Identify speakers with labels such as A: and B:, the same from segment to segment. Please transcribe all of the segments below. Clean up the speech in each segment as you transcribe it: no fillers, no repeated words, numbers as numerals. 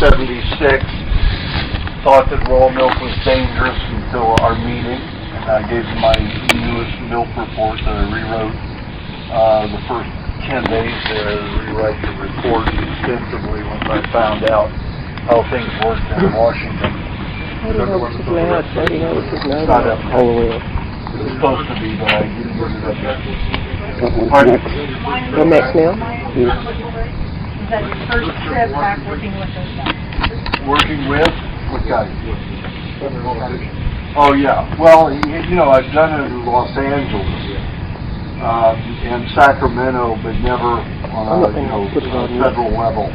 A: 76, thought that raw milk was dangerous until our meeting, and I gave them my newest milk report that I rewrote the first 10 days there to rewrite the report extensively once I found out how things worked in Washington.
B: It's not up.
A: It's supposed to be, but I didn't get it up yet.
B: Pardon? Go next now?
C: Is that your first trip back working with those guys?
A: Working with? What guys? Oh, yeah. Well, you know, I've done it in Los Angeles and Sacramento, but never on a federal level.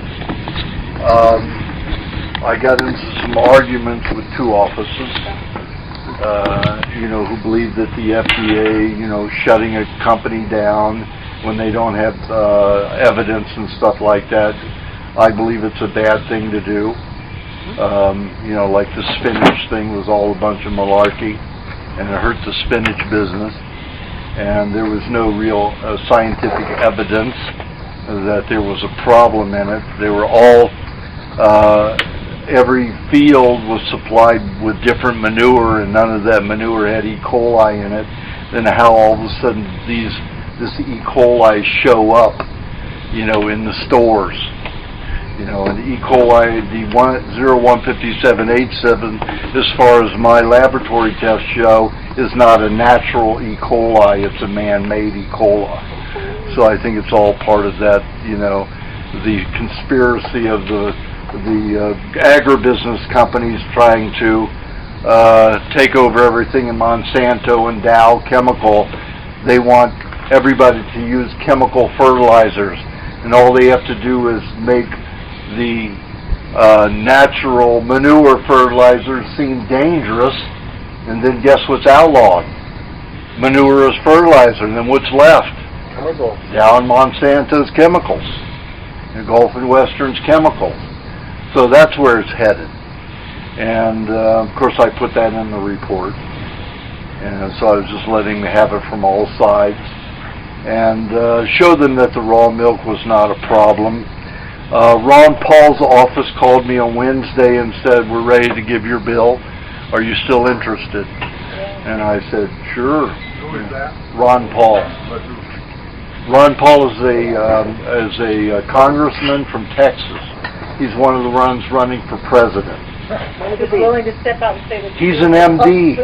A: I got into some arguments with two officers, who believe that the FDA, shutting a company down when they don't have evidence and stuff like that, I believe it's a bad thing to do. Like the spinach thing was all a bunch of malarkey, and it hurt the spinach business. And there was no real scientific evidence that there was a problem in it. They were all, every field was supplied with different manure, and none of that manure had E. coli in it. Then how all of a sudden this E. coli show up, in the stores. And the E. coli, the 015787, as far as my laboratory tests show, is not a natural E. coli, it's a man-made E. coli. So I think it's all part of that, the conspiracy of the agribusiness companies trying to take over everything in Monsanto and Dow Chemical. They want everybody to use chemical fertilizers, and all they have to do is make the natural manure fertilizers seem dangerous, and then guess what's outlawed? Manure is fertilizer, and then what's left?
B: Chemicals.
A: Down Monsanto's chemicals, and Gulf and Western's chemicals. So that's where it's headed. And of course I put that in the report. And so I was just letting them have it from all sides. And show them that the raw milk was not a problem. Ron Paul's office called me on Wednesday and said, "We're ready to give your bill. Are you still interested?" And I said, "Sure."
D: Who is that?
A: Ron Paul. Ron Paul is a congressman from Texas. He's one of the ones running for president.
C: He's willing to step out and say that
A: He's an MD.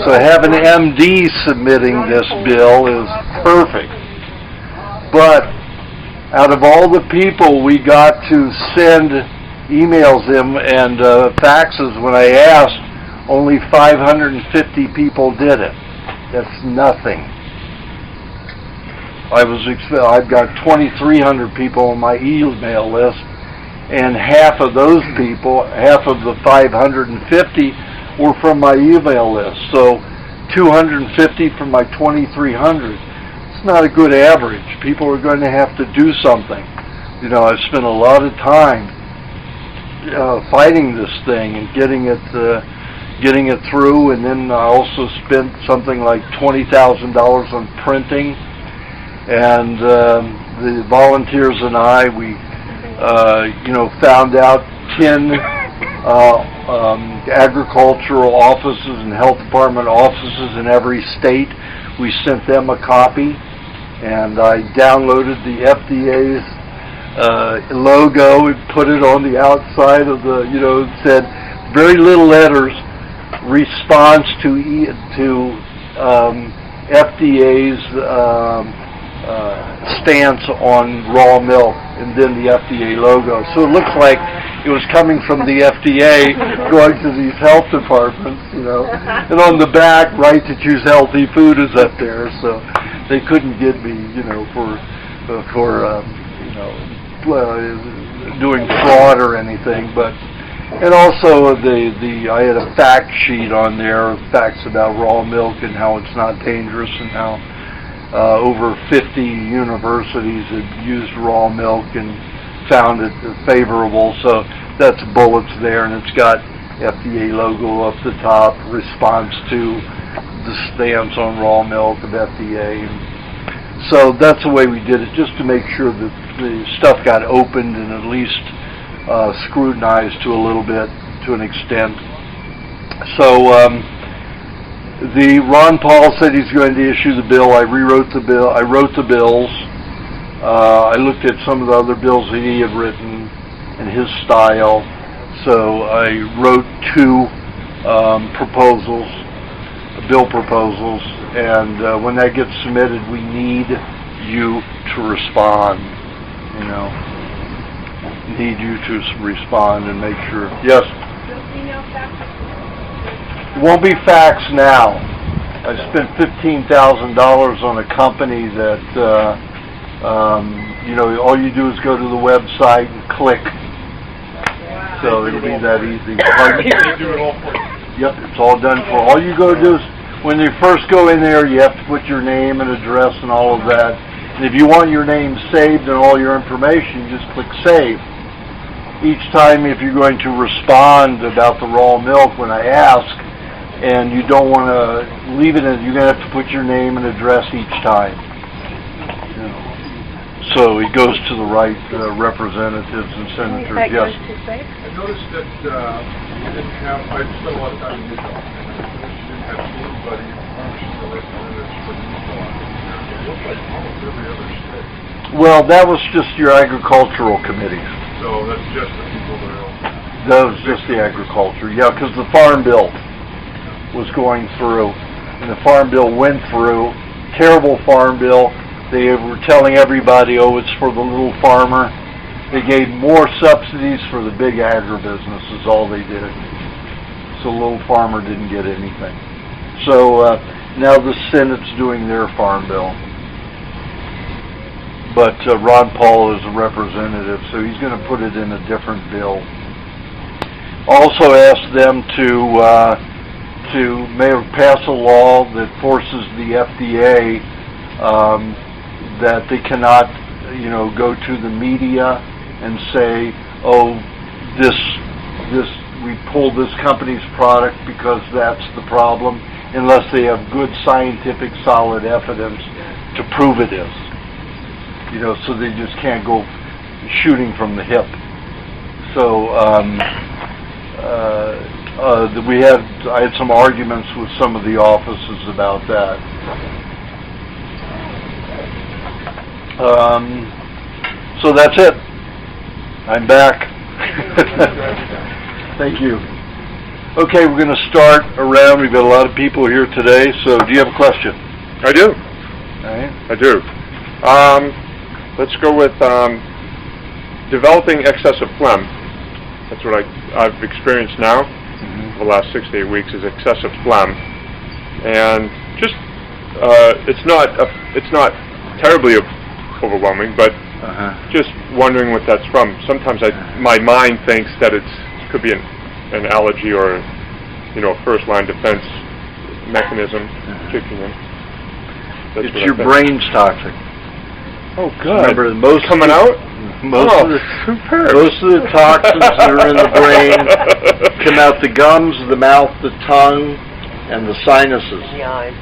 A: So having an MD submitting this bill is perfect. But out of all the people we got to send emails and faxes when I asked, only 550 people did it. That's nothing. I've got 2,300 people on my email list, and half of those people, half of the 550, were from my email list. So 250 from my 2,300. It's not a good average. People are going to have to do something. I've spent a lot of time fighting this thing and getting it through, and then I also spent something like $20,000 on printing. And the volunteers and I, we, found out 10 agricultural offices and health department offices in every state. We sent them a copy, and I downloaded the FDA's logo and put it on the outside of the, it said very little letters, response to FDA's stance on raw milk, and then the FDA logo. So it looks like it was coming from the FDA going to these health departments, And on the back, right to choose healthy food is up there. So they couldn't get me, for doing fraud or anything. But and also I had a fact sheet on there, facts about raw milk and how it's not dangerous, and how over 50 universities had used raw milk and found it favorable. So that's bullets there, and it's got FDA logo up the top, response to the stance on raw milk of FDA. And so that's the way we did it, just to make sure that the stuff got opened and at least scrutinized to a little bit, to an extent. So the Ron Paul said he's going to issue the bill. I rewrote the bill. I wrote the bills. I looked at some of the other bills that he had written in his style. So I wrote two proposals, bill proposals, and when that gets submitted, we need you to respond. Need you to respond and make sure. Yes. It won't be fax now. I spent $15,000 on a company that, all you do is go to the website and click. So it'll be that easy. Yep, it's all done for. All you go do is, when you first go in there, you have to put your name and address and all of that. And if you want your name saved and all your information, you just click Save. Each time, if you're going to respond about the raw milk when I ask, and you don't want to leave it in, you're going to have to put your name and address each time. So it goes to the right representatives and senators. Yes.
D: I noticed that you didn't have, I spent a lot of time in Utah, and I noticed you didn't have anybody function or representatives from Utah. It looked like almost every other state.
A: Well, that was just your agricultural committees.
D: So that's just the people that are...
A: That was just the agriculture, yeah, because the Farm Bill was going through, and the Farm Bill went through. Terrible Farm Bill. They were telling everybody, oh, it's for the little farmer. They gave more subsidies for the big agribusiness is all they did. So the little farmer didn't get anything. So now the Senate's doing their Farm Bill. But Ron Paul is a representative, so he's going to put it in a different bill. Also asked them to pass a law that forces the FDA that they cannot, go to the media and say, oh, we pulled this company's product because that's the problem, unless they have good scientific solid evidence to prove it is. So they just can't go shooting from the hip. So I had some arguments with some of the offices about that. So that's it. I'm back. Thank you. Okay, we're going to start around. We've got a lot of people here today, so do you have a question?
E: I do.
A: All right.
E: I do. Let's go with developing excessive phlegm. That's what I've experienced now for the last 6 to 8 weeks is excessive phlegm, and just it's not terribly overwhelming, but just wondering what that's from. Sometimes my mind thinks that it could be an allergy or a first line defense mechanism kicking in.
A: It's your brain's toxic.
E: Oh, good.
A: Remember, most
E: coming out.
A: Most of the toxins that are in the brain come out the gums, the mouth, the tongue, and the sinuses.
B: The eyes.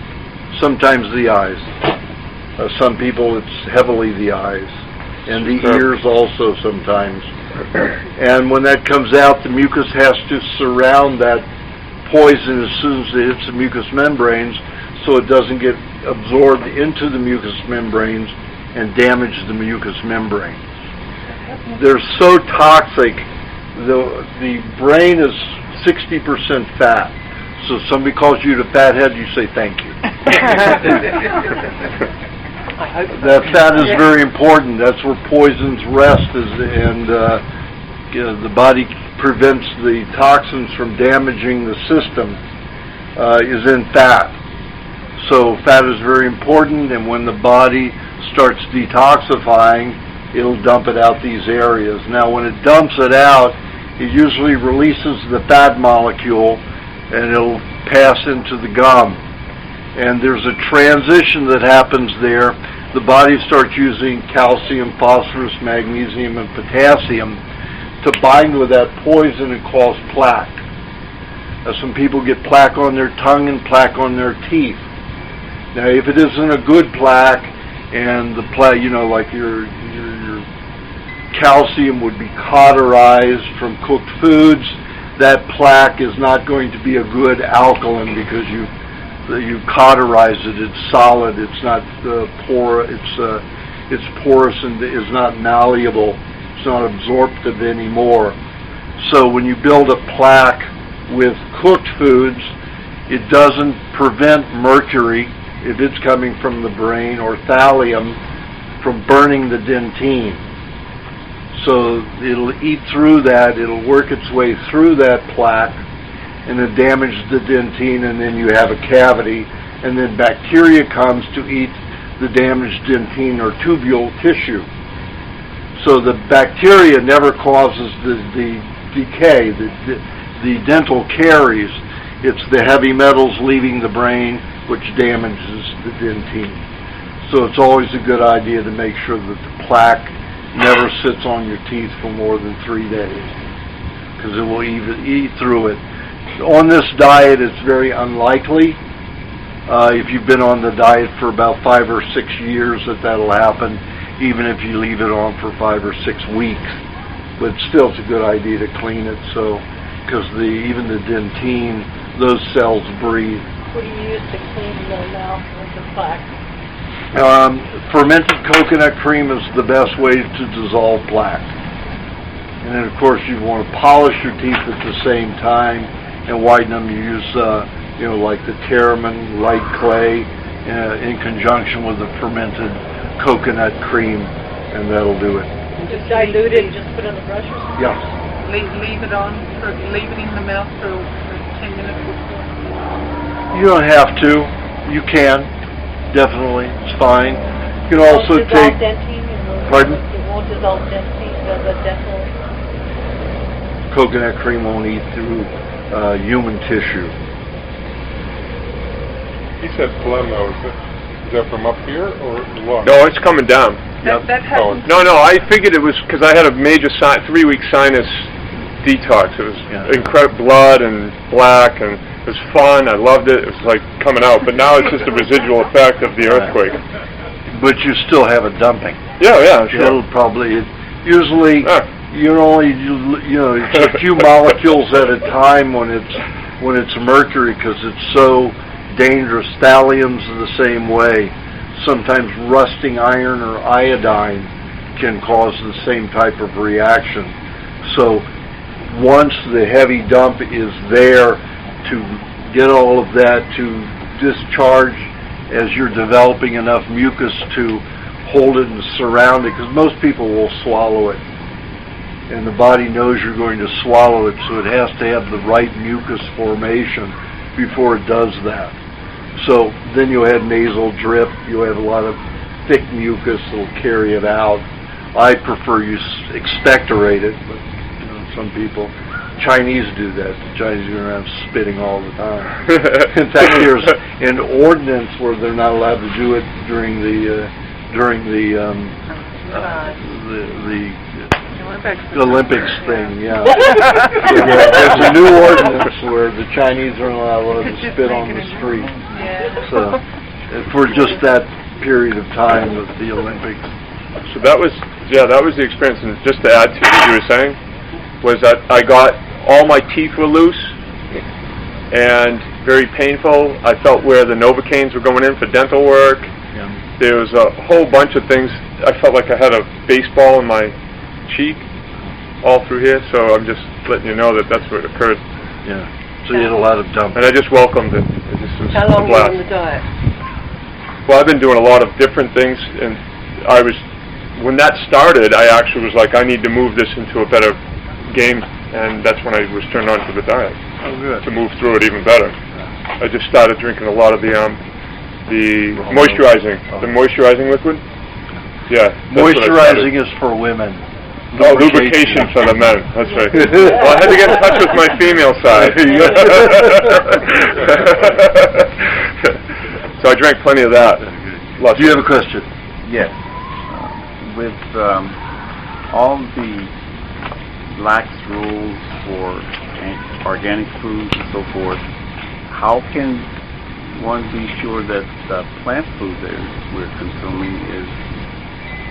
A: Sometimes the eyes. Some people it's heavily the eyes. And the ears also sometimes. And when that comes out, the mucus has to surround that poison as soon as it hits the mucous membranes so it doesn't get absorbed into the mucous membranes and damage the mucous membrane. They're so toxic. The brain is 60% fat. So if somebody calls you a fathead, you say thank you. That fat is very important. That's where poisons rest, and the body prevents the toxins from damaging the system. Is in fat. So fat is very important, and when the body starts detoxifying, it'll dump it out these areas. Now, when it dumps it out, it usually releases the fat molecule, and it'll pass into the gum. And there's a transition that happens there. The body starts using calcium, phosphorus, magnesium, and potassium to bind with that poison and cause plaque. Some people get plaque on their tongue and plaque on their teeth. Now, if it isn't a good plaque, and the plaque, like your calcium would be cauterized from cooked foods. That plaque is not going to be a good alkaline because you cauterize it. It's solid. It's not it's porous and is not malleable. It's not absorptive anymore. So when you build a plaque with cooked foods, it doesn't prevent mercury, if it's coming from the brain, or thallium from burning the dentine. So it'll eat through that, it'll work its way through that plaque, and it damages the dentine, and then you have a cavity, and then bacteria comes to eat the damaged dentine or tubule tissue. So the bacteria never causes the decay, the dental caries. It's the heavy metals leaving the brain which damages the dentine. So it's always a good idea to make sure that the plaque never sits on your teeth for more than 3 days, because it will eat through it. On this diet, it's very unlikely, if you've been on the diet for about 5 or 6 years, that'll happen, even if you leave it on for 5 or 6 weeks. But still, it's a good idea to clean it, so because even the dentine, those cells breathe.
C: What do you use to clean the mouth with the plaque?
A: Fermented coconut cream is the best way to dissolve plaque. And then, of course, you want to polish your teeth at the same time and whiten them. You use, like the Terramin light clay in conjunction with the fermented coconut cream, and that'll do it.
C: Just dilute it and just put it on the brush or something?
A: Yeah.
F: Leave it in the mouth for 10 minutes before.
A: You don't have to. You can. Definitely. It's fine. You can also take... Pardon?
C: It won't dissolve dentine, the dental...
A: Coconut cream won't eat through human tissue.
D: He said phlegm, though. Is that from up here or lung?
E: No, it's coming down.
F: That happens.
E: No, I figured it was because I had a major 3-week sinus detox. It was incredible, blood and black, and it was fun. I loved it. It was like coming out. But now it's just a residual effect of the earthquake.
A: But you still have a dumping.
E: Yeah, sure.
A: It'll probably... Usually, you only, it's a few molecules at a time when it's mercury, because it's so dangerous. Thallium's the same way. Sometimes rusting iron or iodine can cause the same type of reaction. So once the heavy dump is there, to get all of that to discharge as you're developing enough mucus to hold it and surround it, because most people will swallow it, and the body knows you're going to swallow it, so it has to have the right mucus formation before it does that. So then you'll have nasal drip, you'll have a lot of thick mucus that'll carry it out. I prefer you expectorate it, but some people, Chinese do that. The Chinese go around spitting all the time. In fact, there's an ordinance where they're not allowed to do it during the Olympics thing, yeah. There's a new ordinance where the Chinese are not allowed to spit on the street. So, for just that period of time of the Olympics.
E: So that was the experience. And just to add to what you were saying, was that I got all my teeth were loose and very painful. I felt where the Novocaines were going in for dental work.
A: Yeah.
E: There was a whole bunch of things. I felt like I had a baseball in my cheek all through here, so I'm just letting you know that that's what occurred.
A: Yeah. So you had a lot of dumping.
E: And I just welcomed it. It just was
B: How long
E: a
B: were you
E: blast.
B: on the diet?
E: Well, I've been doing a lot of different things, and when that started, I actually was like, I need to move this into a better game, and that's when I was turned on to the diet.
A: Oh, good.
E: To move through it even better. I just started drinking a lot of the moisturizing, the moisturizing liquid. Yeah.
A: Moisturizing is for women.
E: Oh, lubrication for the men. That's right. Well, I had to get in touch with my female side. So I drank plenty of that.
A: Do you have a question?
G: Yes. With all the lax rules for organic foods and so forth, how can one be sure that the plant food that we're consuming is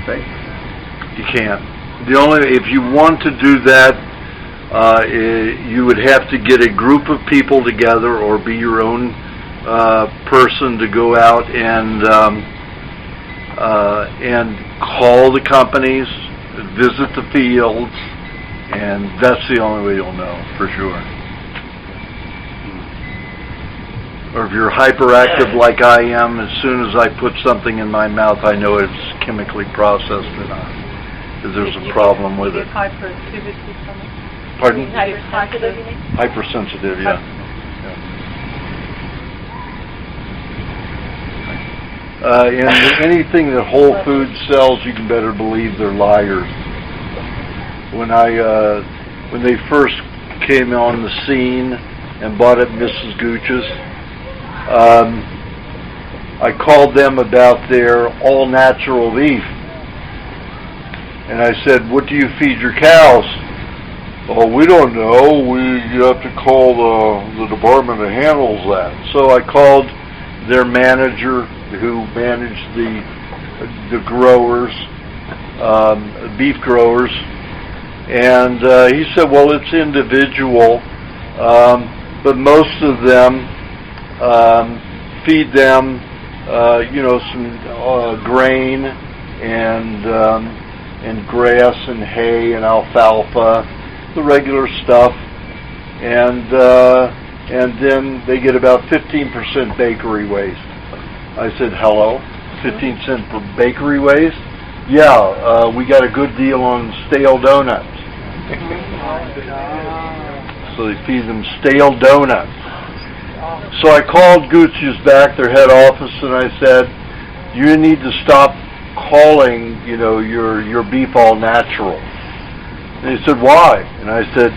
G: safe?
A: You can't. If you want to do that, you would have to get a group of people together or be your own person to go out and call the companies, visit the fields, and that's the only way you'll know for sure. Or if you're hyperactive like I am, as soon as I put something in my mouth, I know it's chemically processed or not. Because there's a problem with it.
F: Hyperactivity from it.
A: Pardon?
C: Hypersensitive, you mean?
A: Hypersensitive, yeah. And anything that Whole Foods sells, you can better believe they're liars. When they first came on the scene and bought at Mrs. Gooch's, I called them about their all-natural beef. And I said, what do you feed your cows? Oh, we don't know. You have to call the department that handles that. So I called their manager who managed the growers, beef growers, and he said, well, it's individual, but most of them feed them, some grain and grass and hay and alfalfa, the regular stuff, and then they get about 15% bakery waste. I said, hello, 15 cents for bakery waste? Yeah, we got a good deal on stale donuts. So they feed them stale donuts. So I called Gucci's back, their head office, and I said, you need to stop calling, your beef all natural. And he said, why? And I said,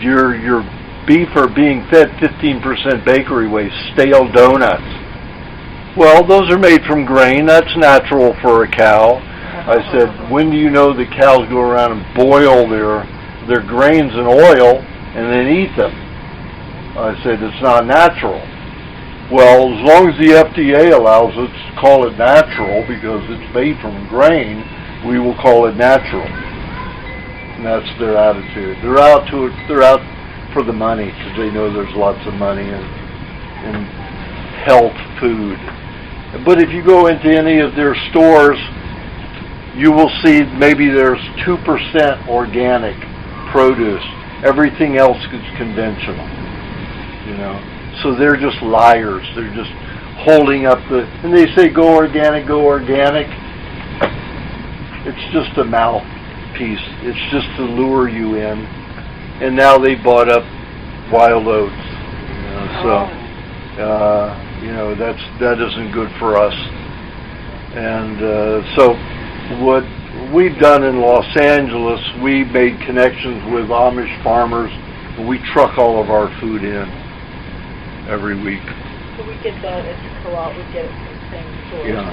A: your beef are being fed 15% bakery waste, stale donuts. Well, those are made from grain. That's natural for a cow. I said, when do you know the cows go around and boil their grains in oil and then eat them? I said, it's not natural. Well, as long as the FDA allows us to call it natural because it's made from grain, we will call it natural. And that's their attitude. They're out for the money because they know there's lots of money in health food. But if you go into any of their stores, you will see maybe there's 2% organic produce. Everything else is conventional. So they're just liars. They're just holding up and they say go organic, go organic. It's just a mouthpiece. It's just to lure you in. And now they bought up Wild Oats. That isn't good for us. And so what we've done in Los Angeles, we made connections with Amish farmers, and we truck all of our food in every week.
C: So we get that at the co-op, we get it from the same source.
A: Yeah.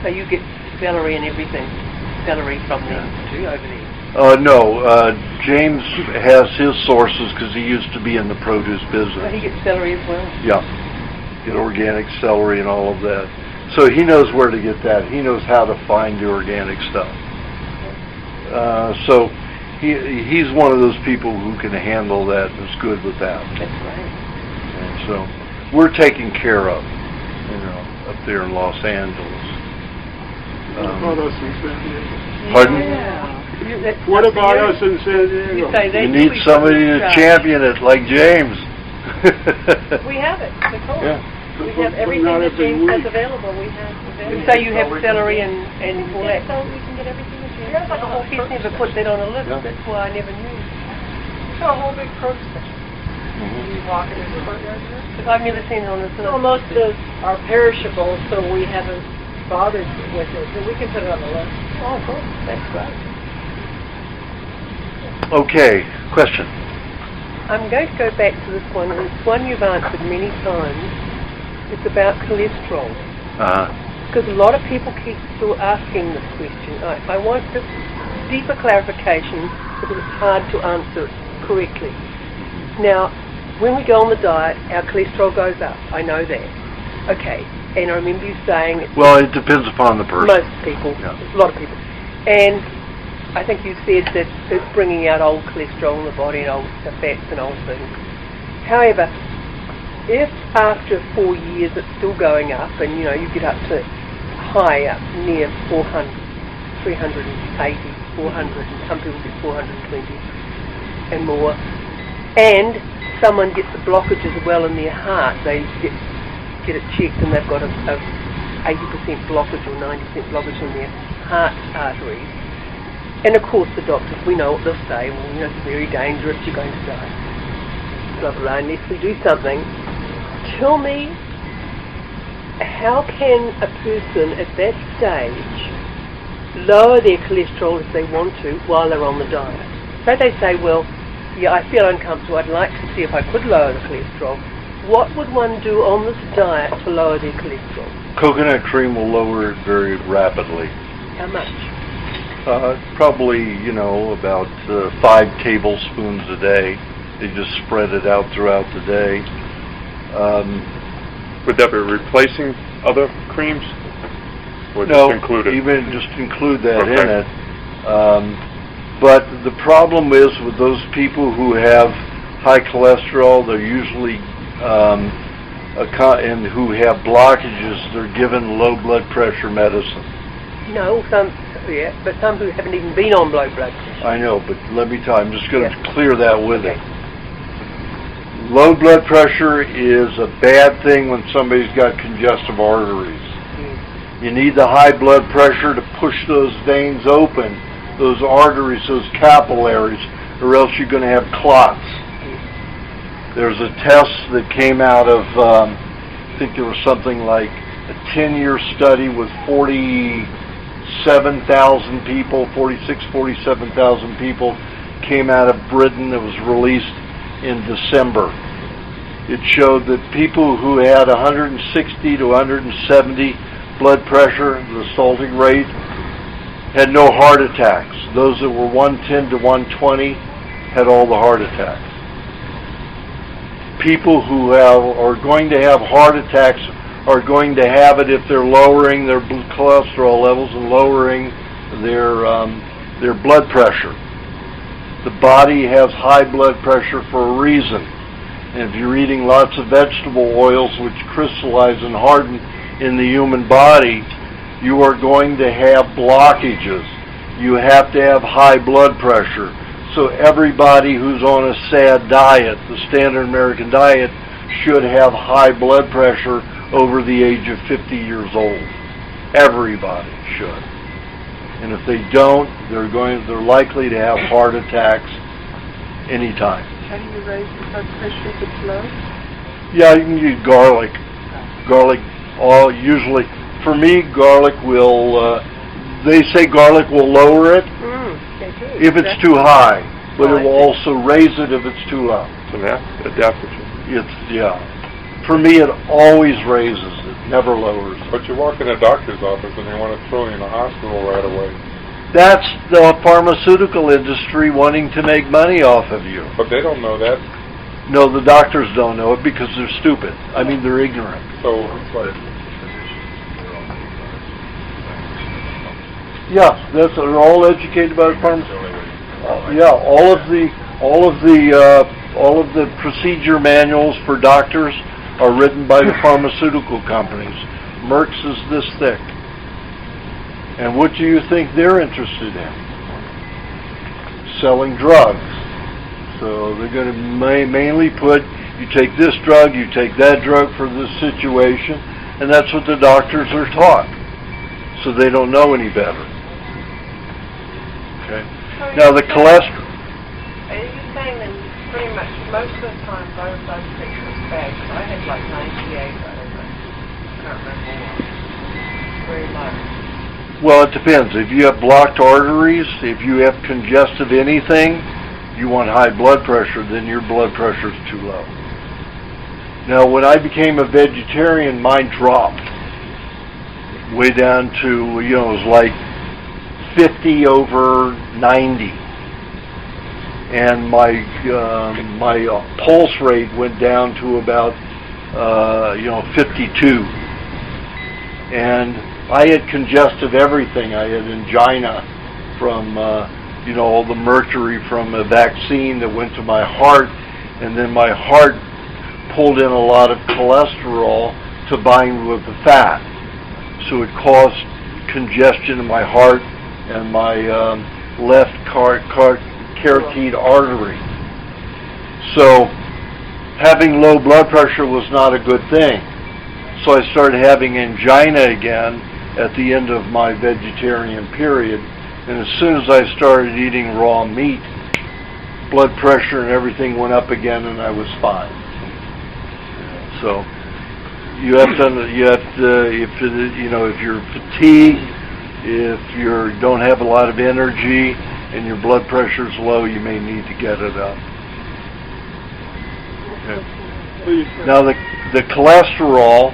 B: So you get celery and everything, celery from them too over there?
A: No, James has his sources because he used to be in the produce business.
B: So he gets celery as well?
A: Yeah, get organic celery and all of that. So he knows where to get that. He knows how to find the organic stuff. So he's one of those people who can handle that and is good with that.
B: That's great.
A: And so we're taken care of, up there in Los Angeles.
D: What about us in San Diego?
A: Pardon?
D: What about us in San Diego?
A: You need somebody to champion it, like James.
C: We have it, the co-op.
A: Yeah.
C: We have everything that James has available, we have available.
B: So you have celery and all that?
C: So we can get everything that James has.
B: Like a whole He's never put that on a list, that's why I never knew.
F: So a whole big produce section. You walk in the courtyard here?
B: Because I've never seen it on the list.
C: Well, most of those are perishable, so we haven't bothered with it, but we can put it on the list.
B: Oh, cool. That's great.
A: Okay, question.
B: I'm going to go back to this one, and it's one you've answered many times. It's about cholesterol. Because a lot of people keep still asking this question. I want just deeper clarification because it's hard to answer it correctly. Now, when we go on the diet, our cholesterol goes up. I know that. Okay. And I remember you saying...
A: Well, it depends upon the person.
B: Most people.
A: Yeah.
B: A lot of people. And I think you said that it's bringing out old cholesterol in the body and old fats and old things. However, if after 4 years it's still going up, and you get up to high up near 400, 380, 400, and some people get 420 and more, and someone gets a blockage as well in their heart, they get it checked and they've got a 80% blockage or 90% blockage in their heart arteries. And of course the doctors, we know what they'll say, well, it's very dangerous, you're going to die, blah, blah, blah, unless we do something. Tell me, how can a person at that stage lower their cholesterol if they want to while they're on the diet? So they say, well, yeah, I feel uncomfortable, I'd like to see if I could lower the cholesterol. What would one do on this diet to lower their cholesterol?
A: Coconut cream will lower it very rapidly.
B: How much?
A: Probably, about 5 tablespoons a day. They just spread it out throughout the day.
E: Would that be replacing other creams? Or
A: No,
E: just include it?
A: even just include that
E: Okay.
A: in it. But the problem is with those people who have high cholesterol, they're usually and who have blockages, they're given low blood pressure medicine.
B: No, but some who haven't even been on low blood pressure.
A: I know, but let me tell you, I'm just going to
B: Yeah.
A: clear that with
B: Okay.
A: it. Low blood pressure is a bad thing when somebody's got congestive arteries. You need the high blood pressure to push those veins open, those arteries, those capillaries, or else you're going to have clots. There's a test that came out of, I think there was something like a 10-year study with 47,000 people, 47,000 people, came out of Britain. That was released in December. It showed that people who had 160 to 170 blood pressure, the assaulting rate, had no heart attacks. Those that were 110 to 120 had all the heart attacks. People who are going to have heart attacks are going to have it if they're lowering their cholesterol levels and lowering their blood pressure. The body has high blood pressure for a reason. And if you're eating lots of vegetable oils which crystallize and harden in the human body, you are going to have blockages. You have to have high blood pressure. So everybody who's on a SAD diet, the standard American diet, should have high blood pressure over the age of 50 years old. Everybody should. And if they don't, they're likely to have heart attacks anytime.
F: How do you raise the blood pressure if it's low?
A: Yeah, you can use garlic. Garlic, usually, for me, garlic will, they say garlic will lower it if it's too high, but it will also raise it if it's too low.
E: It's an adaptogen.
A: For me, it always raises it, never lowers it.
D: But you walk in a doctor's office and they want to throw you in a hospital right away.
A: That's the pharmaceutical industry wanting to make money off of you.
D: But they don't know that.
A: No, the doctors don't know it because they're stupid. I mean, they're ignorant.
D: So it's like,
A: Yeah, they're all educated about pharmaceutical. Yeah, all of the procedure manuals for doctors are written by the pharmaceutical companies. Merck's is this thick. And what do you think they're interested in? Selling drugs. So they're going to mainly put, you take this drug, you take that drug for this situation, and that's what the doctors are taught. So they don't know any better. Okay. Now the cholesterol.
C: Are you saying that pretty much most of the time low blood pressure is bad? Because I had like 98 over. I can't remember what. Very low.
A: Well, it depends. If you have blocked arteries, if you have congestive anything, you want high blood pressure, then your blood pressure is too low. Now, when I became a vegetarian, mine dropped way down to, it was like 50 over 90. And my pulse rate went down to about 52. And I had congestive everything. I had angina from all the mercury from a vaccine that went to my heart, and then my heart pulled in a lot of cholesterol to bind with the fat. So it caused congestion in my heart and my left carotid artery. So having low blood pressure was not a good thing. So I started having angina again at the end of my vegetarian period. And as soon as I started eating raw meat, blood pressure and everything went up again, and I was fine. So if you're fatigued, if you don't have a lot of energy, and your blood pressure's low, you may need to get it up. Okay. Now the cholesterol,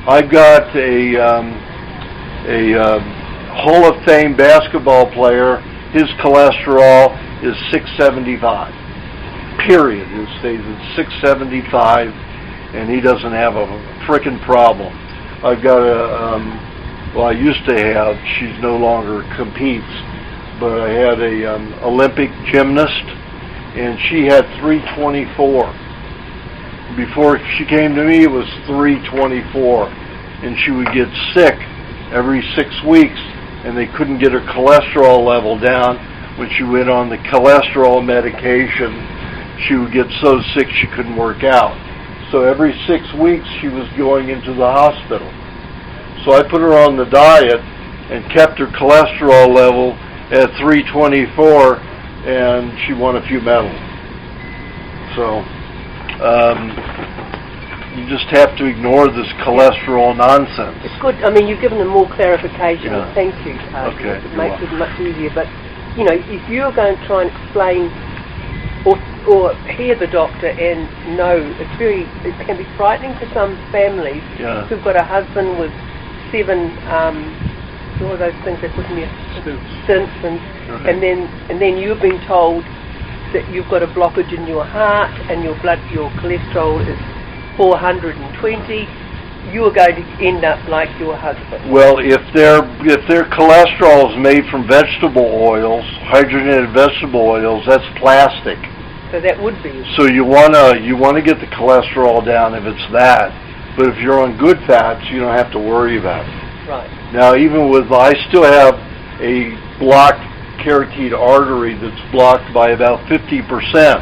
A: I've got a Hall of Fame basketball player. His cholesterol is 675. Period. It stays at 675, and he doesn't have a frickin' problem. I've got I used to have. She's no longer competes, but I had a Olympic gymnast, and she had 324. Before she came to me, it was 324, and she would get sick every 6 weeks, and they couldn't get her cholesterol level down. When she went on the cholesterol medication, she would get so sick she couldn't work out. So every 6 weeks, she was going into the hospital. So I put her on the diet and kept her cholesterol level at 324, and she won a few medals. So you just have to ignore this cholesterol nonsense.
B: It's good. I mean, you've given them more clarification.
A: Yeah.
B: Thank you.
A: Okay.
B: It makes it much easier. But, if you're going to try and explain or hear the doctor and know, it can be frightening for some families who've got a husband with 7, all those things they put in your stints, and then you've been told that you've got a blockage in your heart and your cholesterol is 420. You are going to end up like your husband.
A: Well, if their cholesterol is made from vegetable oils, hydrogenated vegetable oils, that's plastic.
B: So that would be.
A: So you wanna get the cholesterol down if it's that. But if you're on good fats, you don't have to worry about it.
B: Right.
A: Now, I still have a blocked carotid artery that's blocked by about 50%,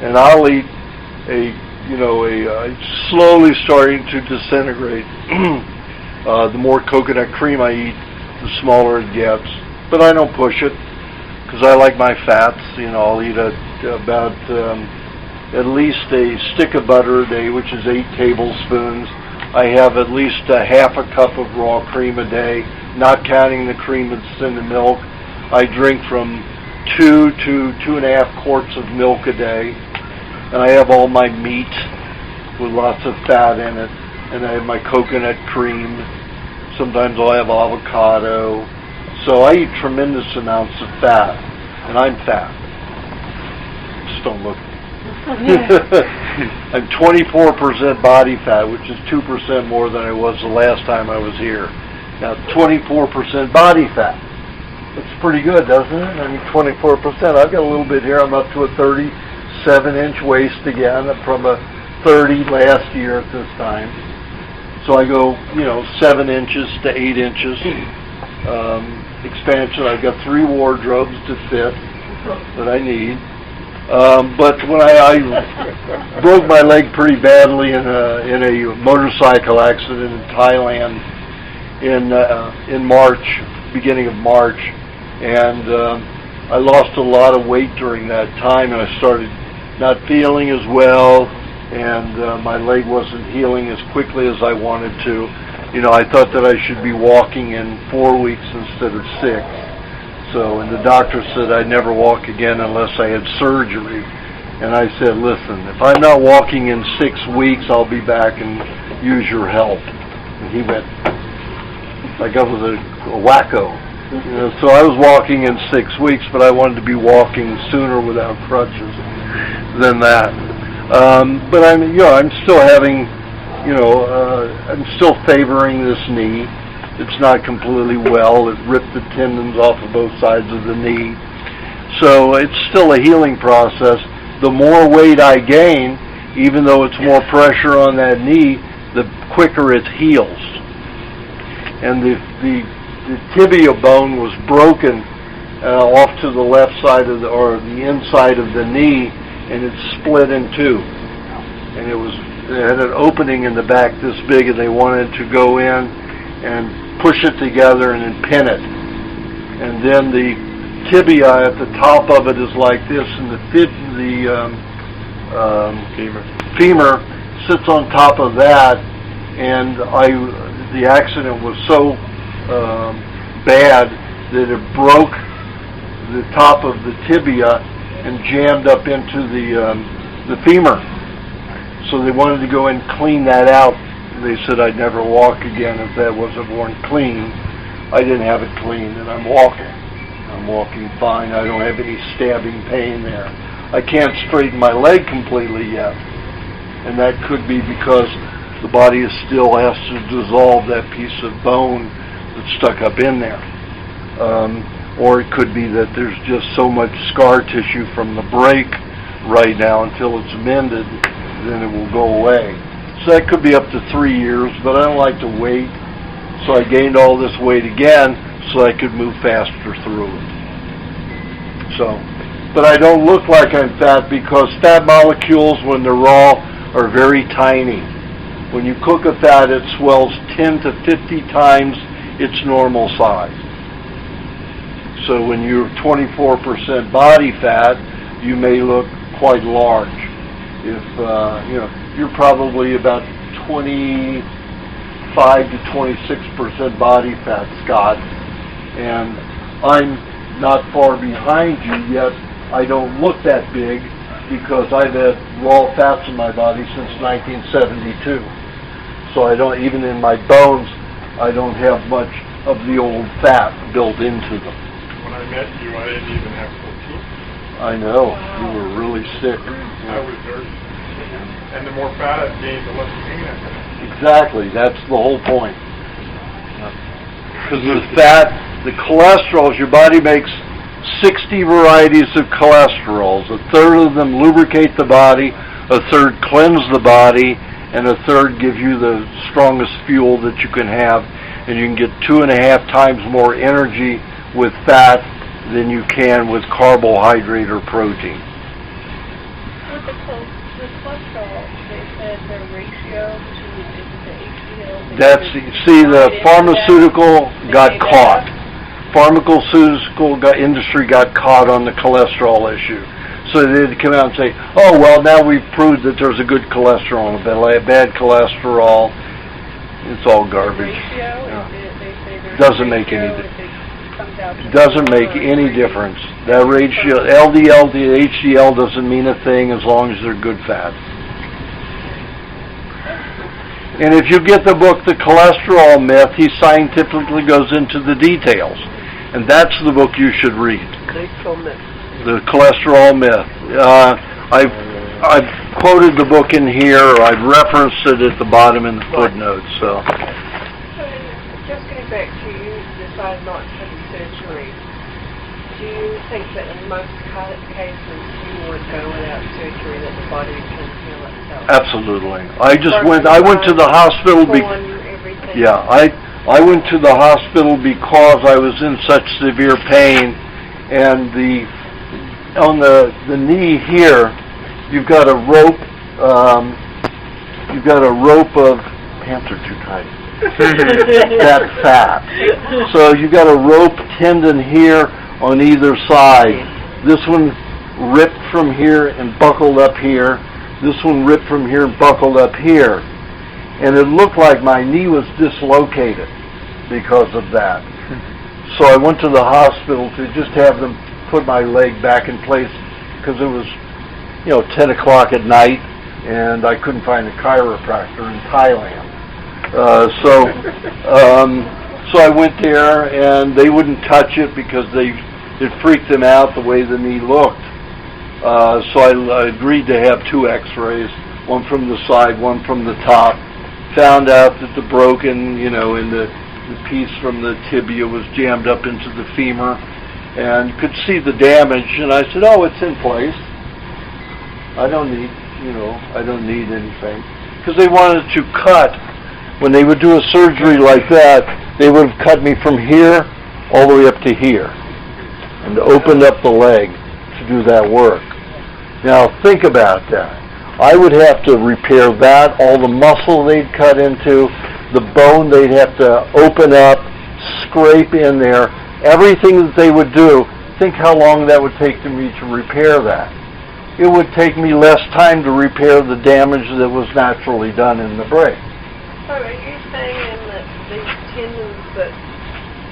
A: and I'll eat it's slowly starting to disintegrate. The more coconut cream I eat, the smaller it gets. But I don't push it because I like my fats. I'll eat about at least a stick of butter a day, which is 8 tablespoons. I have at least a half a cup of raw cream a day, not counting the cream that's in the milk. I drink from 2 to 2.5 quarts of milk a day. And I have all my meat with lots of fat in it. And I have my coconut cream. Sometimes I'll have avocado. So I eat tremendous amounts of fat. And I'm fat. Just don't look at me. I'm 24% body fat, which is 2% more than I was the last time I was here. Now, 24% body fat. That's pretty good, doesn't it? I mean, 24%. I've got a little bit here. I'm up to a 37-inch waist again from a 30 last year at this time. So I go, 7 inches to 8 inches expansion. I've got 3 wardrobes to fit that I need. But when I broke my leg pretty badly in a motorcycle accident in Thailand in March, beginning of March, and I lost a lot of weight during that time, and I started not feeling as well, and my leg wasn't healing as quickly as I wanted to. I thought that I should be walking in 4 weeks instead of 6. So, and the doctor said I'd never walk again unless I had surgery. And I said, listen, if I'm not walking in 6 weeks, I'll be back and use your help. And he went, like I was a wacko. So I was walking in 6 weeks, but I wanted to be walking sooner without crutches than that. But I'm still having, I'm still favoring this knee. it's not completely well. It ripped the tendons off of both sides of the knee. So it's still a healing process. The more weight I gain, even though it's more pressure on that knee, the quicker it heals. And the tibia bone was broken off to the left side of or the inside of the knee, and it split in two. And it had an opening in the back this big, and they wanted to go in and push it together and then pin it. And then the tibia at the top of it is like this, and the femur sits on top of that. And the accident was so bad that it broke the top of the tibia and jammed up into the femur. So they wanted to go and clean that out. They said I'd never walk again if that wasn't clean. I didn't have it clean, and I'm walking. I'm walking fine. I don't have any stabbing pain there. I can't straighten my leg completely yet, and that could be because the body still has to dissolve that piece of bone that's stuck up in there. Or it could be that there's just so much scar tissue from the break right now until it's mended, then it will go away. So that could be up to 3 years, but I don't like to wait. So I gained all this weight again so I could move faster through it. So, but I don't look like I'm fat because fat molecules, when they're raw, are very tiny. When you cook a fat, it swells 10 to 50 times its normal size. So when you're 24% body fat, you may look quite large. If you're probably about 25 to 26% body fat, Scott, and I'm not far behind you yet. I don't look that big because I've had raw fats in my body since 1972. So I don't, even in my bones, I don't have much of the old fat built into them.
E: When I met you, I didn't even have 14.
A: I know. You were really sick.
E: I was very sick. And the more fat I've gained, the less pain I've had.
A: Exactly. That's the whole point. Because the fat, the cholesterols, your body makes 60 varieties of cholesterols. A third of them lubricate the body, a third cleanse the body, and a third give you the strongest fuel that you can have. And you can get 2.5 times more energy with fat than you can with carbohydrate or protein.
B: With the cholesterol, they said the ratio to the HDL.
A: The pharmaceutical got caught. Pharmaceutical industry got caught on the cholesterol issue. So they did come out and say, oh, well, now we've proved that there's a good cholesterol and a bad cholesterol. It's all garbage. Doesn't make any difference. Doesn't make any difference. That ratio, LDL to HDL, doesn't mean a thing as long as they're good fat. And if you get the book, The Cholesterol Myth, he scientifically goes into the details. And that's the book you should read. The Cholesterol Myth. I've quoted the book in here. I've referenced it at the bottom in the footnotes. So,
C: just getting back to you decide not to have surgery. Do you think that in most cases you would go without surgery, that the body can heal itself?
A: Absolutely. I went to the hospital. I went to the hospital because I was in such severe pain, and on the knee here, you've got a rope. You've got a rope of pants are too tight. That's fat. So you've got a rope tendon here on either side. This one ripped from here and buckled up here. This one ripped from here and buckled up here. And it looked like my knee was dislocated because of that. So I went to the hospital to just have them put my leg back in place because it was, 10 o'clock at night and I couldn't find a chiropractor in Thailand. So I went there and they wouldn't touch it because it freaked them out the way the knee looked. So I agreed to have 2 x-rays, one from the side, one from the top. Found out that the broken, in the the piece from the tibia was jammed up into the femur, and could see the damage. And I said, "Oh, it's in place. I don't need anything." Because they wanted to cut. When they would do a surgery like that, they would have cut me from here all the way up to here, and opened up the leg to do that work. Now think about that. I would have to repair that, all the muscle they'd cut into, the bone they'd have to open up, scrape in there, everything that they would do. Think how long that would take me to repair that. It would take me less time to repair the damage that was naturally done in the break.
C: So are you saying that these tendons that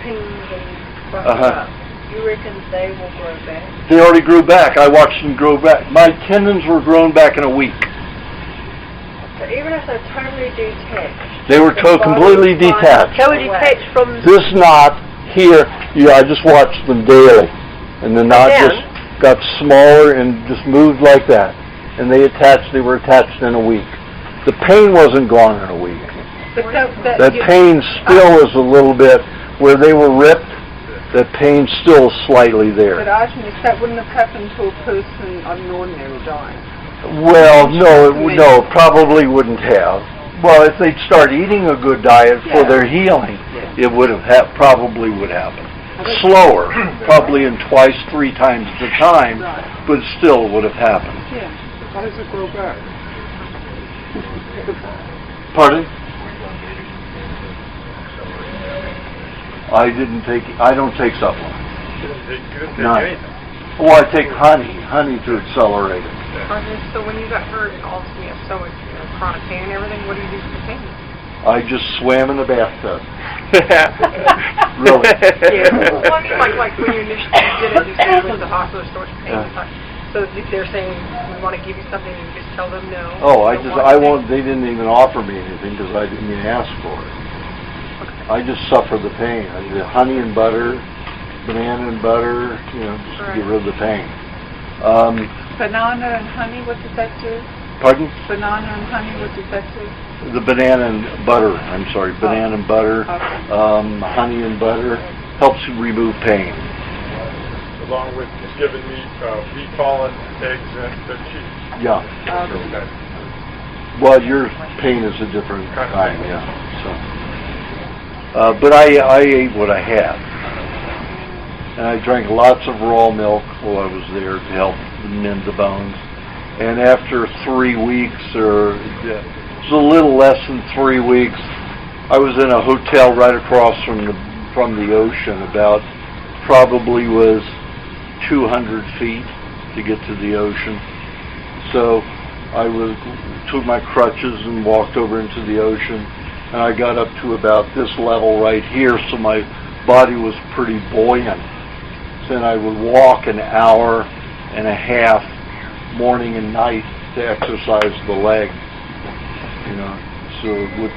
C: pings and bust up, you reckon they will grow back?
A: They already grew back. I watched them grow back. My tendons were grown back in a week.
C: So even if they're totally detached?
A: They were completely detached.
B: They were detached from...
A: This knot here, I just watched them daily. And the knot just got smaller and just moved like that. And they were attached in a week. The pain wasn't gone in a week.
F: But
A: That pain still was a little bit, where they were ripped, that pain's still slightly there.
F: But Aajonus, that wouldn't have happened to a person on an ordinary diet.
A: Well, no, probably wouldn't have. Well, if they'd start eating a good diet for their healing, it would have probably would happen. Slower, probably in 2-3 times the time, but still would have happened.
F: Yeah.
D: How does it grow back?
A: Pardon? I don't take supplements.
D: You didn't take
A: None.
D: anything.
A: Well, I take honey to accelerate it.
H: So when you got hurt and all of a sudden you have so much chronic pain and everything, what do you do for the pain?
A: I just swam in the bathtub. Really?
H: Yeah. Well, I mean, like when you initially did it, you said you went to the hospital, so much pain. So if they're saying we want to give you something, you just tell them no.
A: Oh, I won't. They didn't even offer me anything because I didn't even ask for it. I just suffer the pain. I did honey and butter, banana and butter, just to get rid of the pain.
F: Banana and honey, what does that do?
A: Pardon?
F: Banana and honey, what does that do?
A: The banana and butter. I'm sorry, banana and butter, honey and butter helps remove pain.
D: Along with giving me wheat pollen, eggs, and cheese.
A: Yeah.
D: Okay.
A: Well, your pain is a different kind, yeah. So. But I ate what I had. And I drank lots of raw milk while I was there to help mend the bones. And after 3 weeks, or it was a little less than 3 weeks, I was in a hotel right across from the ocean, about probably was 200 feet to get to the ocean. So I took my crutches and walked over into the ocean. And I got up to about this level right here, so my body was pretty buoyant. Then I would walk an hour and a half, morning and night, to exercise the leg. So it would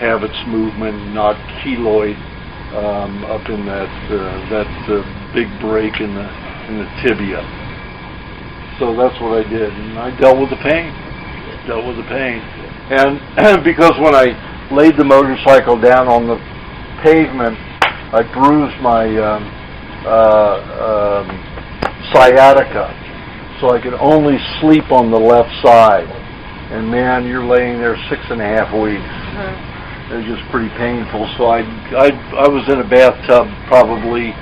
A: have its movement, not keloid up in that big break in the tibia. So that's what I did, and I dealt with the pain. And because when I laid the motorcycle down on the pavement, I bruised my sciatica, so I could only sleep on the left side. And man, you're laying there 6.5 weeks. It was just pretty painful. So I was in a bathtub probably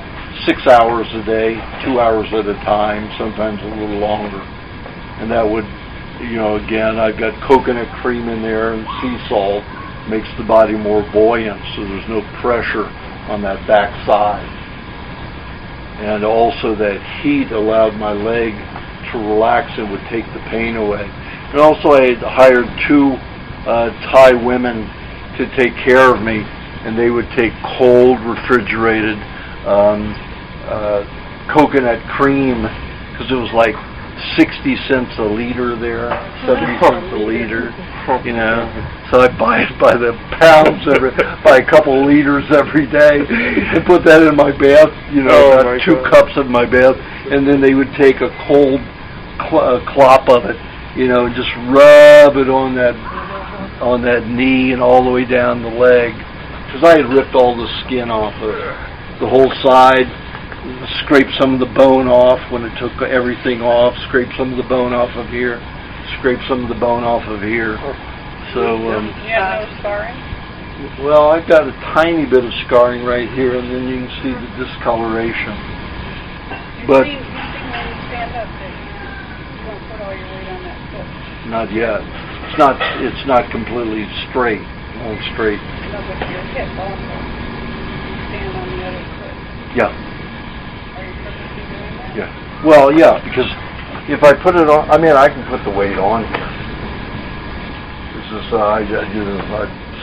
A: 6 hours a day, 2 hours at a time, sometimes a little longer. And that would, again, I've got coconut cream in there and sea salt, makes the body more buoyant, so there's no pressure on that back side. And also that heat allowed my leg to relax and would take the pain away. And also I had hired 2 Thai women to take care of me, and they would take cold, refrigerated coconut cream, because it was like 60 cents a liter there, 70 cents a liter, So I buy it by the pounds, by a couple of liters every day, and put that in my bath, about 2 cups of my bath, and then they would take a cold clop of it, and just rub it on that knee and all the way down the leg, because I had ripped all the skin off of the whole side, scraped some of the bone off when it took everything off, scraped some of the bone off of here, scraped some of the bone off of here. So,
F: You have no scarring?
A: well, I've got a tiny bit of scarring right here, and then you can see the discoloration. But
F: You see when you stand up that you won't put all your weight on that foot.
A: not yet. It's not completely straight. It won't straight.
F: No, but your hip also. Stand on the other foot.
A: Yeah.
F: Are you purposely doing that?
A: Yeah. Well, yeah, because if I put it on, I mean, I can put the weight on here. This is, I'm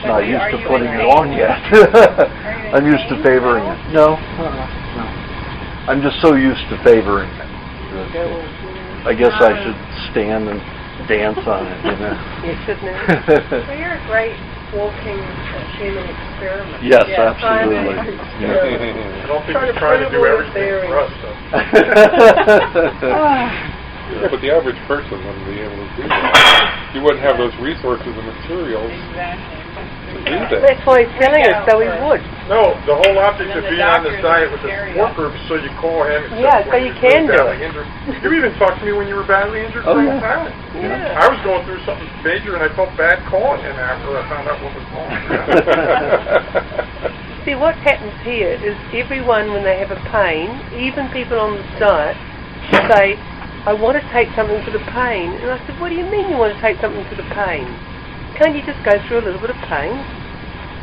A: not used to putting it on yet. I'm used to favoring it. No. I'm just so used to favoring it. I guess I should stand and dance on it, you know.
B: You should know.
C: Well, you're a great walking human experiment.
A: Yes, absolutely.
D: I don't think he's trying to do everything for us, though.
I: Yeah, but the average person wouldn't be able to do that. You wouldn't have those resources and materials to do that.
B: That's why he's telling us, so he would.
D: No, the whole object
F: And
D: of
F: then
D: being
F: the
D: on this
F: doctor
D: diet
F: would
D: with the
F: carry
D: support
F: it.
D: group is so you call him.
B: Yeah, so you can do it.
D: Injured. You even talked to me when you were badly injured
A: Oh,
D: for
A: yeah.
D: a time.
B: Yeah.
D: I was going through something major, and I felt bad calling him after I found out what was wrong.
B: See, what happens here is everyone, when they have a pain, even people on the diet, say, I want to take something for the pain. And I said, what do you mean you want to take something for the pain? Can't you just go through a little bit of pain?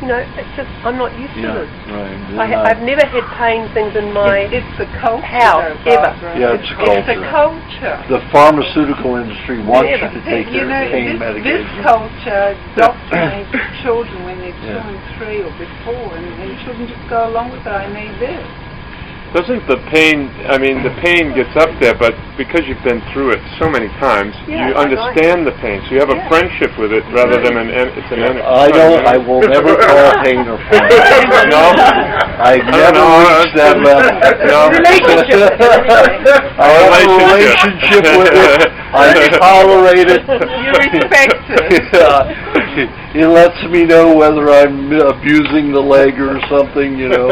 B: You know, it's just, I'm not used to this.
A: Right.
B: I've never had pain things in my
F: It's the culture,
B: house,
F: though,
B: ever.
F: Barbara.
A: Yeah, it's a
F: It's the
A: culture.
F: culture.
A: The pharmaceutical industry wants you to take
F: You
A: their
F: know,
A: pain
F: this
A: medication.
F: culture doctrinates children when they're 2
A: Yeah.
F: and 3 or before, and children just go along with it. I need this.
E: Doesn't the pain gets up there, but because you've been through it so many times,
B: Yeah,
E: you understand the pain, so you have a
F: Yeah.
E: friendship with it rather than it's an enemy.
A: I will never call pain or fun.
E: No?
A: I've never reached that level.
E: No.
A: I have a relationship with it. I tolerate it.
F: You respect it.
A: It lets me know whether I'm abusing the leg or something, you know.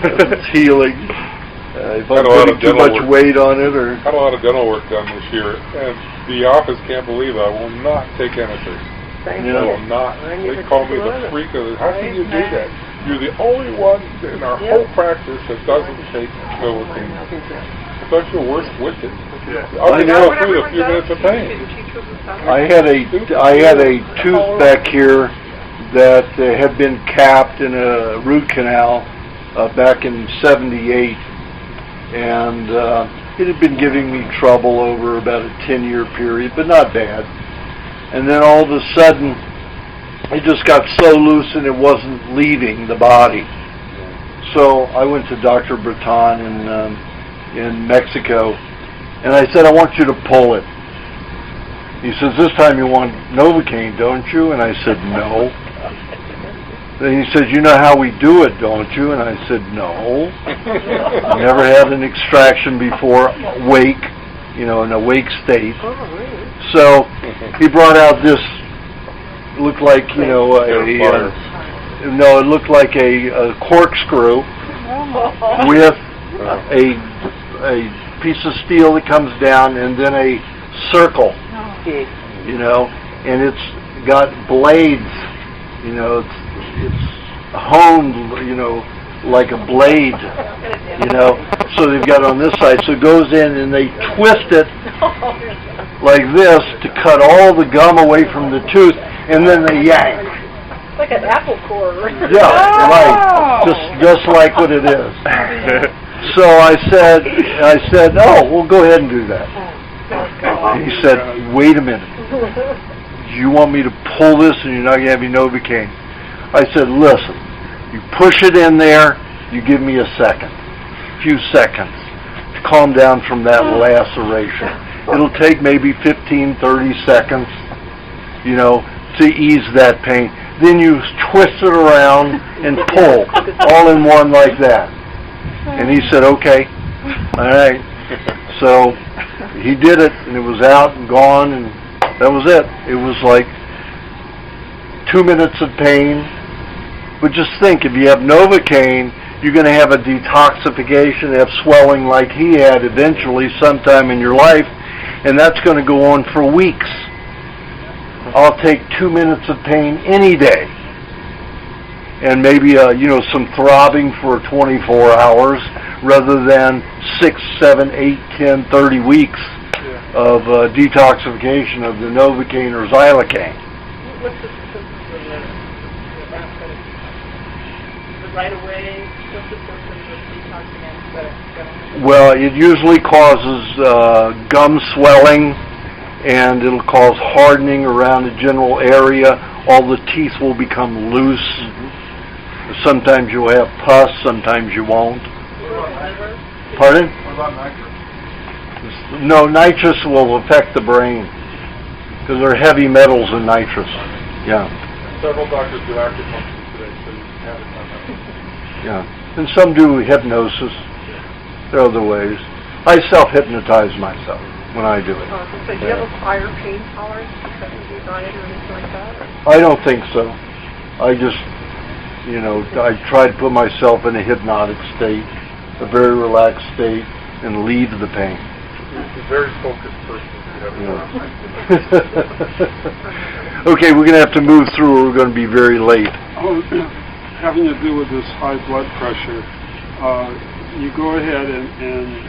A: It's healing. If I'm
I: Got a lot
A: putting
I: of
A: too
I: dental
A: much
I: work.
A: weight on it, or
I: Had a lot of dental work done this year, and the office can't believe it. I will not take anything.
B: Thank
A: Yeah.
I: I
B: you.
I: will not.
B: I
I: They
B: never
I: call
B: took
I: me
B: one.
I: the freak of the. How can you do that? You're the only one in our whole practice that doesn't take Novocaine. Don't you work with it? I'll
A: I
I: just
A: know.
I: go through the few minutes of pain.
A: I had a tooth back here that had been capped in a root canal back in '78, and it had been giving me trouble over about a 10-year period, but not bad. And then all of a sudden, it just got so loose and it wasn't leaving the body. So I went to Dr. Breton in Mexico, and I said, I want you to pull it. He says, this time you want Novocaine, don't you? And I said, no. Then he said, you know how we do it, don't you? And I said, no. Never had an extraction before, awake, in an awake state. So he brought out this, looked like, it looked like a corkscrew with a piece of steel that comes down and then a circle, and it's got blades, it's honed, like a blade, so they've got on this side, so it goes in and they twist it like this to cut all the gum away from the tooth, and then they yank.
C: Like an apple core.
A: Yeah, right. Just like what it is. So I said, oh, well, go ahead and do that. He said, wait a minute. You want me to pull this and you're not going to have any Novocaine? I said, listen, you push it in there, you give me a few seconds to calm down from that laceration. It'll take maybe 15, 30 seconds, to ease that pain. Then you twist it around and pull, all in one like that. And he said, okay, all right. So he did it, and it was out and gone, and that was it. It was like 2 minutes of pain, But just think, if you have Novocaine, you're going to have a detoxification, have swelling like he had eventually sometime in your life, and that's going to go on for weeks. I'll take 2 minutes of pain any day, and maybe some throbbing for 24 hours rather than 6, 7, 8, 10, 30 weeks of detoxification of the Novocaine or Xylocaine.
F: What's the symptoms of the anesthetic? Is it right away? What's the symptoms of detoxing anesthetic?
A: Well, it usually causes gum swelling, and it'll cause hardening around the general area. All the teeth will become loose. Mm-hmm. Sometimes you'll have pus, sometimes you won't. Pardon?
D: What about nitrous?
A: No, nitrous will affect the brain because there are heavy metals in nitrous. Yeah.
D: Several doctors do acupuncture today, so you can have it done that way.
A: Yeah. And some do hypnosis. There are other ways. I self-hypnotize myself when I do it.
H: So do you have a higher pain tolerance because of your diet or anything like that?
A: I don't think so. I just, I try to put myself in a hypnotic state, a very relaxed state, and leave the pain.
D: He's a very focused person.
A: Okay, we're going to have to move through or we're going to be very late.
J: Having to do with this high blood pressure, you go ahead and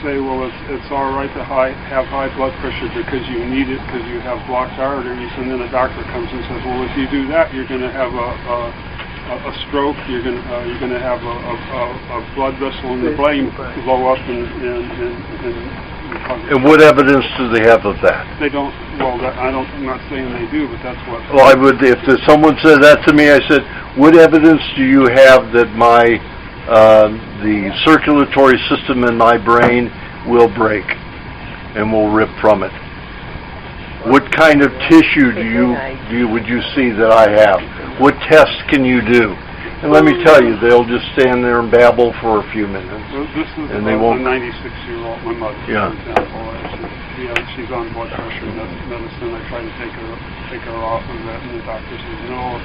J: say, well, it's all right to have high blood pressure because you need it because you have blocked arteries, and then a doctor comes and says, well, if you do that, you're going to have a stroke. You're going to have a blood vessel in the brain blow up and
A: And what evidence do they have of that?
J: They don't. Well, I'm not saying they do, but that's what.
A: Well, I would. If someone said that to me, I said, what evidence do you have that the circulatory system in my brain will break and will rip from it? What kind of tissue would you see that I have? What tests can you do? And let me tell you, they'll just stand there and babble for a few minutes.
J: Well, this is
A: and they won't.
J: A 96-year-old, my mother, for example. She's on blood pressure medicine. I try to take her off of that, and the doctor says no.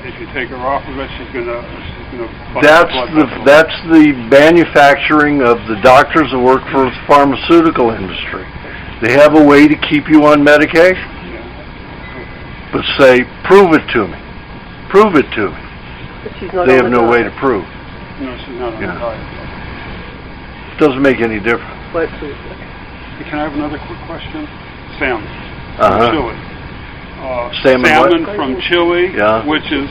J: If you take her off of it, she's gonna.
A: That's the manufacturing of the doctors that work for the pharmaceutical industry. They have a way to keep you on medication, but say, prove it to me. Prove it to me. They have no way to prove.
J: No, she's not on the diet.
A: Doesn't make any difference.
J: Can I have another quick question? Salmon. Chile.
A: Salmon
J: from Chile, which is,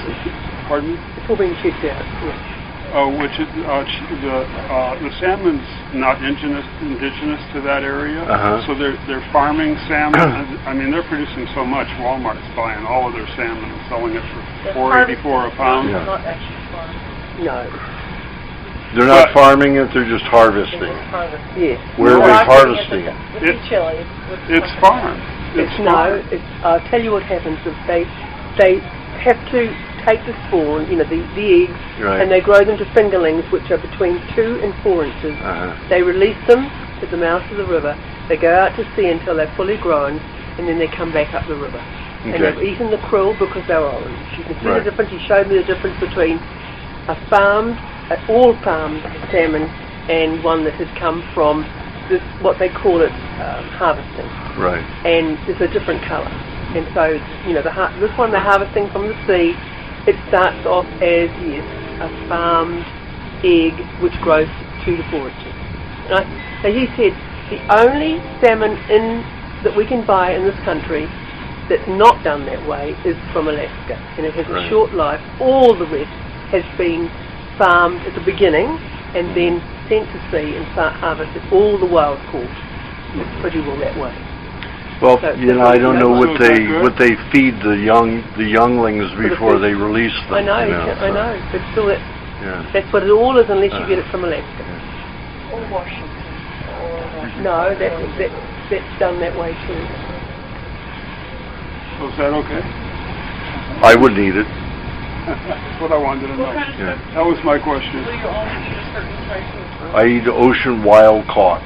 J: pardon me?
B: It's all being checked out.
J: Which is the salmon's not indigenous to that area, so they're farming salmon. I mean, they're producing so much. Walmart's buying all of their salmon and selling it for $4.84 a pound.
F: It's not actually farmed.
B: No.
A: They're not farming it; they're just harvesting.
B: Yes.
A: Where are they harvesting it?
F: It's Chile.
J: It's farmed.
B: I'll tell you what happens is they have to take the spawn, the eggs, and they grow them to fingerlings, which are between 2 and 4 inches. They release them at the mouth of the river. They go out to sea until they're fully grown, and then they come back up the river. And they've eaten the krill because they're orange. You can see the difference. He showed me the difference between all farmed salmon and one that has come from what they call it harvesting. Right. And it's a different colour. And so, this one they're harvesting from the sea. It starts off as, a farmed egg which grows 2 to 4 inches. Right? So he said the only salmon that we can buy in this country that's not done that way is from Alaska. And it has a short life. All the rest has been farmed at the beginning and then sent to sea and harvested. All the wild caught. It's pretty well that way.
A: Well, I don't know what they feed the younglings before they release them.
B: I know, but still, that's what it all is, unless you get it from Alaska.
F: Or Washington.
B: No, that's done that way too.
J: So is that okay?
A: I wouldn't eat it.
J: That's what I wanted to know. That was my question.
F: So you only eat a certain type of...
A: I eat ocean wild caught.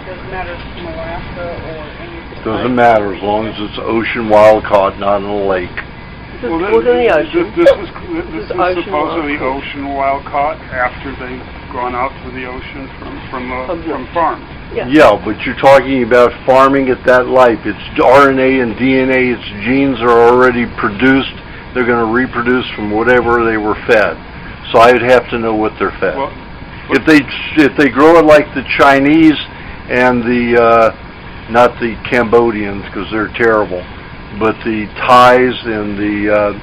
F: Doesn't matter if it's molasses or anything.
A: Doesn't matter as long as it's ocean wild caught, not in a lake.
B: This is caught in the ocean.
J: This is
B: ocean
J: supposedly
B: wild
J: ocean wild caught after they've gone out to the ocean from farms.
A: Yeah, but you're talking about farming at that life. Its RNA and DNA, its genes are already produced. They're going to reproduce from whatever they were fed. So I'd have to know what they're fed.
J: Well,
A: if they grow it like the Chinese and the not the Cambodians because they're terrible, but the Thais and the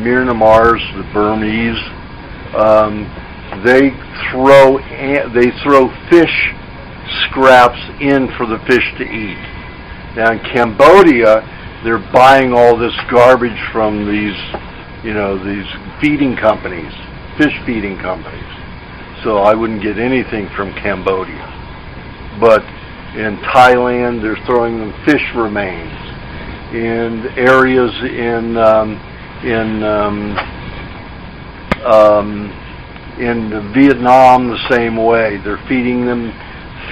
A: Myanmars, the Burmese, they throw fish scraps in for the fish to eat. Now in Cambodia, they're buying all this garbage from these feeding companies, fish feeding companies. So I wouldn't get anything from Cambodia. But in Thailand, they're throwing them fish remains. In areas in Vietnam, the same way. They're feeding them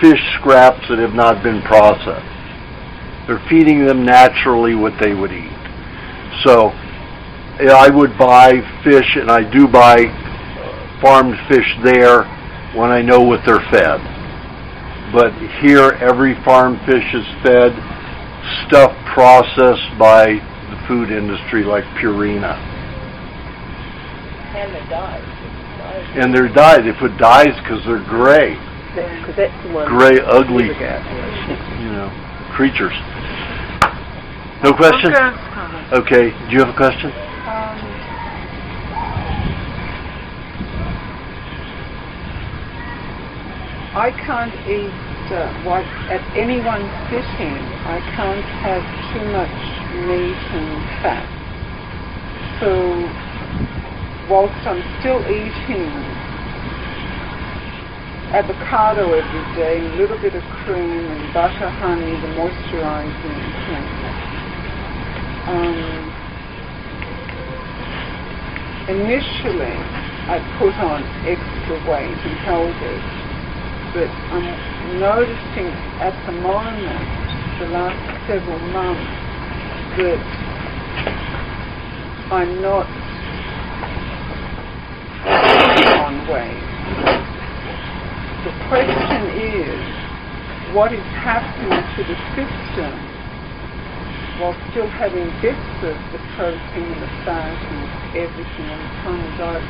A: fish scraps that have not been processed. They're feeding them naturally what they would eat. So I would buy fish, and I do buy farmed fish there when I know what they're fed. But here, every farmed fish is fed stuff processed by the food industry like Purina.
B: And they're dyed.
A: And they're dyed. They put dyes because they're gray.
B: Because that's the one.
A: Gray, ugly, creatures. No question? Okay. Do you have a question?
K: I can't eat at anyone's fishing. I can't have too much meat and fat. So whilst I'm still eating avocado every day, a little bit of cream and butter, honey, the moisturizing thing. Initially, I put on extra weight and held it, but I'm noticing at the moment, the last several months, that I'm not putting on weight. The question is, what is happening to the system while still having bits of the protein and the fat and everything on the tiny dose,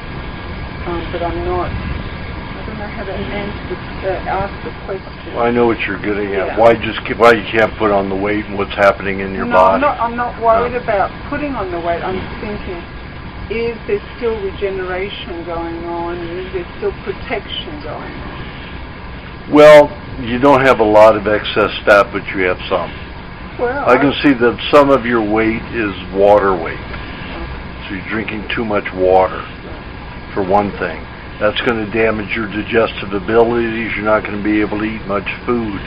K: but I'm not. I don't know how to ask the question.
A: Well, I know what you're getting at.
K: Yeah.
A: Why you can't put on the weight and what's happening in your body?
K: I'm not worried about putting on the weight. I'm thinking, is there still regeneration going on? Is there still protection going on?
A: Well, you don't have a lot of excess fat, but you have some.
K: Well,
A: I can see that some of your weight is water weight. So you're drinking too much water, for one thing. That's going to damage your digestive abilities. You're not going to be able to eat much food.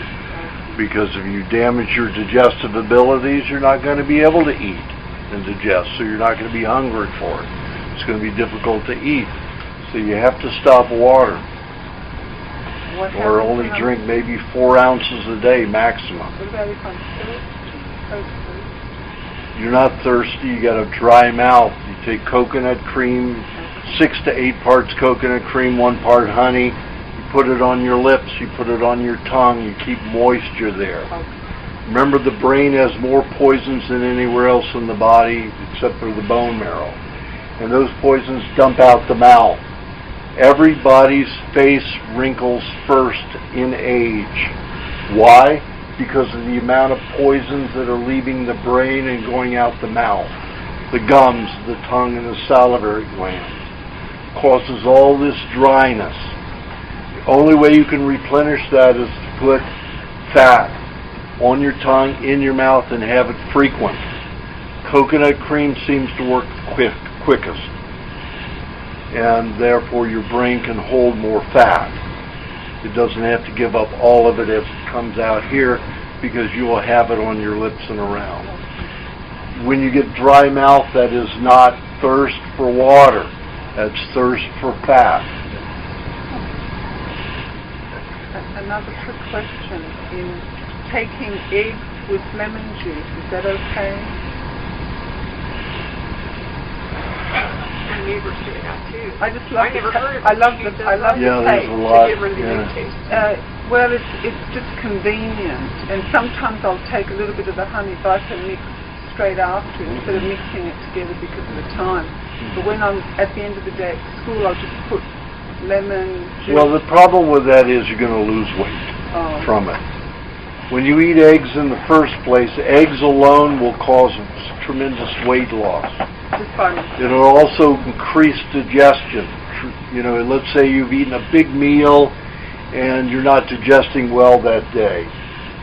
A: Because if you damage your digestive abilities, you're not going to be able to eat and digest. So you're not going to be hungry for it. It's going to be difficult to eat. So you have to stop water. Or only drink maybe 4 ounces a day maximum.
K: What about if I'm thirsty?
A: You're not thirsty, you got a dry mouth. You take coconut cream, 6 to 8 parts coconut cream, 1 part honey. You put it on your lips, you put it on your tongue, you keep moisture there. Remember, the brain has more poisons than anywhere else in the body except for the bone marrow. And those poisons dump out the mouth. Everybody's face wrinkles first in age. Why? Because of the amount of poisons that are leaving the brain and going out the mouth. The gums, the tongue, and the salivary glands. Causes all this dryness. The only way you can replenish that is to put fat on your tongue, in your mouth, and have it frequent. Coconut cream seems to work quickest. And therefore your brain can hold more fat. It doesn't have to give up all of it as it comes out here because you will have it on your lips and around. When you get dry mouth, that is not thirst for water. That's thirst for fat.
K: another quick question. In taking eggs with lemon juice, is that okay?
H: My neighbors do that too.
K: I just love
H: I never heard of
K: I
H: it.
K: love
H: She
K: the
H: does
K: I love
H: that?
A: Yeah,
K: the
A: there's
K: taste.
A: a lot.
H: Give her the
A: Yeah.
H: new taste.
K: Well, it's just convenient, and sometimes I'll take a little bit of the honey butter mix straight after instead of mixing it together because of the time. But when I'm at the end of the day at school, I'll just put lemon juice.
A: Well, the problem with that is you're going to lose weight from it. When you eat eggs in the first place, eggs alone will cause tremendous weight loss.
K: Just fine.
A: It'll also increase digestion. You know, let's say you've eaten a big meal and you're not digesting well that day.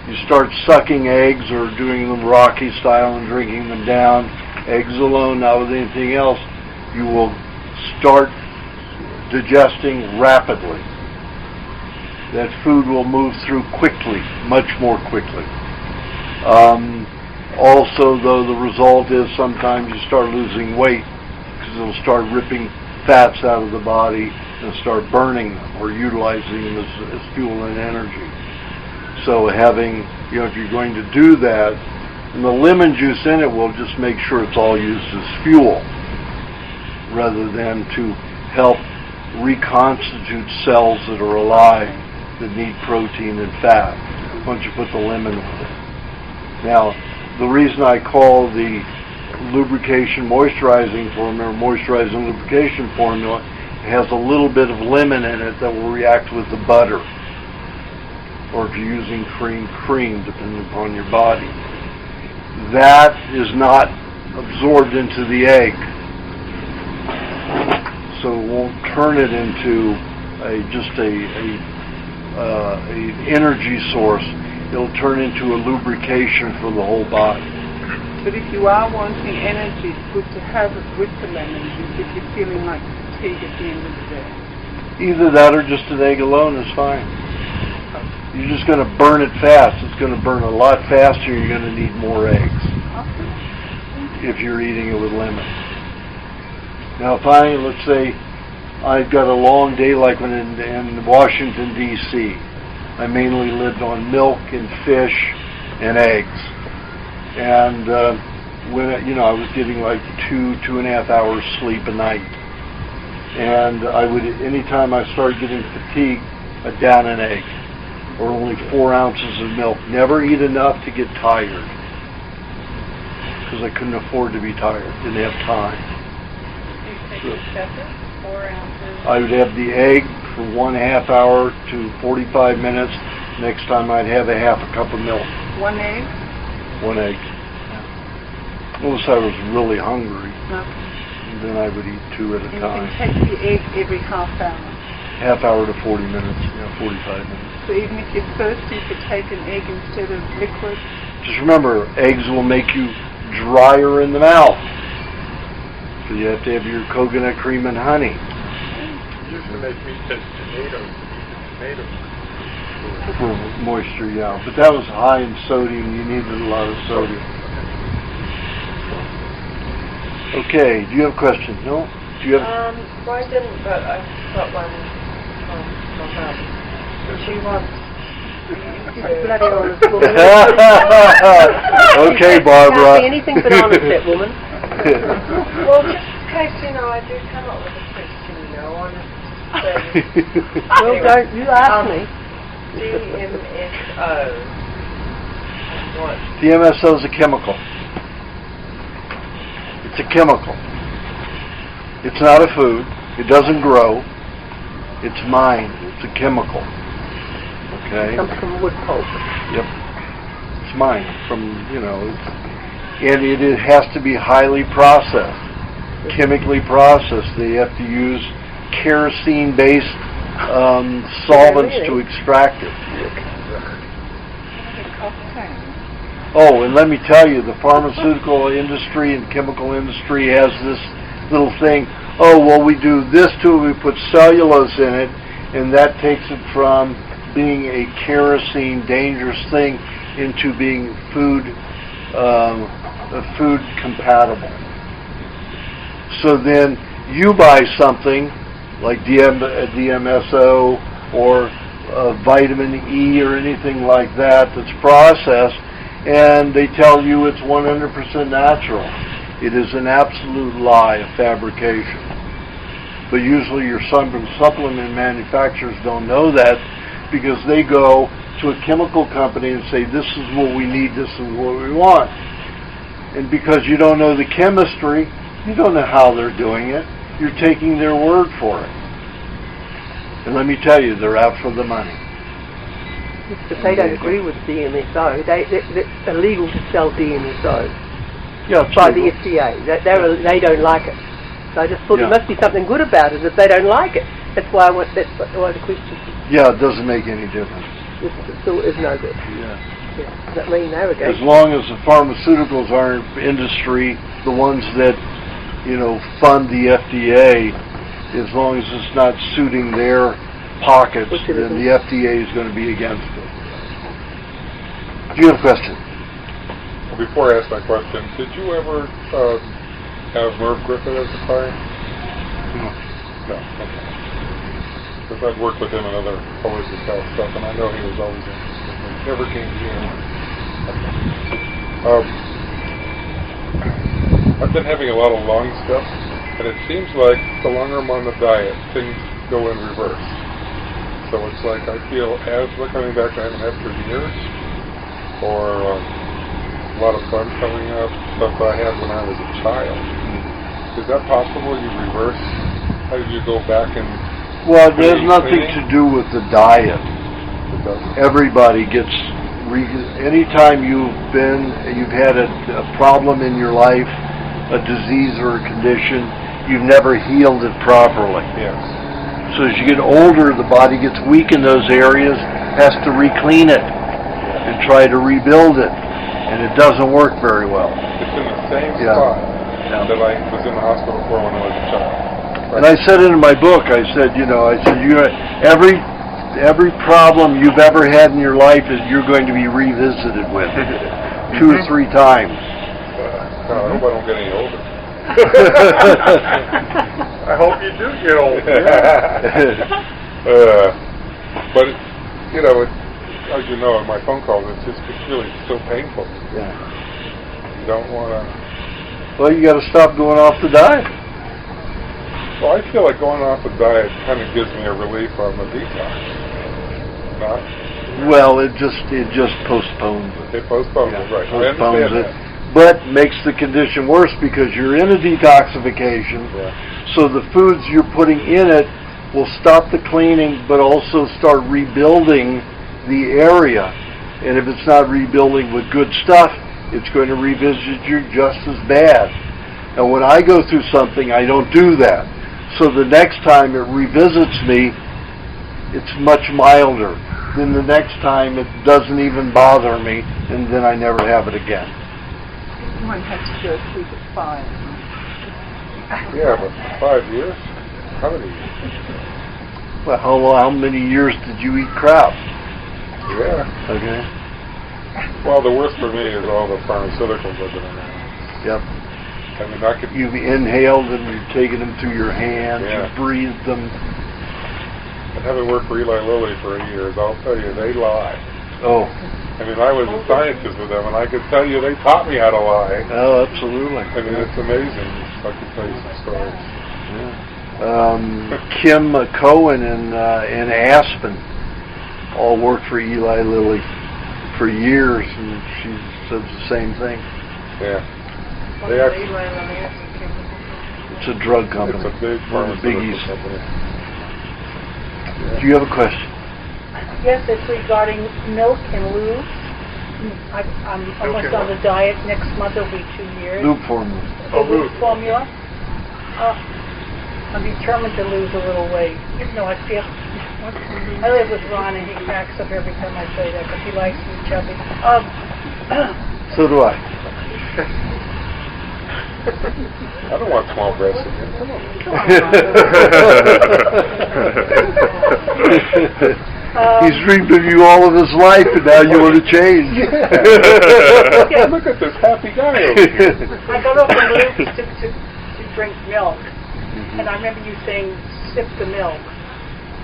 A: You start sucking eggs or doing them Rocky style and drinking them down, eggs alone, not with anything else, you will start digesting rapidly. That food will move through quickly, much more quickly. Also, though, the result is sometimes you start losing weight because it'll start ripping fats out of the body and start burning them or utilizing them as fuel and energy. So having, you know, if you're going to do that, and the lemon juice in it will just make sure it's all used as fuel rather than to help reconstitute cells that are alive that need protein and fat once you put the lemon with it. Now, the reason I call the lubrication moisturizing formula, moisturizing lubrication formula, it has a little bit of lemon in it that will react with the butter. Or if you're using cream, depending upon your body. That is not absorbed into the egg. So it won't turn it into an energy source. It'll turn into a lubrication for the whole body.
K: But if you are wanting energy, it's good to have it with the lemon juice if you're feeling like fatigue at the end of the day.
A: Either that or just an egg alone is fine. You're just going to burn it fast. It's going to burn a lot faster. You're going to need more eggs if you're eating it with lemon. Now, let's say I've got a long day like when in Washington, D.C. I mainly lived on milk and fish and eggs. And when I was getting like 2.5 hours sleep a night. And anytime I started getting fatigued, I'd down an egg. Or only 4 ounces of milk. Never eat enough to get tired. Because I couldn't afford to be tired. Didn't have time.
F: You take excessive, 4 ounces.
A: I would have the egg for 1/2 hour to 45 minutes. Next time I'd have a half a cup of milk.
K: 1 egg?
A: 1 egg. Unless I was really hungry.
K: No.
A: And then I would eat 2 at a time.
K: You can take the egg every half hour.
A: Half hour to 40 minutes. 45 minutes.
K: So even if you're thirsty, you could take an egg instead of liquid.
A: Just remember, eggs will make you drier in the mouth. So you have to have your coconut cream and honey.
I: It used to make me taste tomatoes.
A: For moisture, yeah. But that was high in sodium. You needed a lot of sodium. Okay, do you have a question? No? Do you have?
C: Why didn't, but I've got one from my mum. She wants
B: Bloody honest woman.
A: Okay, Barbara.
B: Can't be anything but honest, that woman.
C: well, just in case, I do come up with a question, honest.
B: Well, don't you ask me.
C: DMSO. What?
A: DMSO is a chemical. It's a chemical. It's not a food. It doesn't grow. It's mine. It's a chemical. Okay?
B: It comes from wood pulp.
A: Yep. It's mine. And it has to be highly processed, chemically processed. They have to use kerosene-based solvents to extract it. Oh, and let me tell you, the pharmaceutical industry and chemical industry has this little thing. Oh, well, we do this to it. We put cellulose in it, and that takes it from being a kerosene dangerous thing into being food compatible. So then you buy something like DMSO or vitamin E or anything like that that's processed, and they tell you it's 100% natural. It is an absolute lie, a fabrication. But usually your supplement manufacturers don't know that, because they go to a chemical company and say, this is what we need, this is what we want. And because you don't know the chemistry, you don't know how they're doing it, you're taking their word for it. And let me tell you, they're out for the money.
B: But they don't agree with DMSO. It's illegal to sell DMSO by the FDA. They don't like it. So I just thought there must be something good about it if they don't like it. That's why the question.
A: Yeah, it doesn't make any difference.
B: It still is no good.
A: Yeah.
B: Does that mean they were going?
A: As long as the pharmaceuticals aren't industry, the ones that, fund the FDA, as long as it's not suiting their pockets, then the FDA is going to be against it. Do you have a question?
I: Well, before I ask my question, did you ever have Merv Griffin as a client?
A: No.
I: No. Okay. Because I've worked with him in other holistic health stuff, and I know he was always interested. He never came here. I've been having a lot of lung stuff, and it seems like the longer I'm on the diet, things go in reverse. So it's like I feel asthma coming back I haven't had for years, or a lot of fun coming up, stuff I had when I was a child. Is that possible? You reverse? How do you go back and...
A: Well, there's nothing to do with the diet. Everybody gets... Anytime you've had a problem in your life, a disease or a condition, you've never healed it properly.
I: Yes.
A: So as you get older, the body gets weak in those areas, has to re-clean it and try to rebuild it, and it doesn't work very well.
I: It's in the same spot that I was in the hospital for when I was a child.
A: And I said it in my book, every problem you've ever had in your life is you're going to be revisited with 2 or 3 times.
I: I hope I don't get any older. I hope you do get older. But, as you know, in my phone calls, it's really so painful.
A: Yeah.
I: You don't want to...
A: Well, you got to stop going off the diet.
I: Well, I feel like going off the diet kind of gives me a relief on the detox. Not?
A: Well, it just postpones it.
I: It postpones it, right.
A: Postpones it. But makes the condition worse because you're in a detoxification.
I: Yeah.
A: So the foods you're putting in it will stop the cleaning, but also start rebuilding the area. And if it's not rebuilding with good stuff, it's going to revisit you just as bad. Now, when I go through something, I don't do that. So the next time it revisits me, it's much milder. Then the next time it doesn't even bother me, and then I never have it again.
K: One has to go through the 5.
I: Yeah, but 5 years? How many years?
A: Well, how many years did you eat crap?
I: Yeah.
A: Okay.
I: Well, the worst for me is all the pharmaceuticals I've been around.
A: Yep.
I: I mean,
A: You've inhaled them, you've taken them through your hands, you've breathed them.
I: And having worked for Eli Lilly for 8 years, I'll tell you, they lie.
A: Oh.
I: I mean, I was a scientist with them, and I could tell you they taught me how to lie.
A: Oh, absolutely.
I: I mean, it's amazing. I could tell you some stories.
A: Yeah. Kim Cohen and Aspen all worked for Eli Lilly for years, and she says the same thing.
I: Yeah.
A: It's a drug company.
I: It's a big pharmaceutical company.
A: Do you have a question?
F: Yes, it's regarding milk and lube. I'm almost on the diet. Next month it'll be 2 years.
A: Lube formula.
F: Lube formula. I'm determined to lose a little weight. I feel... I live with Ron, and he cracks up every time I say that because he likes me chubby.
A: So do I.
I: I don't want small breasts again. Come on.
A: He's dreamed of you all of his life, and now you want to change.
I: Yeah, look at this happy guy over here.
F: I go to the lube to drink milk, and I remember you saying, sip the milk.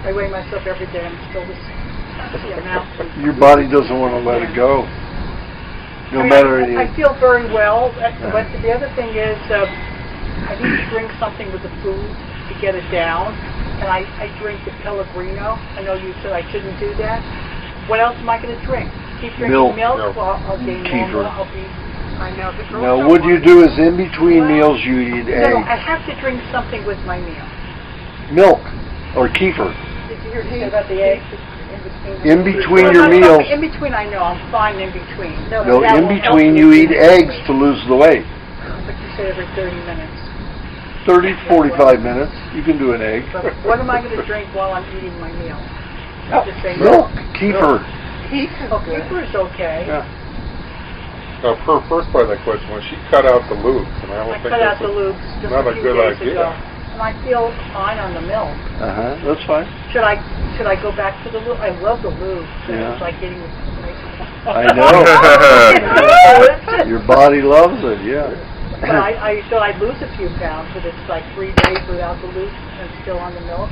F: I weigh myself every day. I'm still the same.
A: Your body doesn't want to let it go. No matter.
H: I feel very well, but the other thing is I need to drink something with the food to get it down, and I drink the Pellegrino. I know you said I shouldn't do that. What else am I going to drink? Keep drinking milk? Well, I'll gain more. I know.
A: Now, what you do is in between meals you eat eggs.
H: No, I have to drink something with my meal.
A: Milk or kefir.
H: Did you hear about the eggs?
A: In between your meals.
H: In between, I know. I'm fine in between.
A: No, in between you eat eggs to lose the weight.
H: But you say every 30 minutes.
A: 30 to 45 minutes. You can do an egg.
H: But what am I going to drink while I'm eating my meal?
A: Milk. Kefir.
H: Kefir is okay.
A: Yeah.
I: Now, her first part of that question was she cut out the lubes, and I don't think
H: cut out
I: that's
H: the lubes just
I: not a
H: few
I: good
H: days
I: idea.
H: ago. And I feel fine on the milk.
A: That's fine.
H: Should I go back to the lube? I love the lube.
A: Yeah.
H: It's like getting.
A: I know. Your body loves it. Yeah.
H: But I thought I'd lose a few pounds, but it's like 3 days without the lube and still on the milk.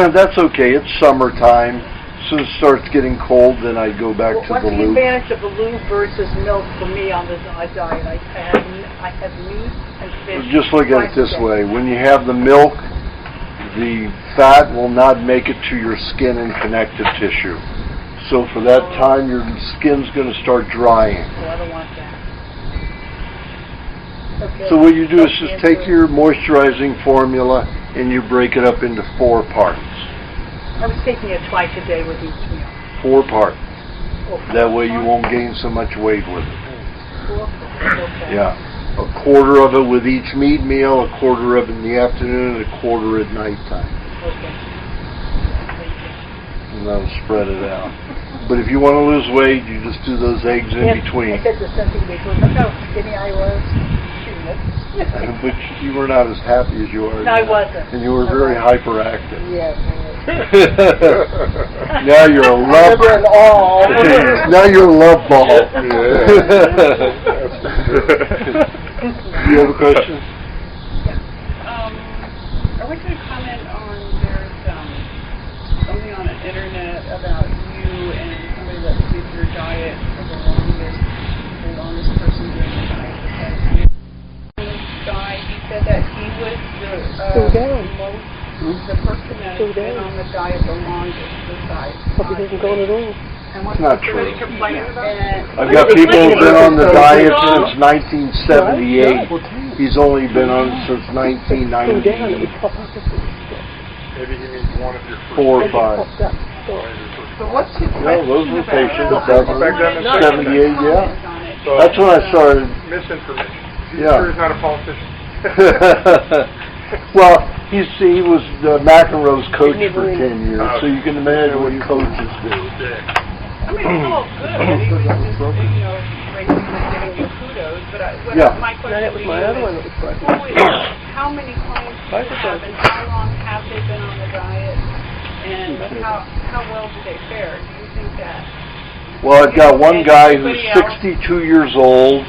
A: That's okay. It's summertime. As soon as it starts getting cold, then I go back to the
H: What's the
A: lube.
H: advantage of the lube versus milk for me on the diet? I have meat and fish.
A: Just look at it this way. When you have the milk, the fat will not make it to your skin and connective tissue. So for that time, your skin's going to start drying.
H: So I don't want that. Okay.
A: So what you do is just take your moisturizing formula and you break it up into 4 parts.
H: I was taking it twice a day with each meal.
A: 4 parts. That way you won't gain so much weight with it.
H: 4 parts, okay.
A: Yeah. A quarter of it with each meat meal, a quarter of it in the afternoon, and a quarter at nighttime.
H: Okay.
A: And that'll spread it out. But if you want to lose weight, you just do those eggs in between.
H: I said the something before. Look how skinny I was.
A: But you were not as happy as you are
H: No,
A: now.
H: I wasn't.
A: And you were very hyperactive.
H: Yes.
A: Now you're a love. Now you're a love ball. You have a question?
K: I want you to comment on there's something on the internet about you and somebody that did your diet for the longest person doing the diet. Guy, he said that he was the person that has been on the diet the longest besides.
B: Hope he hasn't gone at all.
A: It's not true.
H: And
A: I've got people who've been on the diet since 1978. He's only been on it since 1990.
I: Maybe he means one of your
A: 4 or 5.
K: so what's his
A: Well, those were patients.
I: Back then in
A: 78, yeah.
I: So
A: That's when I started.
I: misinformation.
A: Yeah.
I: Sure he's not a politician.
A: Well, he was McEnroe's coach for 10 years, so you can imagine what coaches do.
K: I mean, it's all good. He was just, giving you kudos, but my question
B: No, that was my other one that was broken.
K: how many clients do you have, and how long have they been on the diet, and how well do they fare? Do you think that?
A: Well, I've got one guy who's 62 years old,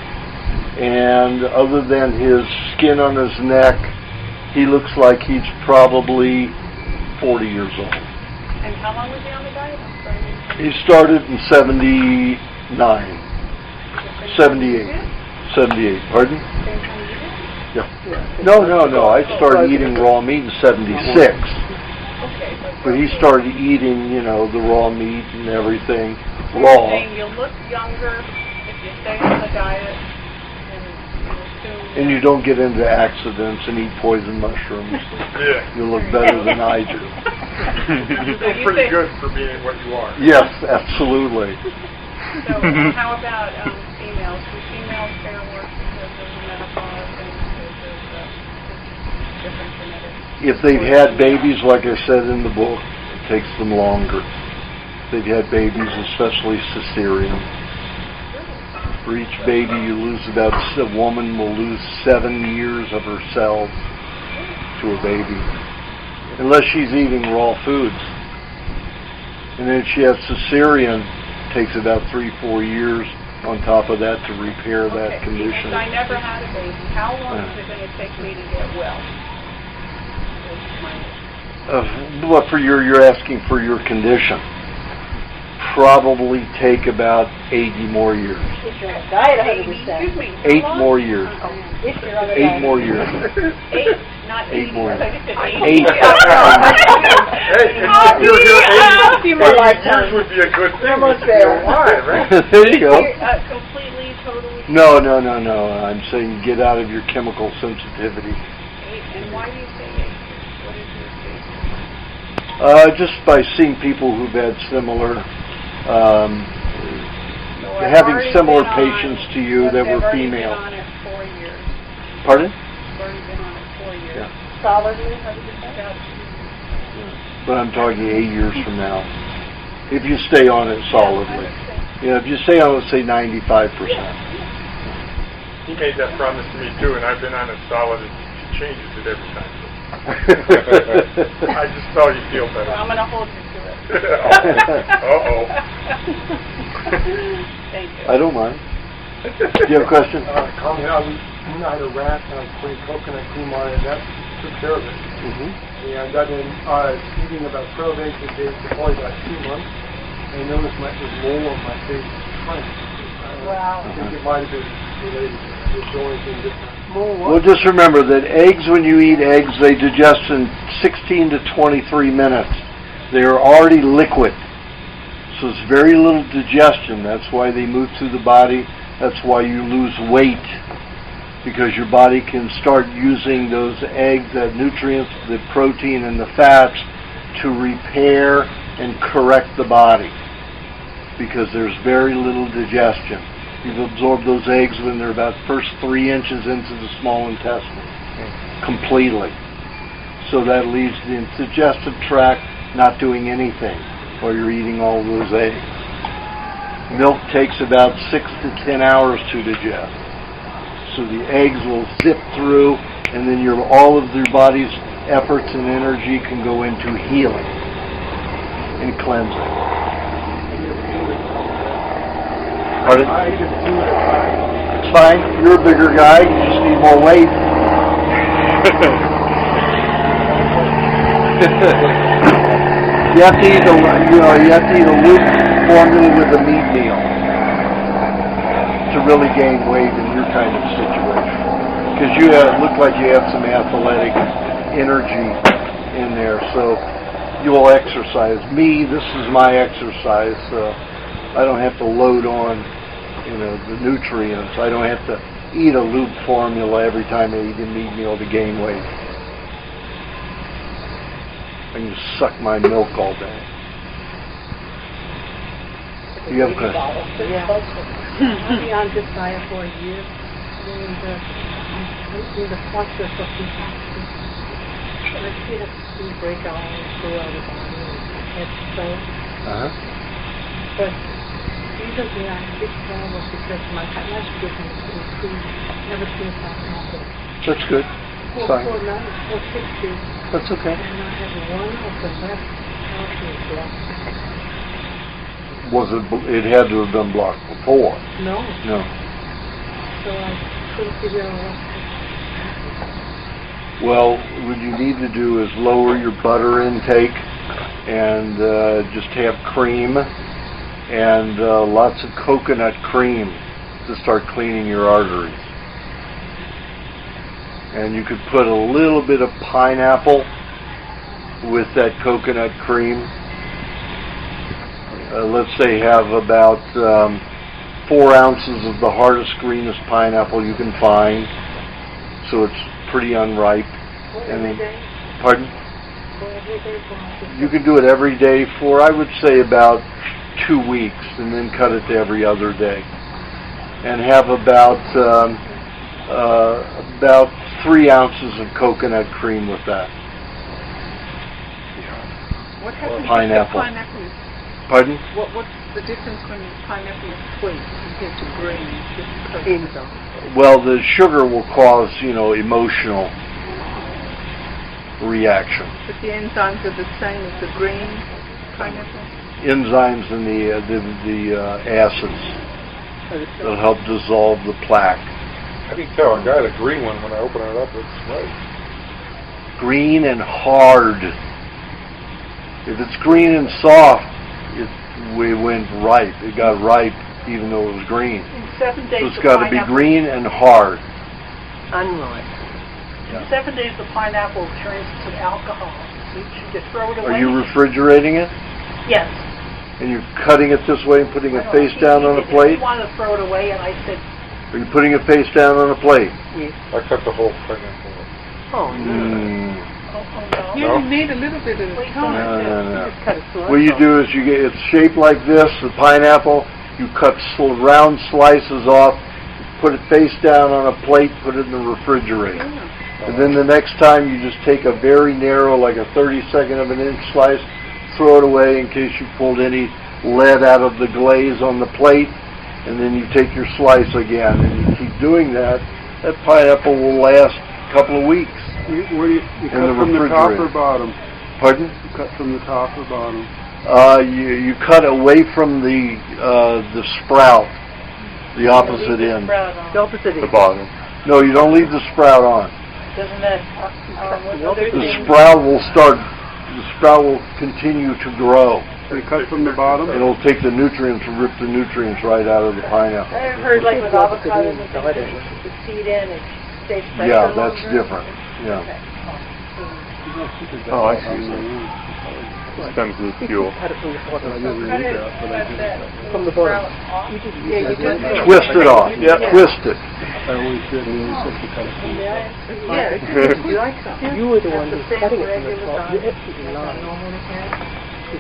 A: and other than his skin on his neck, he looks like he's probably 40 years old.
K: And how long was he on the diet?
A: He started in 79. 78. 78. Pardon? Yeah. No. I started eating raw meat in 76. But he started eating, the raw meat and everything raw.
K: You'll look younger if you stay on the diet.
A: And you don't get into accidents and eat poison mushrooms.
I: Yeah.
A: You look better than I do.
I: You feel pretty good for being what you are.
A: Yes, absolutely.
K: So how about females? Do females fare worse because of menopause and because of different genetics?
A: If they've had babies, like I said in the book, it takes them longer. If they've had babies, especially cesarean. For each baby you lose a woman will lose 7 years of herself to a baby. Unless she's eating raw foods. And then if she has cesarean, it takes about 3-4 years on top of that to repair that condition.
K: I never had a baby. How long is it going to take me to get well?
A: What for you're asking for your condition? Probably take about 80 more years.
H: If you're on a diet, 100%.
A: 8 more years.
H: If you're on a
A: 8 more years.
H: 8, not
A: 8 more years.
H: 8.
D: Hey,
H: A few more lifetimes.
D: years would be a good thing.
H: Almost
D: You'd be
H: there.
D: alive, right?
A: There you go.
F: Completely, totally.
A: No. I'm saying get out of your chemical sensitivity.
F: And why do you say 8? What is your case?
A: Just by seeing people who've had similar,
H: I've
A: having
H: already
A: similar
H: been on-
A: patients to you that were
H: I've already
A: female.
H: been on it 4 years.
A: Pardon?
H: I've already been on it 4 years.
A: Yeah.
H: Solidly, 100%.
A: But I'm talking 8 years from now. If you stay on it solidly. Yeah, if you stay on it, say 95%.
I: He made that promise to me too, and I've been on it solid, and he changes it every time. I just thought you'd feel better.
H: Well, I'm going to hold you to it.
I: Uh-oh.
H: Thank you.
A: I don't mind. Do you have a question?
D: Comment, I had a rat, and I put coconut cream on it, and that took care of it.
A: Mm-hmm.
D: And I've been eating about 12 eggs a day for probably about 2 months. And I noticed my mole on my face shrank.
H: Wow.
D: I think it might have been related to it. It's the only thing different.
A: Well, just remember that eggs, when you eat eggs, they digest in 16 to 23 minutes. They are already liquid. So it's very little digestion. That's why they move through the body. That's why you lose weight. Because your body can start using those eggs, that nutrients, the protein and the fats, to repair and correct the body. Because there's very little digestion. You've absorbed those eggs when they're about first 3 inches into the small intestine. Completely. So that leaves the digestive tract not doing anything while you're eating all those eggs. Milk takes about 6 to 10 hours to digest. So the eggs will zip through, and then all of your body's efforts and energy can go into healing and cleansing. Pardon?
D: I can do it.
A: It's fine. You're a bigger guy. You just need more weight. You have to eat a loop formula with a meat meal to really gain weight in your kind of situation. Because you look like you have some athletic energy in there. So you'll exercise. This is my exercise. I don't have to load on, the nutrients. I don't have to eat a loop formula every time I eat a meat meal to gain weight. I can just suck my milk all day. Do you have a question?
L: Yeah. I've been on this diet for a year, and I'm in the process of detoxing. I see that we break out throughout the body and have stones. But recently I had a big problem because my life difference improved ever since I had it.
A: That's good.
L: For 60.
A: That's okay.
L: And I have one of the left arteries blocked.
A: It had to have been blocked before?
L: No.
A: No.
L: So I couldn't figure out what happened.
A: Well, what you need to do is lower your butter intake and just have cream and lots of coconut cream to start cleaning your arteries. And you could put a little bit of pineapple with that coconut cream. Let's say have about 4 ounces of the hardest, greenest pineapple you can find, so it's pretty unripe.
L: Every day?
A: Pardon?
L: Every day?
A: You can do it every day for, I would say, about 2 weeks, and then cut it to every other day. And have about 3 ounces of coconut cream with that.
K: What happens
A: Pineapple.
K: if the pineapple is...
A: Pardon?
K: What's the difference when the pineapple is sweet compared to green? Just
A: Well, the sugar will cause, emotional reaction.
K: But the enzymes are the same as the green pineapple?
A: Enzymes and the acids that'll help dissolve the plaque.
I: I can tell I got a green one when I open it up. It's right.
A: Green and hard. If it's green and soft, we went ripe. It got ripe even though it was green.
H: In 7 days,
A: So it's got to be green and hard.
B: Unripe.
H: In 7 days, the pineapple turns to alcohol. So should you throw it away?
A: Are you refrigerating it?
H: Yes.
A: And you're cutting it this way and putting it
H: I don't
A: face
H: know.
A: down on a
H: He
A: plate?
H: wanted to throw it away, and I said,
A: Are you putting it face down on a plate?
B: Yes.
I: I cut the whole pineapple.
B: Oh, no.
H: oh no.
K: You only need a little bit at a
H: Please
K: time.
A: No.
B: Just cut a slice
A: What you
B: off.
A: do is you get it's shaped like this, the pineapple. You cut round slices off, put it face down on a plate, put it in the refrigerator. And then the next time you just take a very narrow, like a 32nd of an inch slice, throw it away in case you pulled any lead out of the glaze on the plate, and then you take your slice again, and you keep doing that. That pineapple will last a couple of weeks.
J: You
A: In
J: cut
A: the
J: from the top
A: refrigerator.
J: or bottom?
A: Pardon?
J: You cut from the top or bottom?
A: You cut away from the sprout, the opposite end.
B: The opposite
E: The
B: end.
E: bottom.
A: No, you don't leave the sprout on.
H: Doesn't that...
A: The sprout will continue to grow.
J: So you cut from the bottom?
A: It'll take the nutrients and rip the nutrients right out of the pineapple.
C: I've heard like with avocado,
B: It's
C: the
B: opposite end.
C: seed in, it stays fresh
A: Yeah,
C: for
A: that's
C: longer.
A: different. Yeah.
E: Oh, I see. Stems of the fuel.
B: Cut it from the bottom.
C: Cut it, cut that
B: From the bottom.
C: off.
B: You just,
K: Yeah, you just
A: Twist it off.
E: Yeah.
A: Twist it.
J: I always did when we used to cut it from the top.
B: yeah, you like that. You were the one who was cutting it from the top. You're absolutely lying.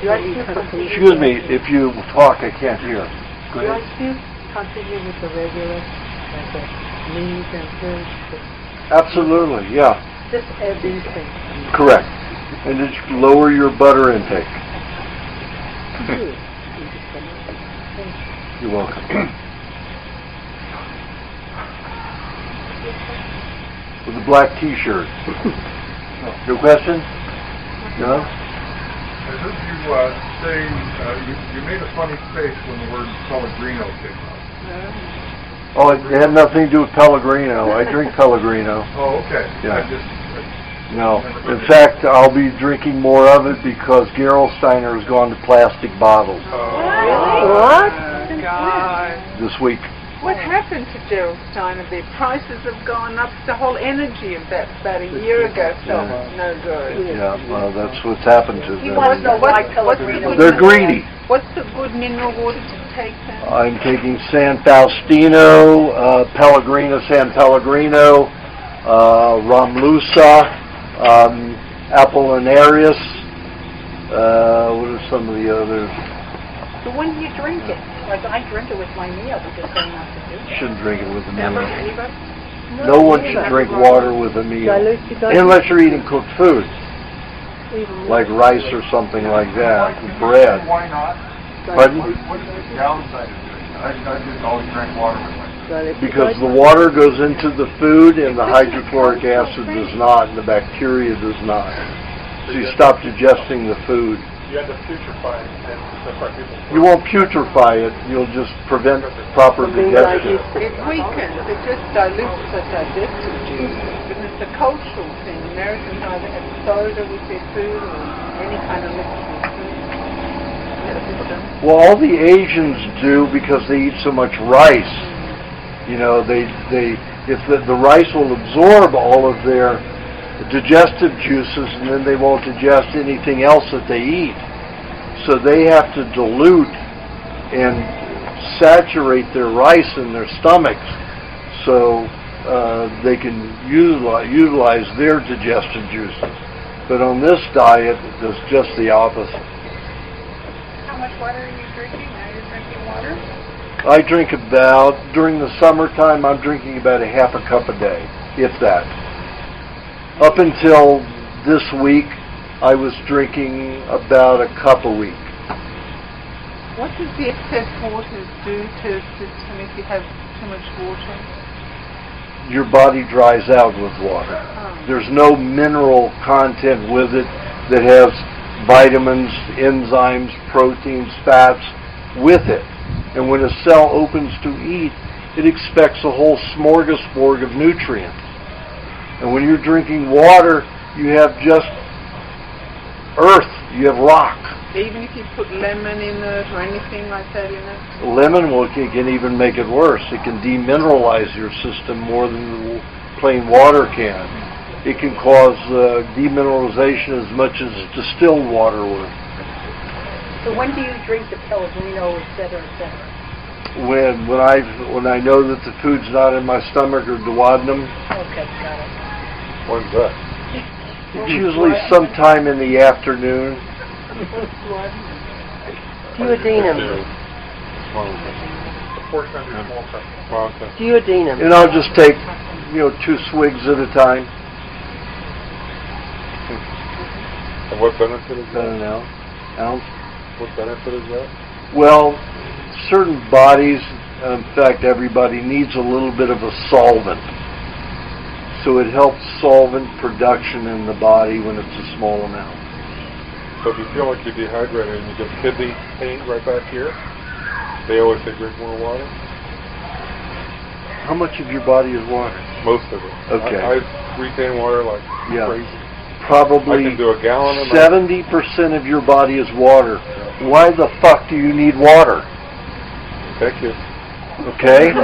B: You actually cut it from the
A: Excuse me, if you talk, I can't hear. Go
L: Do I
A: ahead.
L: still continue with the regular, like the meat and fish?
A: Absolutely, yeah.
L: Just add these things.
A: Correct. And just lower your butter intake.
L: Good.
A: You're welcome. With a black t-shirt. Your question? No?
D: I heard you say, you made a funny face when the word Pellegrino came up.
A: Oh, it had nothing to do with Pellegrino. I drink Pellegrino.
D: Oh, okay.
A: Yeah. No. In fact, I'll be drinking more of it because Gerolsteiner has gone to plastic bottles
B: What?
K: God.
A: this week.
K: What happened to Gerald Steiner? Their prices have gone up. The whole energy of that about a year ago felt no good.
A: Yeah, well, that's what's happened to
H: He wants
A: them.
H: to like Pellegrino.
A: They're greedy.
K: What's the good mineral water to take then?
A: I'm taking San Faustino, San Pellegrino, Romlusa, Apollinaris. What are some of the others?
H: So when do you drink it? Like I drink it with my meal because I'm not to do it.
A: Shouldn't drink it with a
H: Never?
A: meal.
H: Anybody?
A: No one should drink water with a meal. Unless you're eating cooked food, like rice or something like that, bread.
D: Why not?
A: Pardon?
D: What is the downside of doing that? I just always drank water with my
A: Because the water goes into the food and the hydrochloric acid does not, and the bacteria does not. So you stop digesting the food.
I: You had to putrefy it, and that's why people...
A: You won't putrefy it, you'll just prevent proper digestion.
K: It weakens. It just dilutes the digestive juices. But it's a cultural thing. Americans either have soda with their food or any kind of liquid with food.
A: Well, all the Asians do because they eat so much rice. You know, if the rice will absorb all of their digestive juices, and then they won't digest anything else that they eat. So they have to dilute and saturate their rice in their stomachs so they can utilize their digestive juices. But on this diet, it's just the opposite.
K: How much water are you drinking? Now you're drinking water?
A: I drink during the summertime, I'm drinking about a half a cup a day, if that. Up until this week, I was drinking about a cup a week.
K: What does the excess water do to the system if you have too much water?
A: Your body dries out with water. There's no mineral content with it that has vitamins, enzymes, proteins, fats with it. And when a cell opens to eat, it expects a whole smorgasbord of nutrients. And when you're drinking water, you have just earth you have rock.
K: Even if you put lemon in it or anything like that in it?
A: Lemon can even make it worse. It can demineralize your system more than the plain water can. It can cause demineralization as much as distilled water would.
H: So when do you drink the Pellegrino, et cetera, et cetera?
A: When I know that the food's not in my stomach or duodenum.
H: Okay, got it.
I: When's that?
A: It's usually sometime in the afternoon.
B: Duodenum.
I: Okay.
B: Duodenum.
A: And I'll just take, 2 swigs at a time.
I: And what benefit is
A: About
I: that?
A: an ounce.
I: What benefit is that?
A: Well, certain bodies, in fact everybody, needs a little bit of a solvent. So it helps solvent production in the body when it's a small amount.
I: So if you feel like you're dehydrated and you get kidney pain right back here, they always say drink more water?
A: How much of your body is water?
I: Most of it.
A: Okay.
I: I retain water like crazy.
A: Probably
I: I can do a gallon a night.
A: 70% of your body is water. Why the fuck do you need water?
I: Thank you.
A: Okay?
I: I've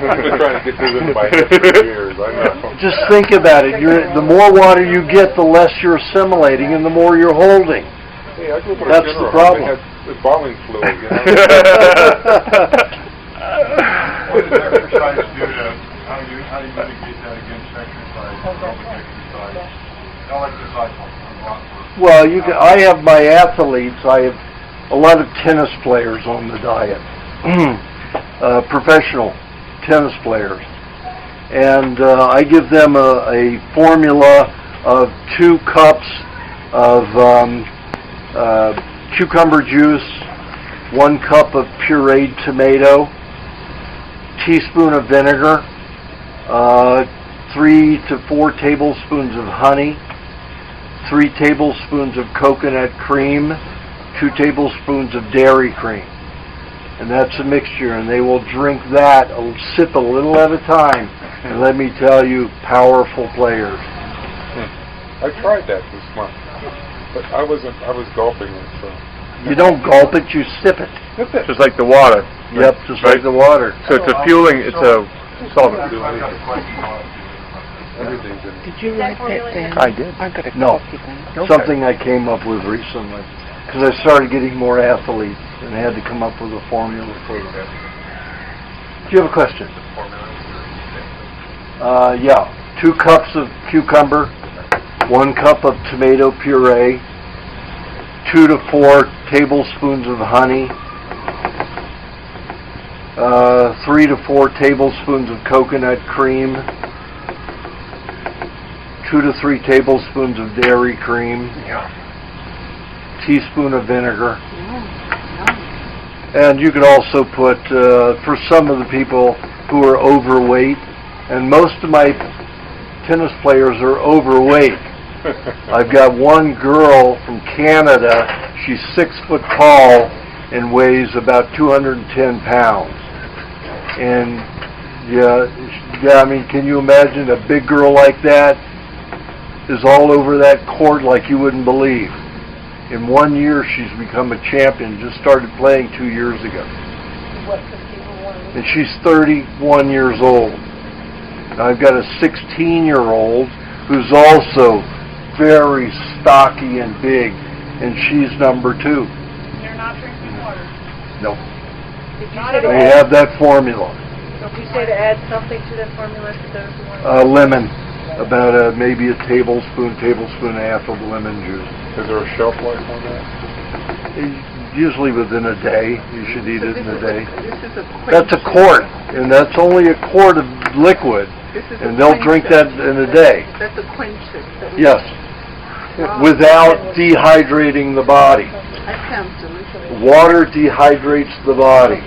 I: been trying to get this into my head for years. I know.
A: Just think about it. The more water you get, the less you're assimilating and the more you're holding.
I: Hey, I grew up in a
A: That's
I: funeral
A: the
I: home.
A: problem.
I: They had embalming fluid,
D: What does exercise do to, how do you mitigate that against exercise, aerobic exercise? I like to cycle a lot for.
A: Well, I have my athletes. I have a lot of tennis players on the diet. Professional tennis players. And I give them a formula of 2 cups of cucumber juice, 1 cup of pureed tomato, teaspoon of vinegar, 3 to 4 tablespoons of honey, 3 tablespoons of coconut cream, 2 tablespoons of dairy cream. And that's a mixture, and they will drink that, sip a little at a time, and let me tell you, powerful players.
I: I tried that this month, but I was gulping it, so.
A: You don't gulp it, you sip it.
E: Just like the water.
A: Yep, just like the water.
E: So it's a fueling, it's a solvent.
I: Everything's in it.
L: Did you write that down?
E: I did.
L: I got a
A: No.
L: copy then.
E: Okay.
A: Something I came up with recently, because I started getting more athletes, and I had to come up with a formula for them. Do you have a question? Yeah. 2 cups of cucumber, 1 cup of tomato puree, 2 to 4 tablespoons of honey, 3 to 4 tablespoons of coconut cream, 2 to 3 tablespoons of dairy cream, teaspoon of vinegar. And you could also put, for some of the people who are overweight, and most of my tennis players are overweight. I've got one girl from Canada, she's 6 foot tall and weighs about 210 pounds. And yeah, I mean, can you imagine a big girl like that is all over that court like you wouldn't believe. In 1 year, she's become a champion, just started playing 2 years ago. And she's 31 years old. Now, I've got a 16-year-old who's also very stocky and big, and she's number 2.
H: You're not drinking water.
A: No.
B: Did you say to
A: They
B: add,
A: have that formula.
B: did you say to add something to that formula for those who want
A: Lemon, about maybe a tablespoon and a half of lemon juice.
I: Is there a shelf life on that?
A: Usually within a day. You should eat it in a day.
K: This is a
A: That's a quart, and that's only a quart of liquid, and they'll drink that in a day.
K: That's a quencher.
A: Yes, without dehydrating the body.
K: That sounds delicious.
A: Water dehydrates the body.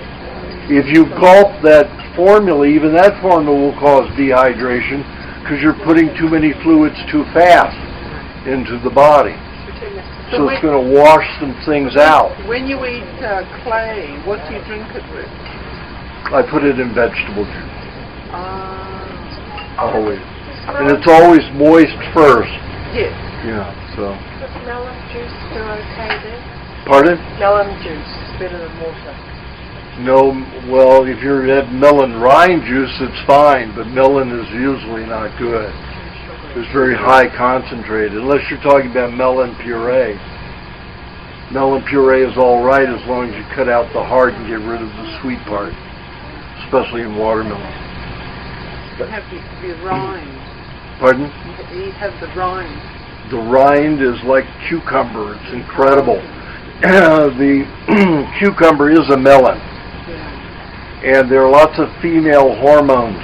A: If you gulp that formula, even that formula will cause dehydration because you're putting too many fluids too fast into the body. So it's going to wash some things out.
K: When you eat clay, what do you drink it with?
A: I put it in vegetable juice. Always. And it's always moist first.
K: Yes.
A: Yeah, so.
C: Does melon juice do okay then?
A: Pardon?
B: Melon juice is better than water.
A: No, well, if you have melon rind juice, it's fine, but melon is usually not good. It's very high concentrated, unless you're talking about melon puree. Melon puree is all right as long as you cut out the heart and get rid of the sweet part, especially in watermelon.
K: You have the rind.
A: Pardon?
K: You have the rind.
A: The rind is like cucumber. It's incredible. The cucumber is a melon. And there are lots of female hormones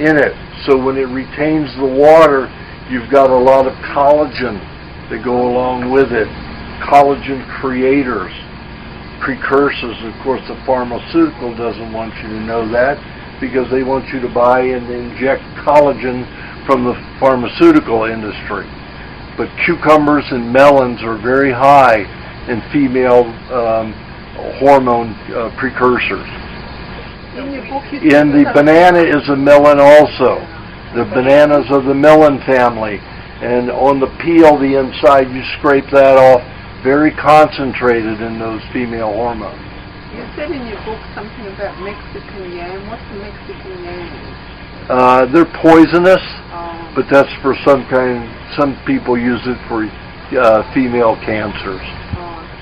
A: in it. So when it retains the water, you've got a lot of collagen that go along with it. Collagen creators, precursors. Of course, the pharmaceutical doesn't want you to know that because they want you to buy and inject collagen from the pharmaceutical industry. But cucumbers and melons are very high in female hormone precursors. And the banana is a melon also. The bananas are the melon family. And on the peel, the inside, you scrape that off. Very concentrated in those female hormones.
K: You said in your book something about Mexican yam. What's the Mexican yam?
A: They're poisonous, but that's for some people use it for female cancers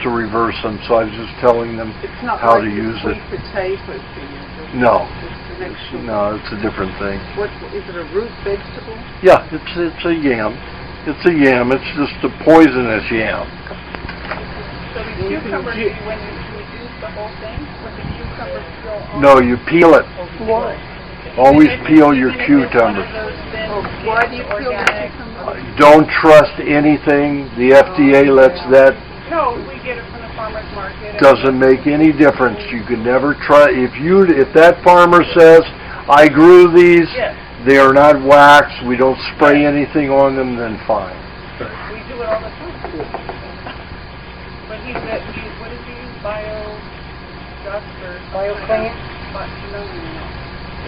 A: to reverse them. So I was just telling them how to use it.
K: It's not like sweet potato thing, is it?
A: No.
K: No,
A: it's a different thing.
K: What is it? A root vegetable?
A: Yeah, it's a yam. It's a yam. It's just a poisonous yam.
F: So the cucumber, when you reduce the whole thing, with the cucumber still on?
A: No, you peel it.
B: Why?
A: Always peel your cucumber.
K: Why do you peel the cucumber?
A: Don't trust anything. The FDA lets that.
F: No, we get it from the farmer's market.
A: Doesn't make any difference. You can never try. If that farmer says, "I grew these,"
F: yes.
A: They are not waxed. We don't spray anything on them. Then fine.
F: We do it all the time. But he said, what did he use? Bio-dust or
B: Bio-clean?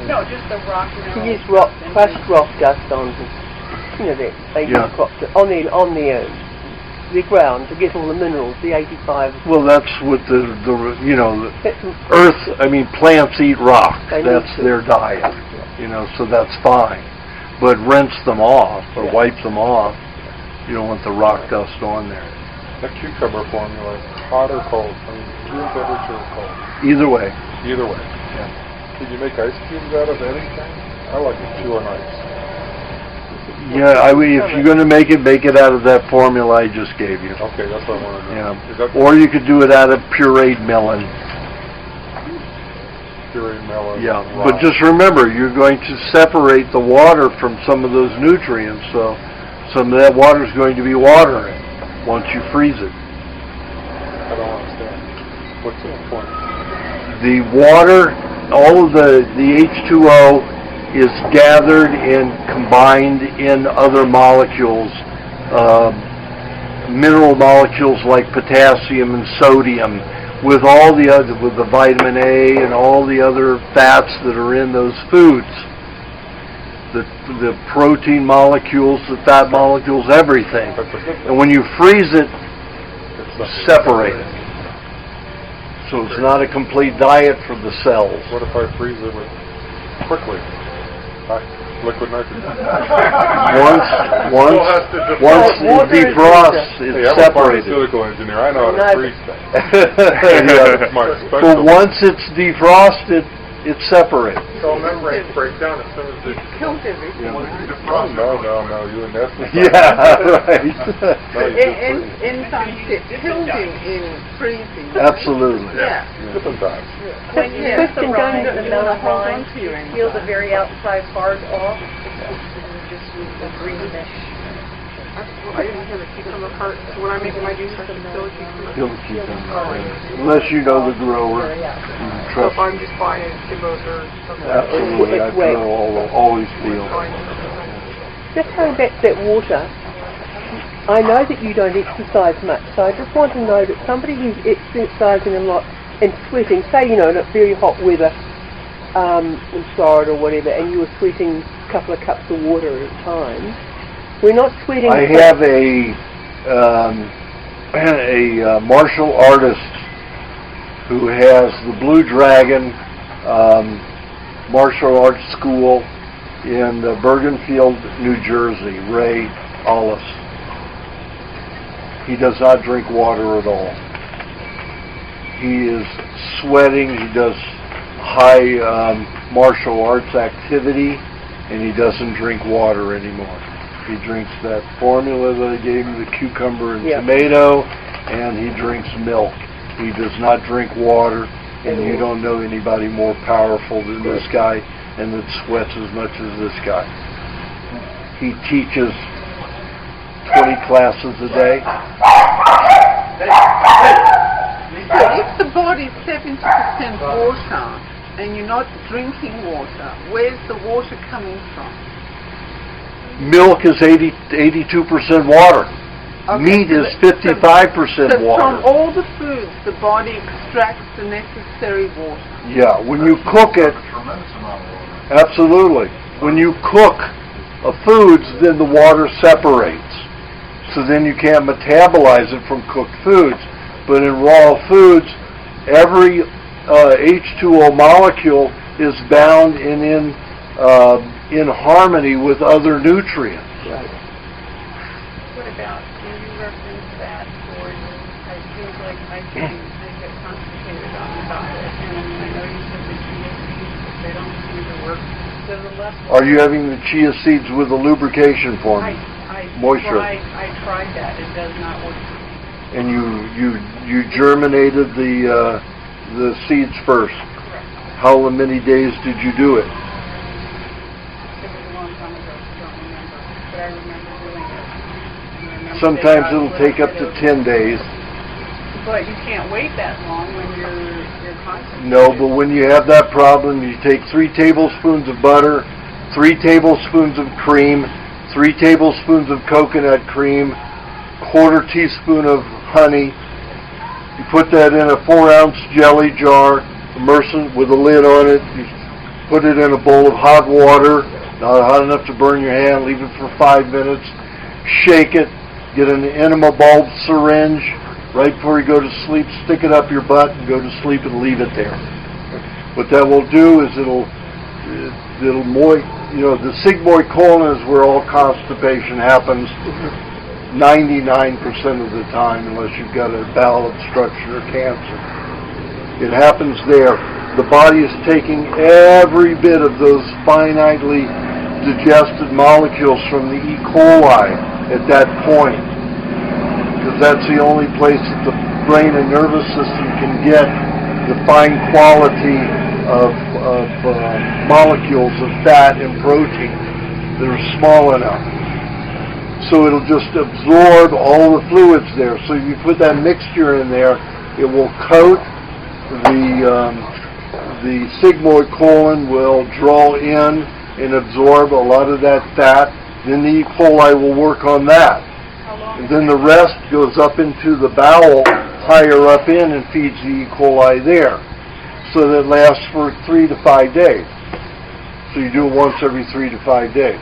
F: No, just the rock.
B: He used crushed rock dust on they cropped it on the ground to get all the minerals, the 85.
A: Well, that's what the earth. I mean, plants eat rock. That's their diet. So that's fine. But rinse them off or wipe them off. You don't want the rock dust on there.
I: That cucumber formula, hot or cold? I mean, room temperature or cold?
A: Either way.
I: Either way. Yeah. Can you make ice cubes out of anything? I like it chew on ice.
A: Yeah, if you're going to make it out of that formula I just gave you.
I: Okay, that's what I want to know.
A: Yeah. Or you could do it out of pureed melon.
I: Pureed melon.
A: Yeah, but just remember, you're going to separate the water from some of those nutrients, so some of that water is going to be water once you freeze it.
I: I don't understand. What's the point?
A: The water, all of the H2O is gathered and combined in other molecules, mineral molecules like potassium and sodium, with the vitamin A and all the other fats that are in those foods. The protein molecules, the fat molecules, everything. And when you freeze it, separate it. So it's not a complete diet for the cells.
I: What if I freeze it quickly? Liquid nitrogen.
A: Once it defrosts, it's separated.
I: I'm a pharmaceutical engineer. I know how to freeze things.
A: But once it's defrosted, it's separated.
D: So membranes break down as soon as it
K: kills everything.
I: No, you and that's
A: yeah, right.
K: Enzymes get killed in freezing.
A: Absolutely.
K: Yeah.
I: Different times.
C: When you use the rind, you peel the very outside part off, just with the greenish.
F: I didn't hear the cucumber part. So when I make my juice, I can peel the cucumber.
A: Peel the cucumber. Unless you know the grower.
F: So if I'm just buying kibbles or something.
A: Absolutely. I always peel.
B: Just coming back to that water, I know that you don't exercise much, so I just want to know that somebody who's exercising a lot and sweating, say, in a very hot weather in Florida or whatever, and you were sweating a couple of cups of water at a time, We're not sweating.
A: I have a martial artist who has the Blue Dragon martial arts school in Bergenfield, New Jersey, Ray Ollis. He does not drink water at all. He is sweating. He does high martial arts activity, and he doesn't drink water anymore. He drinks that formula that I gave him, the cucumber and tomato, and he drinks milk. He does not drink water, and you don't know anybody more powerful than this guy and that sweats as much as this guy. He teaches 20 classes a day.
K: So if the body's 70% water and you're not drinking water, where's the water coming from?
A: Milk is 82% water.
K: Okay,
A: Meat is 55% water.
K: From all the foods, the body extracts the necessary water.
A: Yeah, when you cook it, absolutely. When you cook foods, then the water separates. So then you can't metabolize it from cooked foods. But in raw foods, every H2O molecule is bound and in harmony with other nutrients.
B: Right.
F: What about, can you reference that for, it seems like I get constipated on the diet, and I know you said the chia seeds, but they don't seem to work. Does the less
A: Are you having the chia seeds with a lubrication form? Moisture.
F: Well, I tried that. It does not work.
A: And you germinated the seeds first.
F: Correct.
A: How many days did you do it?
F: It was a long time ago. I don't remember, but I remember doing it. And I remember
A: Sometimes it'll take up to 10 days.
F: But you can't wait that long when you're constipated.
A: No, but when you have that problem, you take 3 tablespoons of butter, 3 tablespoons of cream, 3 tablespoons of coconut cream, 1/4 teaspoon of honey. You put that in a 4-ounce jelly jar, immerse it with a lid on it. You put it in a bowl of hot water, not hot enough to burn your hand. Leave it for 5 minutes. Shake it. Get an enema bulb syringe right before you go to sleep. Stick it up your butt and go to sleep and leave it there. What that will do is it'll the sigmoid colon is where all constipation happens 99% of the time, unless you've got a bowel obstruction or cancer. It happens there. The body is taking every bit of those finitely digested molecules from the E. coli at that point, because that's the only place that the brain and nervous system can get the fine quality of molecules of fat and protein that are small enough. So it'll just absorb all the fluids there. So if you put that mixture in there, it will coat the sigmoid colon, will draw in and absorb a lot of that fat. Then the E. coli will work on that. And then the rest goes up into the bowel, higher up in, and feeds the E. coli there. So that lasts for 3 to 5 days. So you do it once every 3 to 5 days,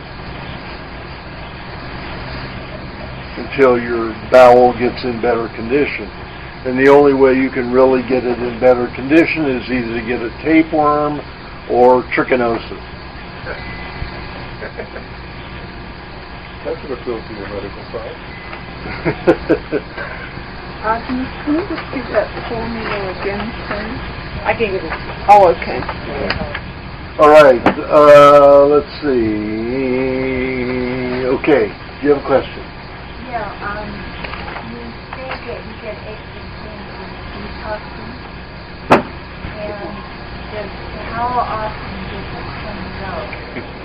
A: until your bowel gets in better condition. And the only way you can really get it in better condition is either to get a tapeworm or trichinosis.
I: That's what appeals to your medical side.
K: Aajonus, can you just give that formula again, please?
F: I gave it a
K: Oh, okay.
A: All right, let's see. Okay, do you have a question?
L: Yeah, you say that you get extra things with detoxing, and how often does it come out?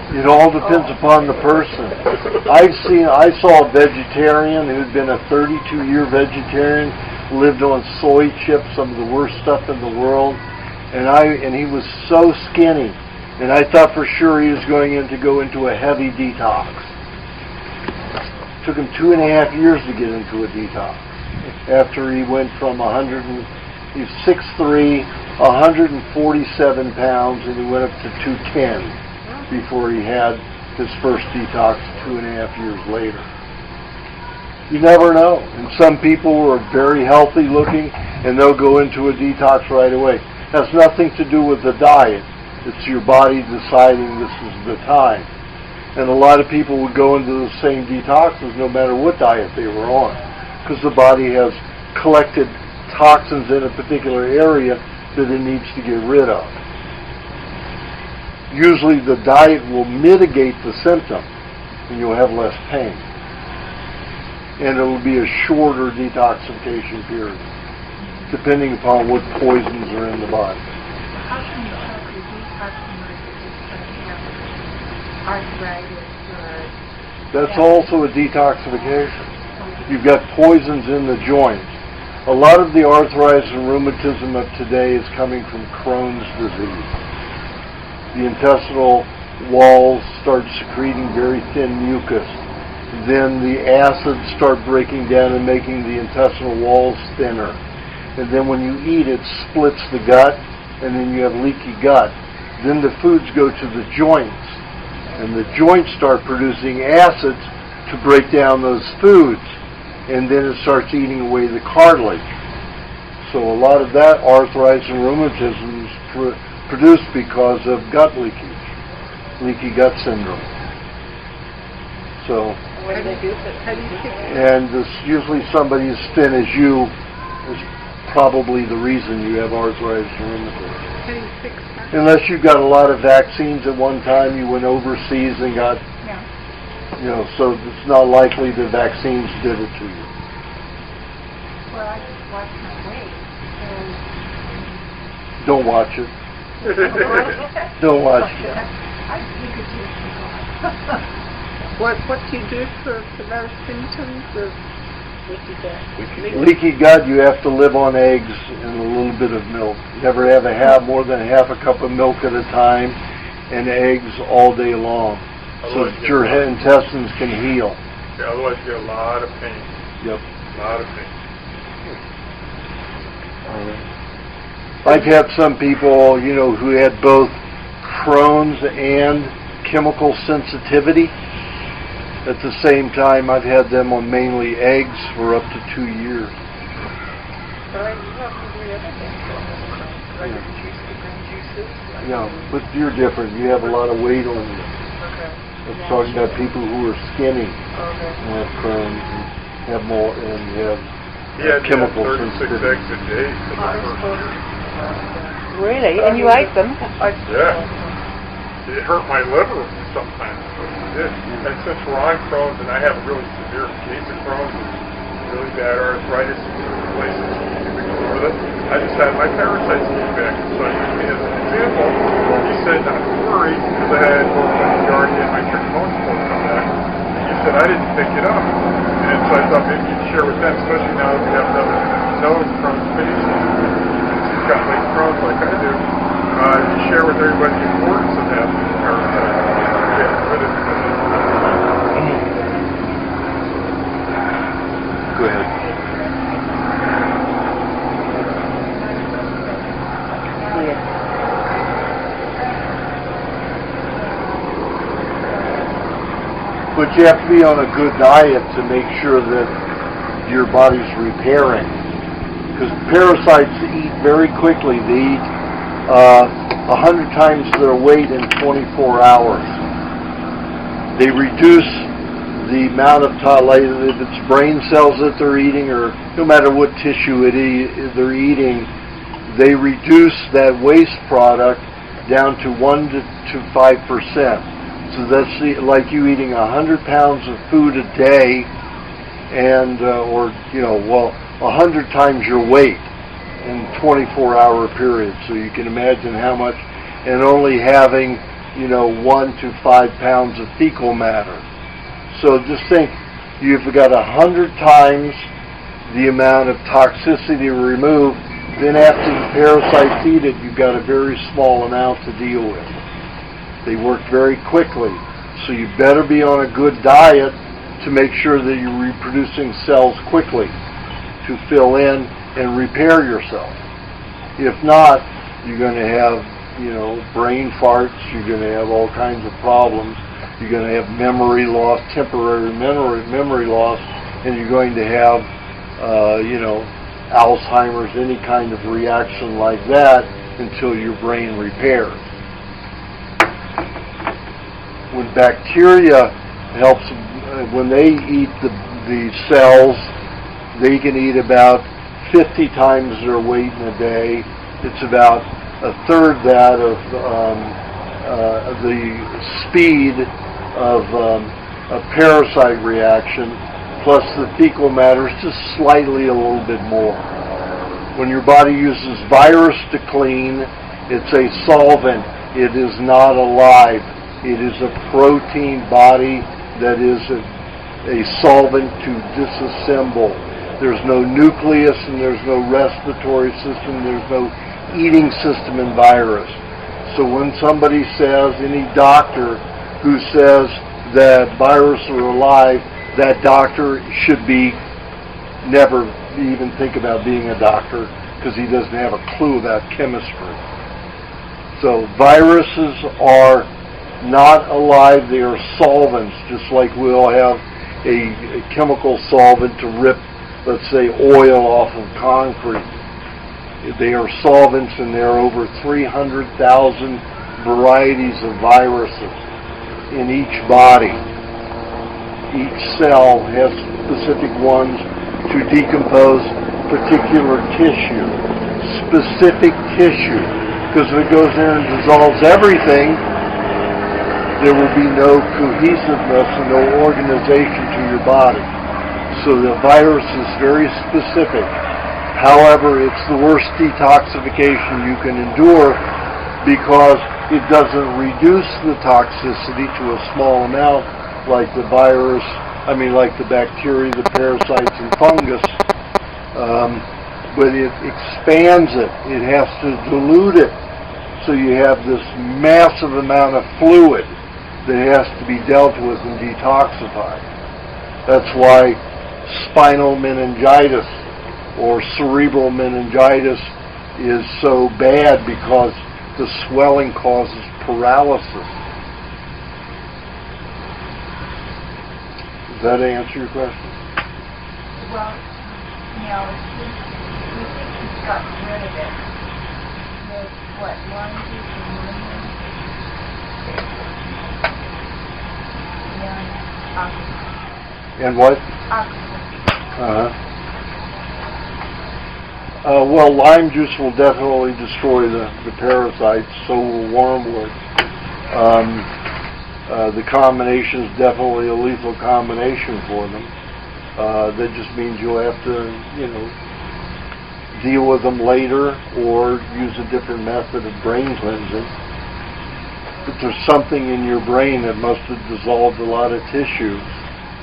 A: It all depends upon the person. I saw a vegetarian who'd been a 32-year vegetarian, lived on soy chips, some of the worst stuff in the world, and he was so skinny, and I thought for sure he was going to go into a heavy detox. It took him 2.5 years to get into a detox. After he went from he was 6'3", 147 pounds, and he went up to 210 before he had his first detox 2.5 years later. You never know. And some people are very healthy looking and they'll go into a detox right away. It has nothing to do with the diet. It's your body deciding this is the time. And a lot of people would go into the same detoxes no matter what diet they were on, because the body has collected toxins in a particular area that it needs to get rid of. Usually the diet will mitigate the symptom and you'll have less pain. And it will be a shorter detoxification period, depending upon what poisons are in the body.
F: How can you help your detoxing arthritis or...
A: That's also a detoxification. You've got poisons in the joints. A lot of the arthritis and rheumatism of today is coming from Crohn's disease. The intestinal walls start secreting very thin mucus. Then the acids start breaking down and making the intestinal walls thinner. And then when you eat, it splits the gut, and then you have leaky gut. Then the foods go to the joints, and the joints start producing acids to break down those foods, and then it starts eating away the cartilage. So a lot of that arthritis and rheumatism is produced because of gut leakage, leaky gut syndrome. So, and this, usually somebody as thin as you is probably the reason you have arthritis and rheumatism. Unless you got a lot of vaccines at one time, you went overseas and got, so it's not likely the vaccines did it to you.
F: Well, I just watch my weight.
A: Don't watch it. Don't watch it.
F: I think it's usually
K: What do you do for those symptoms of leaky gut?
A: Leaky gut, you have to live on eggs and a little bit of milk. Never have more than half a cup of milk at a time, and eggs all day long, so that your intestines can heal.
I: Yeah, otherwise you get a lot of pain.
A: Yep.
I: A lot of pain.
A: I've had some people, who had both Crohn's and chemical sensitivity. At the same time, I've had them on mainly eggs for up to 2 years. Yeah, but you're different. You have a lot of weight on you. I'm talking about people who are skinny and have Crohn's and have more and have chemical
I: 36 eggs a day.
B: Really? And you ate them?
I: Yeah. It hurt my liver sometimes. And since we're on Crohn's, and I have a really severe case of Crohn's, and really bad arthritis in certain places, with it, I just had my parasites came back. So I used me as an example. He said not to worry because I had both my Giardia and my trichomoniasis come back. And he said I didn't pick it up. And so I thought maybe you'd share with them, especially now that we have another Crohn's patient. He's got late Crohn's like I do. You share with everybody the importance of that parasite.
A: Go ahead. But you have to be on a good diet to make sure that your body's repairing. Because parasites eat very quickly. They eat 100 times their weight in 24 hours. They reduce the amount of like if it's brain cells that they're eating, or no matter what tissue they're eating, they reduce that waste product down to 1 to 5%. So that's like you eating 100 pounds of food a day, and 100 times your weight in 24-hour period. So you can imagine how much, and only having 1 to 5 pounds of fecal matter. So just think, you've got 100 times the amount of toxicity removed. Then after the parasites eat it, you've got a very small amount to deal with. They work very quickly. So you better be on a good diet to make sure that you're reproducing cells quickly to fill in and repair yourself. If not, you're going to have, brain farts, you're going to have all kinds of problems, You're going to have memory loss, temporary memory loss, and you're going to have, Alzheimer's, any kind of reaction like that until your brain repairs. When bacteria helps, when they eat the cells, they can eat about 50 times their weight in a day. It's about a third that of the speed of a parasite reaction, plus the fecal matter is just slightly a little bit more. When your body uses virus to clean, it's a solvent. It is not alive. It is a protein body that is a solvent to disassemble. There's no nucleus and there's no respiratory system. There's no eating system in virus. So when somebody says, any doctor who says that viruses are alive, that doctor should be never even think about being a doctor because he doesn't have a clue about chemistry. So viruses are not alive. They are solvents, just like we'll have a chemical solvent to rip, let's say, oil off of concrete. They are solvents, and there are over 300,000 varieties of viruses in each body. Each cell has specific ones to decompose particular tissue. Specific tissue. Because if it goes in and dissolves everything, there will be no cohesiveness and no organization to your body. So the virus is very specific. However, it's the worst detoxification you can endure because it doesn't reduce the toxicity to a small amount like the virus, like the bacteria, the parasites, and fungus. But it expands it. It has to dilute it. So you have this massive amount of fluid that has to be dealt with and detoxified. That's why spinal meningitis or cerebral meningitis is so bad, because the swelling causes paralysis. Does that answer your question?
F: Well, we think he's gotten rid of it. There's, lung juice and lemon? And oxygen.
A: And what?
F: Oxygen.
A: Well, lime juice will definitely destroy the parasites, so will wormwood. The combination is definitely a lethal combination for them. That just means you'll have to, deal with them later or use a different method of brain cleansing. But there's something in your brain that must have dissolved a lot of tissue,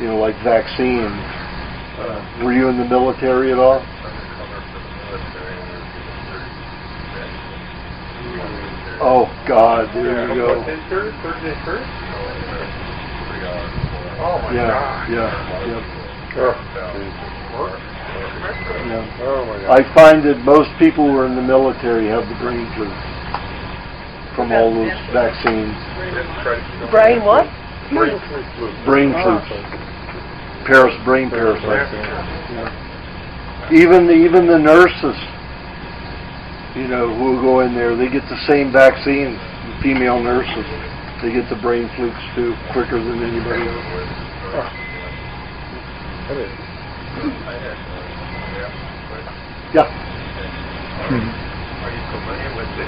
A: like vaccines. Were you in the military at all? Oh, God, there you go.
I: Thursday first?
D: Oh, my God.
A: Yeah.
I: Oh, my God.
A: I find that most people who are in the military have the brain flu from all those vaccines.
B: Brain what?
I: Brain flu.
A: Brain flu. Brain parasites. Yeah. Even the nurses, who go in there, they get the same vaccines. The female nurses, they get the brain flukes too, quicker than anybody else. Yeah.
D: Are you familiar with the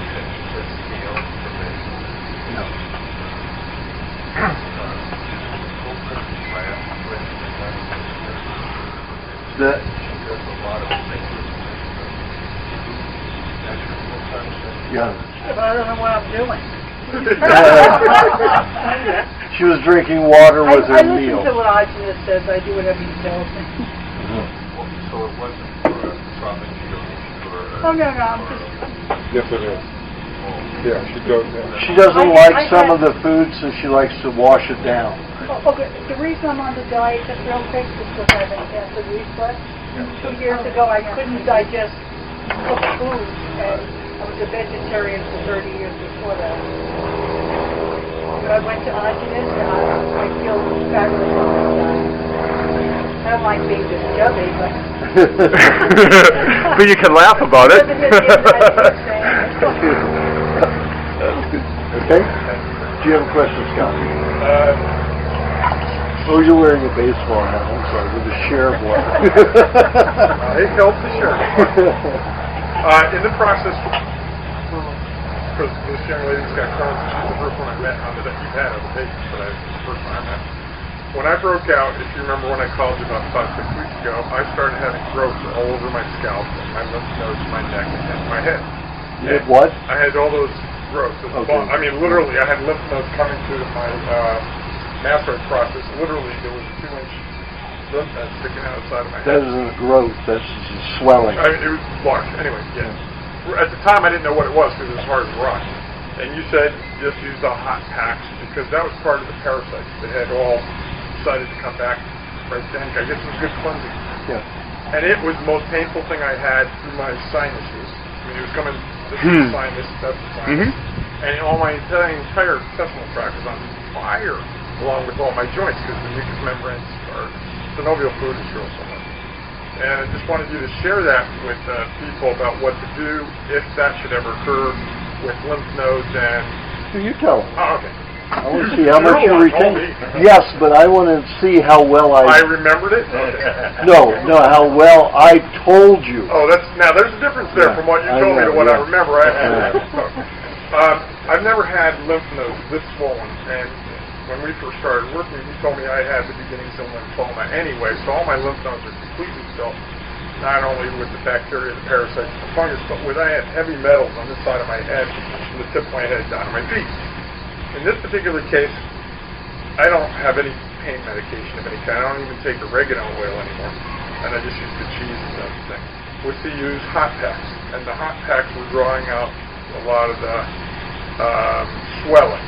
D: scale
A: No. There's
D: a lot of things.
A: Yeah.
H: But I don't know what I'm doing.
A: She was drinking water with her meal.
H: I listen to what Aajonus says. I do whatever he tells me.
D: So it wasn't for esophageal or...
H: Oh, no, I'm just...
I: Yes, it is. Yeah, she goes in.
A: She doesn't like some of the food, so she likes to wash it down.
H: Okay, the reason I'm on the diet, just real quick, is because I have an acid reflux. 2 years ago, I couldn't digest cooked foods, and I was a vegetarian for 30 years before that. I went to Aajonus, and I feel fabulous on this diet. I don't like being this chubby, but...
E: But you can laugh about it.
A: Okay? Do you have a question, Scott? Oh, you're wearing a baseball hat. I'm sorry, with a sheriff one.
D: It helps to share. In the process, because this young lady's got Crohn's, she's the first one I met that you've had of the patients, but it's the first one I met. When I broke out, if you remember when I called you about 5-6 weeks ago, I started having growths all over my scalp, and my lymph nodes, my neck, and my head.
A: You had what?
D: I had all those growths.
A: Okay.
D: I mean, literally, I had lymph nodes coming through my mastoid process. Literally, there was a 2-inch lymph node sticking out of the side of my head.
A: That isn't growth, that's just swelling.
D: I mean, it was large. Anyway, yeah. At the time, I didn't know what it was because it was hard as rock. And you said just use the hot packs because that was part of the parasites that had all decided to come back right then. I guess it was good cleansing.
A: Yeah.
D: And it was the most painful thing I had through my sinuses. I mean, it was coming, this is the sinus, that's the sinus. And all my entire intestinal tract was on fire, along with all my joints, because the mucous membranes are synovial fluid is real so much. And I just wanted you to share that with people about what to do if that should ever occur with lymph nodes and...
A: So you tell them.
D: Oh, okay.
A: I want to see how much you
D: retain.
A: Yes, but I want to see how well
D: I remembered it?
A: No, how well I told you.
D: Oh, now there's a difference there from what you told me to what I remember. I've never had lymph nodes this swollen, and when we first started working, you told me I had the beginnings of lymphoma anyway, so all my lymph nodes are completely filled, not only with the bacteria, the parasites, and the fungus, but I had heavy metals on this side of my head, from the tip of my head down to my feet. In this particular case, I don't have any pain medication of any kind. I don't even take oregano oil anymore, and I just use the cheese and everything. Was to use hot packs, and the hot packs were drawing out a lot of the swelling.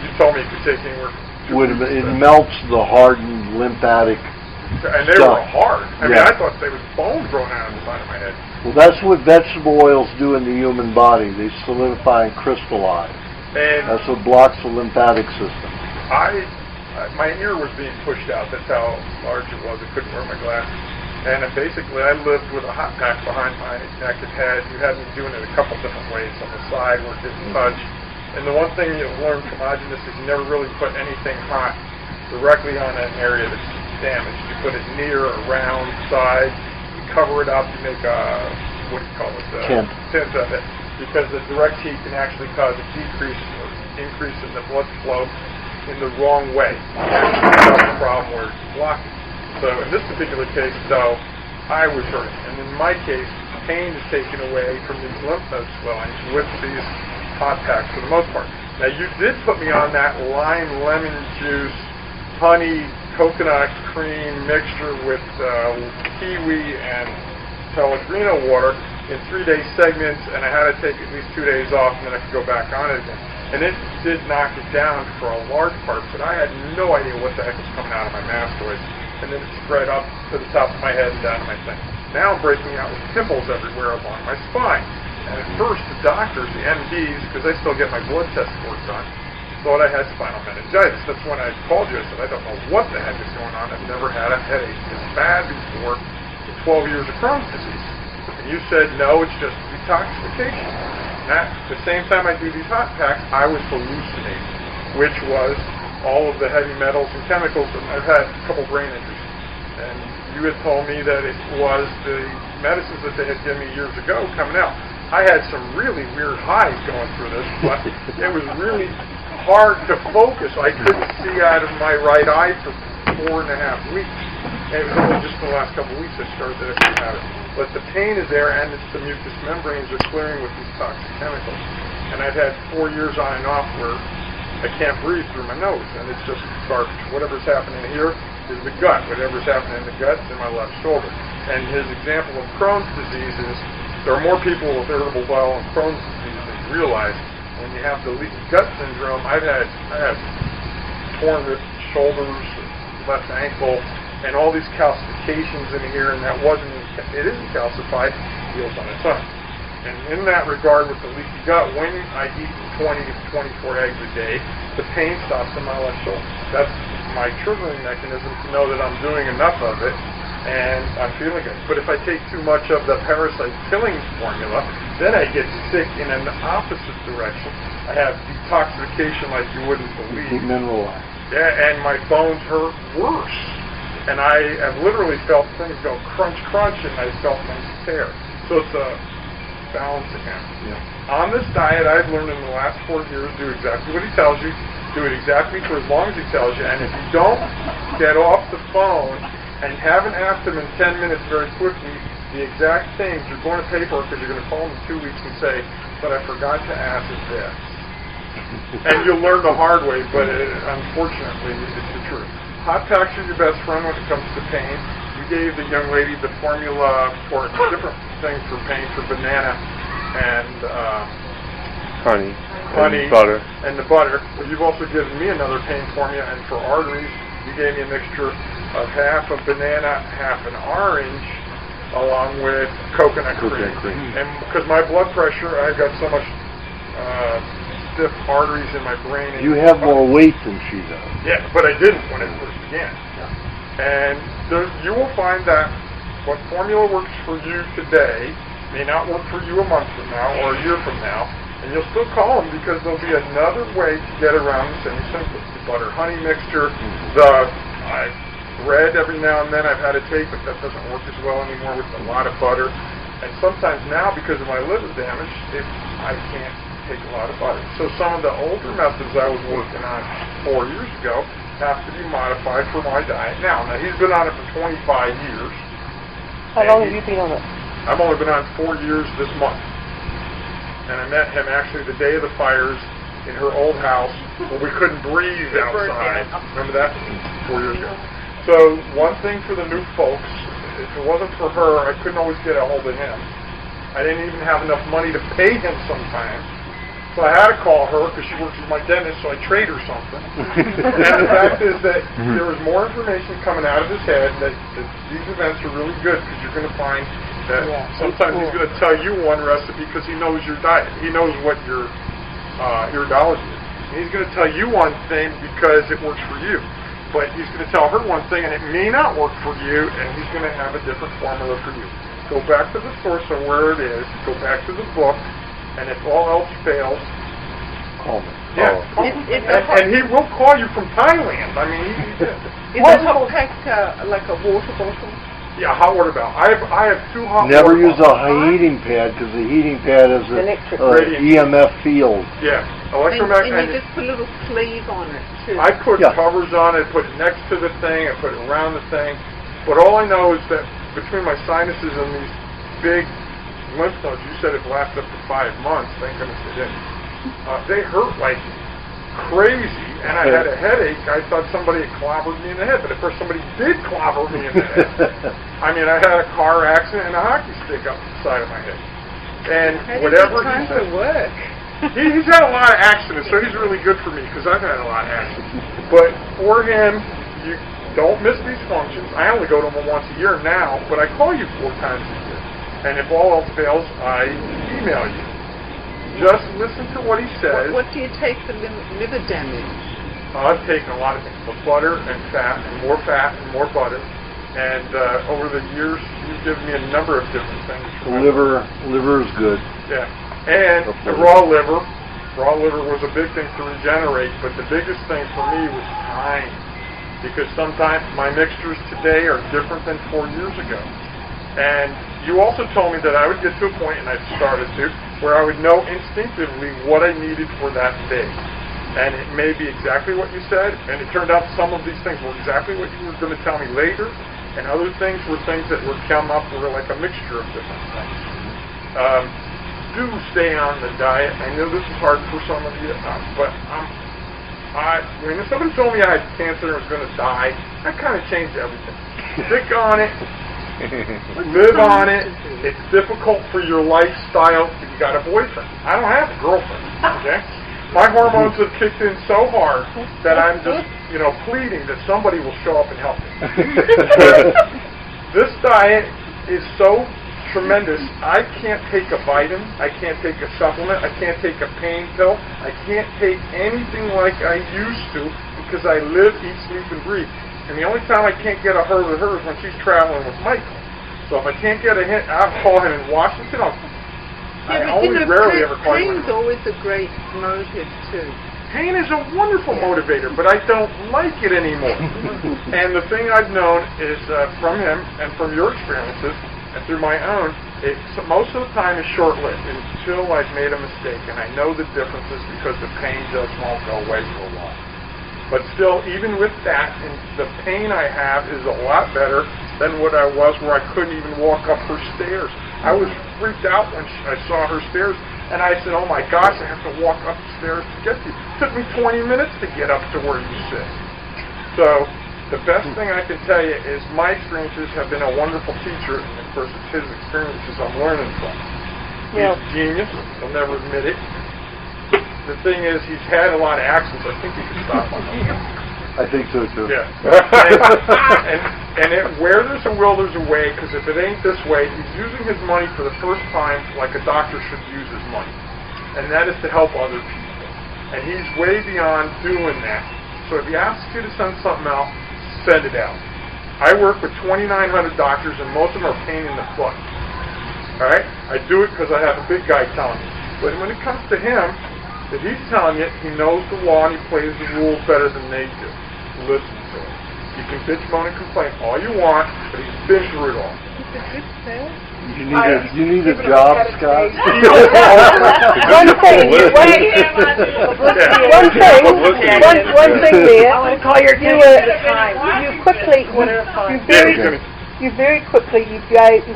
D: You told me it could take anywhere from 2 weeks.
A: It melts the hardened lymphatic
D: and they
A: stuff.
D: were hard. I mean, I thought they was bone growing out on the side of my head.
A: Well, that's what vegetable oils do in the human body. They solidify and crystallize.
D: And
A: that's what blocks the lymphatic system.
D: My ear was being pushed out. That's how large it was. I couldn't wear my glasses. And basically, I lived with a hot pack behind my neck and head. You had me doing it a couple different ways on the side where it didn't touch. And the one thing you'll learn from Aajonus is you never really put anything hot directly on an area that's damaged. You put it near, around, side. You cover it up. You make a, what do you call it? Tint of it. Because the direct heat can actually cause a decrease or increase in the blood flow in the wrong way. That's the problem where it's blocking. So in this particular case, though, I was hurting. And in my case, pain is taken away from these lymph node swellings with these hot packs for the most part. Now, you did put me on that lime, lemon juice, honey, coconut cream mixture with kiwi and Pellegrino water in 3-day segments, and I had to take at least 2 days off, and then I could go back on it again. And it did knock it down for a large part, but I had no idea what the heck was coming out of my mastoids. And then it spread up to the top of my head and down to my thing. Now I'm breaking out with pimples everywhere along my spine. And at first, the doctors, the MDs, because I still get my blood test work done, thought I had spinal meningitis. That's when I called you. I said, I don't know what the heck is going on. I've never had a headache this bad before in 12 years of Crohn's disease. And you said, no, it's just detoxification. And at the same time I do these hot packs, I was hallucinating, which was all of the heavy metals and chemicals. And I've had a couple brain injuries. And you had told me that it was the medicines that they had given me years ago coming out. I had some really weird highs going through this, but it was really hard to focus. I couldn't see out of my right eye for 4.5 weeks. And it was only just the last couple of weeks I started to actually have it. But the pain is there, and it's the mucous membranes are clearing with these toxic chemicals. And I've had 4 years on and off where I can't breathe through my nose, and it's just garbage. Whatever's happening here is the gut. Whatever's happening in the gut is in my left shoulder. And his example of Crohn's disease is there are more people with irritable bowel and Crohn's disease than you realize. When you have the leaky gut syndrome, I had torn shoulders, left ankle, and all these calcifications in here, and that it isn't calcified, it heals on its own. And in that regard, with the leaky gut, when I eat 20 to 24 eggs a day, the pain stops in my left shoulder. That's my triggering mechanism to know that I'm doing enough of it, and I'm feeling it. But if I take too much of the parasite-killing formula, then I get sick in an opposite direction. I have detoxification like you wouldn't believe.
A: Mineralized.
D: Yeah, and my bones hurt worse. And I have literally felt things go crunch, crunch, and I felt things tear. So it's a balance again. Yeah. On this diet, I've learned in the last 4 years, do exactly what he tells you, do it exactly for as long as he tells you, and if you don't get off the phone and haven't asked him in 10 minutes very quickly the exact things, you're going to pay for it because you're going to call him in 2 weeks and say, but I forgot to ask this. And you'll learn the hard way, but unfortunately, it's the truth. Hot packs are your best friend when it comes to pain. We gave the young lady the formula for a different thing for pain, for banana and
E: honey,
D: and
E: butter.
D: And the butter. But you've also given me another pain formula, and for arteries, you gave me a mixture of half a banana, half an orange, along with coconut cream. And because my blood pressure, I've got so much stiff arteries in my brain.
A: You have more weight than she does.
D: Yeah, but I didn't when it first began. And you will find that what formula works for you today may not work for you a month from now or a year from now, and you'll still call them because there'll be another way to get around the same symptoms. The butter honey mixture, I've read every now and then I've had to take, but that doesn't work as well anymore with a lot of butter. And sometimes now, because of my liver damage, I can't take a lot of butter. So some of the older methods I was working on 4 years ago have to be modified for my diet now. Now, he's been on it for 25 years.
B: How long have you been on it?
D: I've only been on 4 years this month. And I met him actually the day of the fires in her old house where we couldn't breathe outside. Remember that? 4 years ago. So one thing for the new folks, if it wasn't for her, I couldn't always get a hold of him. I didn't even have enough money to pay him sometimes. So I had to call her because she works with my dentist, so I trade her something. And the fact is that there was more information coming out of his head that these events are really good because you're going to find that sometimes he's going to tell you one recipe because he knows your diet. He knows what your iridology is. And he's going to tell you one thing because it works for you. But he's going to tell her one thing and it may not work for you, and he's going to have a different formula for you. Go back to the source of where it is. Go back to the book. And if all else fails, call me. Yeah, call me. And he will call you from Thailand. I mean, he did.
K: Is a hot pack like a water bottle?
D: Yeah, hot water bottle. I have 2 hot
A: Never
D: water
A: use a heating pad because the heating pad is an EMF field.
D: Yeah,
K: electromagnetic. And you just put a little sleeve on it too.
D: I put covers on it, put it next to the thing, I put it around the thing. But all I know is that between my sinuses and these big lymph nodes, you said it lasts up to 5 months. Thank goodness it didn't. They hurt like crazy, and I had a headache. I thought somebody had clobbered me in the head, but of course somebody did clobber me in the head. I mean, I had a car accident and a hockey stick up the side of my head. And whatever he said,
K: work.
D: He's had a lot of accidents, so he's really good for me because I've had a lot of accidents. But for him, you don't miss these functions. I only go to him once a year now, but I call you 4 times a year. And if all else fails, I email you. Just listen to what he says.
K: What do you take for liver damage?
D: I've taken a lot of things, but butter and more fat and more butter. And over the years, you've given me a number of different things.
A: Liver is good.
D: Yeah. And the raw liver. Raw liver was a big thing to regenerate, but the biggest thing for me was time. Because sometimes my mixtures today are different than 4 years ago. And you also told me that I would get to a point, and I've started to, where I would know instinctively what I needed for that day. And it may be exactly what you said, and it turned out some of these things were exactly what you were going to tell me later, and other things were things that would come up were like a mixture of different things. Do stay on the diet. I know this is hard for some of you, but when somebody told me I had cancer and was going to die, that kind of changed everything. Stick on it. Live on it. It's difficult for your lifestyle if you got a boyfriend. I don't have a girlfriend, okay? My hormones have kicked in so hard that I'm just, pleading that somebody will show up and help me. This diet is so tremendous. I can't take a vitamin. I can't take a supplement. I can't take a pain pill. I can't take anything like I used to because I live, eat, sleep, and breathe. And the only time I can't get a her with her is when she's traveling with Michael. So if I can't get a hint, I'll call him in Washington. I only rarely ever call him.
K: Pain's always a great motive too.
D: Pain is a wonderful motivator, but I don't like it anymore. And the thing I've known is from him and from your experiences and through my own, most of the time is short-lived until I've made a mistake. And I know the differences because the pain just won't go away for a while. But still, even with that, the pain I have is a lot better than what I was where I couldn't even walk up her stairs. I was freaked out when I saw her stairs. And I said, oh my gosh, I have to walk upstairs to get to you. It took me 20 minutes to get up to where you sit. So the best thing I can tell you is my experiences have been a wonderful teacher, and of course it's his experiences I'm learning from. He's a genius, he'll never admit it. The thing is, he's had a lot of accidents. I think he could stop on them.
A: I think so too.
D: Yeah. and where there's a will, there's a way, because if it ain't this way, he's using his money for the first time like a doctor should use his money. And that is to help other people. And he's way beyond doing that. So if he asks you to send something out, send it out. I work with 2,900 doctors, and most of them are pain in the butt. All right? I do it because I have a big guy telling me. But when it comes to him, if he's telling you, he knows the law and he plays the rules better than they do. Listen to him. You can bitch, moan, and complain all you want, but he's been through it all.
A: You need a job, Scott.
B: One thing there.
C: I want to call your attention to the time.
B: You very quickly said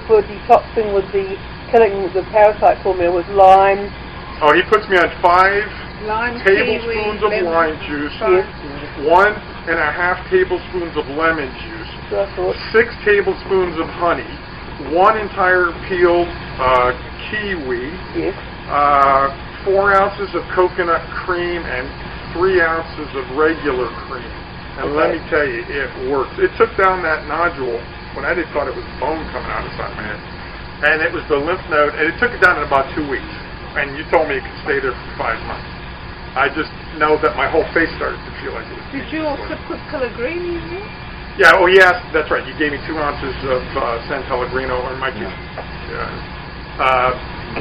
B: for detoxing with the killing the parasite formula with lime.
D: Oh, he puts me on 5 tablespoons of lime juice, 1.5 tablespoons of lemon juice, 6 tablespoons of honey, 1 entire peeled kiwi, 4 ounces of coconut cream, and 3 ounces of regular cream. And let me tell you, it works. It took down that nodule when I thought it was bone coming out of the side of my head. And it was the lymph node, and it took it down in about 2 weeks. And you told me it could stay there for 5 months. I just know that my whole face started to feel like it was.
K: Did you also put Pellegrini in there?
D: Yeah, oh yes, that's right. You gave me 2 ounces of San Pellegrino, or my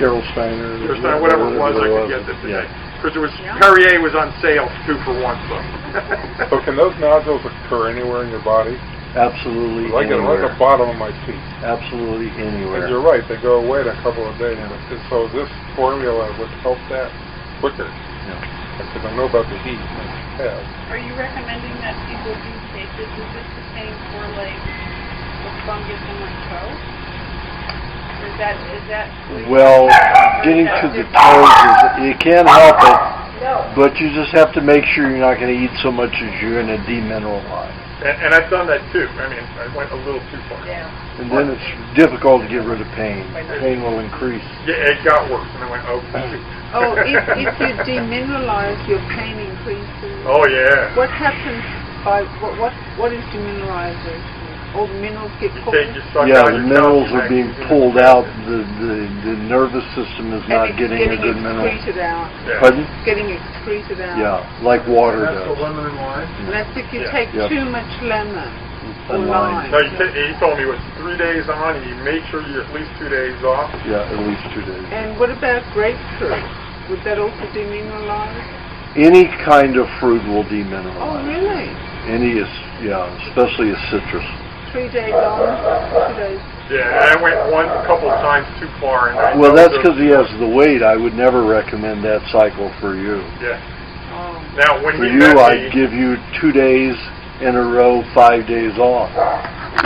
A: Carol Steiner.
D: Whatever it was, I could get it today. Because it was Perrier was on sale 2 for 1.
I: So can those nodules occur anywhere in your body?
A: Absolutely
I: I get them right at the bottom of my teeth.
A: Absolutely anywhere.
I: And you're right, they go away in a couple of days. And so this formula would help that quicker. Because I know about the heat.
F: Are you recommending that people do cases? Is this the same for like the fungus in my toe? Is that
A: well, getting to the toes, it can help it, but you just have to make sure you're not going to eat so much as you're going to demineralize.
D: And I've done that too. I mean, I went a little too far.
B: Yeah.
A: And then it's difficult to get rid of pain. Pain will increase.
D: Yeah, it got worse, and I went, oh, shoot.
K: Oh, if you demineralize, your pain increases.
D: Oh, yeah.
K: What happens by, what is demineralization? All the minerals get pulled?
A: The minerals are being pulled out. The nervous system is not getting a good mineral.
K: Excreted out.
D: Yeah.
A: Pardon?
K: Getting excreted out.
A: Yeah, like water
D: That's
A: does.
D: the lemon and lime?
K: And that's if you take too much lemon or lime.
D: No, he told me it was 3 days on, and you make sure you're at least 2 days off.
A: Yeah, at least 2 days.
K: And what about grapefruit? Would that also demineralize?
A: Any kind of fruit will demineralize.
K: Oh, really?
A: Especially a citrus.
K: 3 days on, 2 days.
D: Yeah, I went a couple of times too far. And
A: well, that's because he has the weight. I would never recommend that cycle for you.
D: Yeah. Now, when
A: for you, I'd give you 2 days in a row, 5 days off.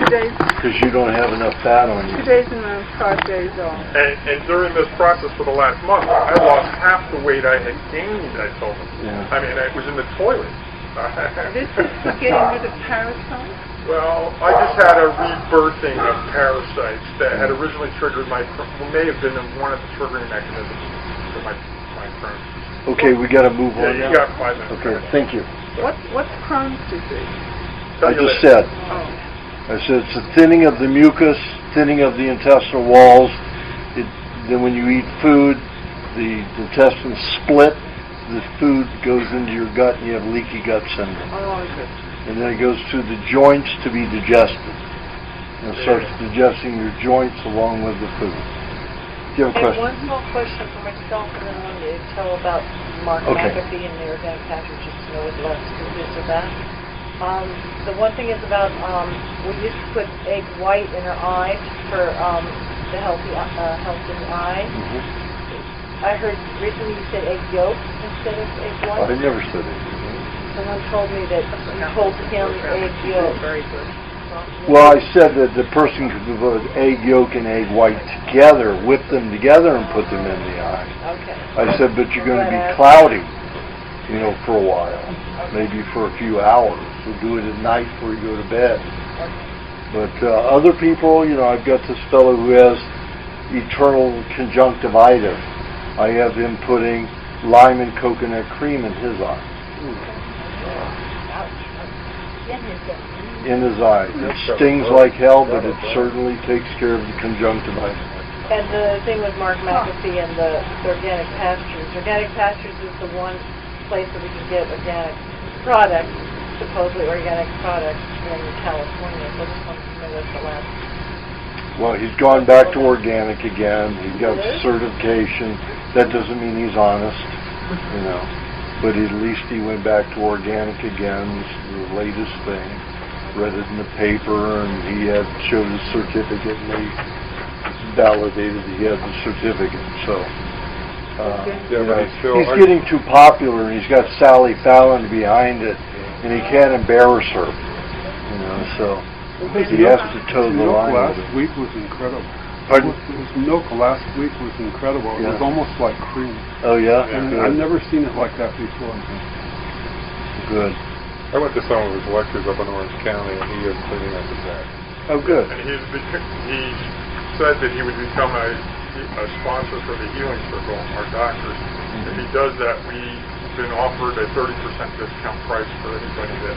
K: 2 days.
A: Because you don't have enough fat on you.
K: 2 days in a row, 5 days off.
D: And during this process for the last month, I lost half the weight I had gained, I told him.
A: Yeah.
D: I mean, I was in the toilet.
K: This is for getting rid of parasites?
D: Well, I just had a rebirthing of parasites that had originally triggered may have been one of the triggering mechanisms for my Crohn's.
A: Okay, we got to move on
D: now.
A: You
D: got 5 minutes.
A: Okay, thank you.
K: What's Crohn's disease?
A: I just said. I said it's a thinning of the mucus thinning of the intestinal walls. Then when you eat food, the intestines split, the food goes into your gut, and you have leaky gut syndrome.
K: Oh, okay.
A: And then it goes through the joints to be digested. And it starts digesting your joints along with the food. Do you have a question?
C: One small question for myself, and then I wanted to tell about Mark McAfee and the organic pasture, just to know what the last scoop is of that. The one thing is about, we used to put egg white in our eye for the health in the eye.
A: Mm-hmm.
C: I heard recently you said egg yolk instead of egg white.
A: I never said it.
C: Someone told me that you told him egg yolk.
K: Very good.
A: Well, I said that the person could put egg yolk and egg white together, whip them together, and put them in the eye.
C: Okay.
A: I said, but you're going to be cloudy, for a while, maybe for a few hours. So do it at night before you go to bed. But other people, I've got this fellow who has eternal conjunctivitis. I have him putting lime and coconut cream in his eye. In his eye. It stings like hell, but it certainly takes care of the conjunctivitis.
C: And the thing with Mark McAfee and the organic pastures. Organic pastures is the one place that we can get organic products, supposedly organic products in California. So I just wanted to know what's the last.
A: Well, he's gone back to organic again. He's got certification. That doesn't mean he's honest, But at least he went back to organic again. This is the latest thing. Read it in the paper, and he showed his certificate, and they validated that he had the certificate. So, he's getting too popular, and he's got Sally Fallon behind it, and he can't embarrass her. So he has to toe the line.
J: Last week was incredible.
A: Pardon?
J: His milk last week was incredible. It was almost like cream.
A: Oh yeah,
J: and I've never seen it like that before.
A: Good.
I: I went to some of his lectures up in Orange County, and he is cleaning up his act.
A: Oh, good.
I: And he said that he would become a sponsor for the Healing Circle, our doctors. If he does that, we've been offered a 30% discount price for anybody that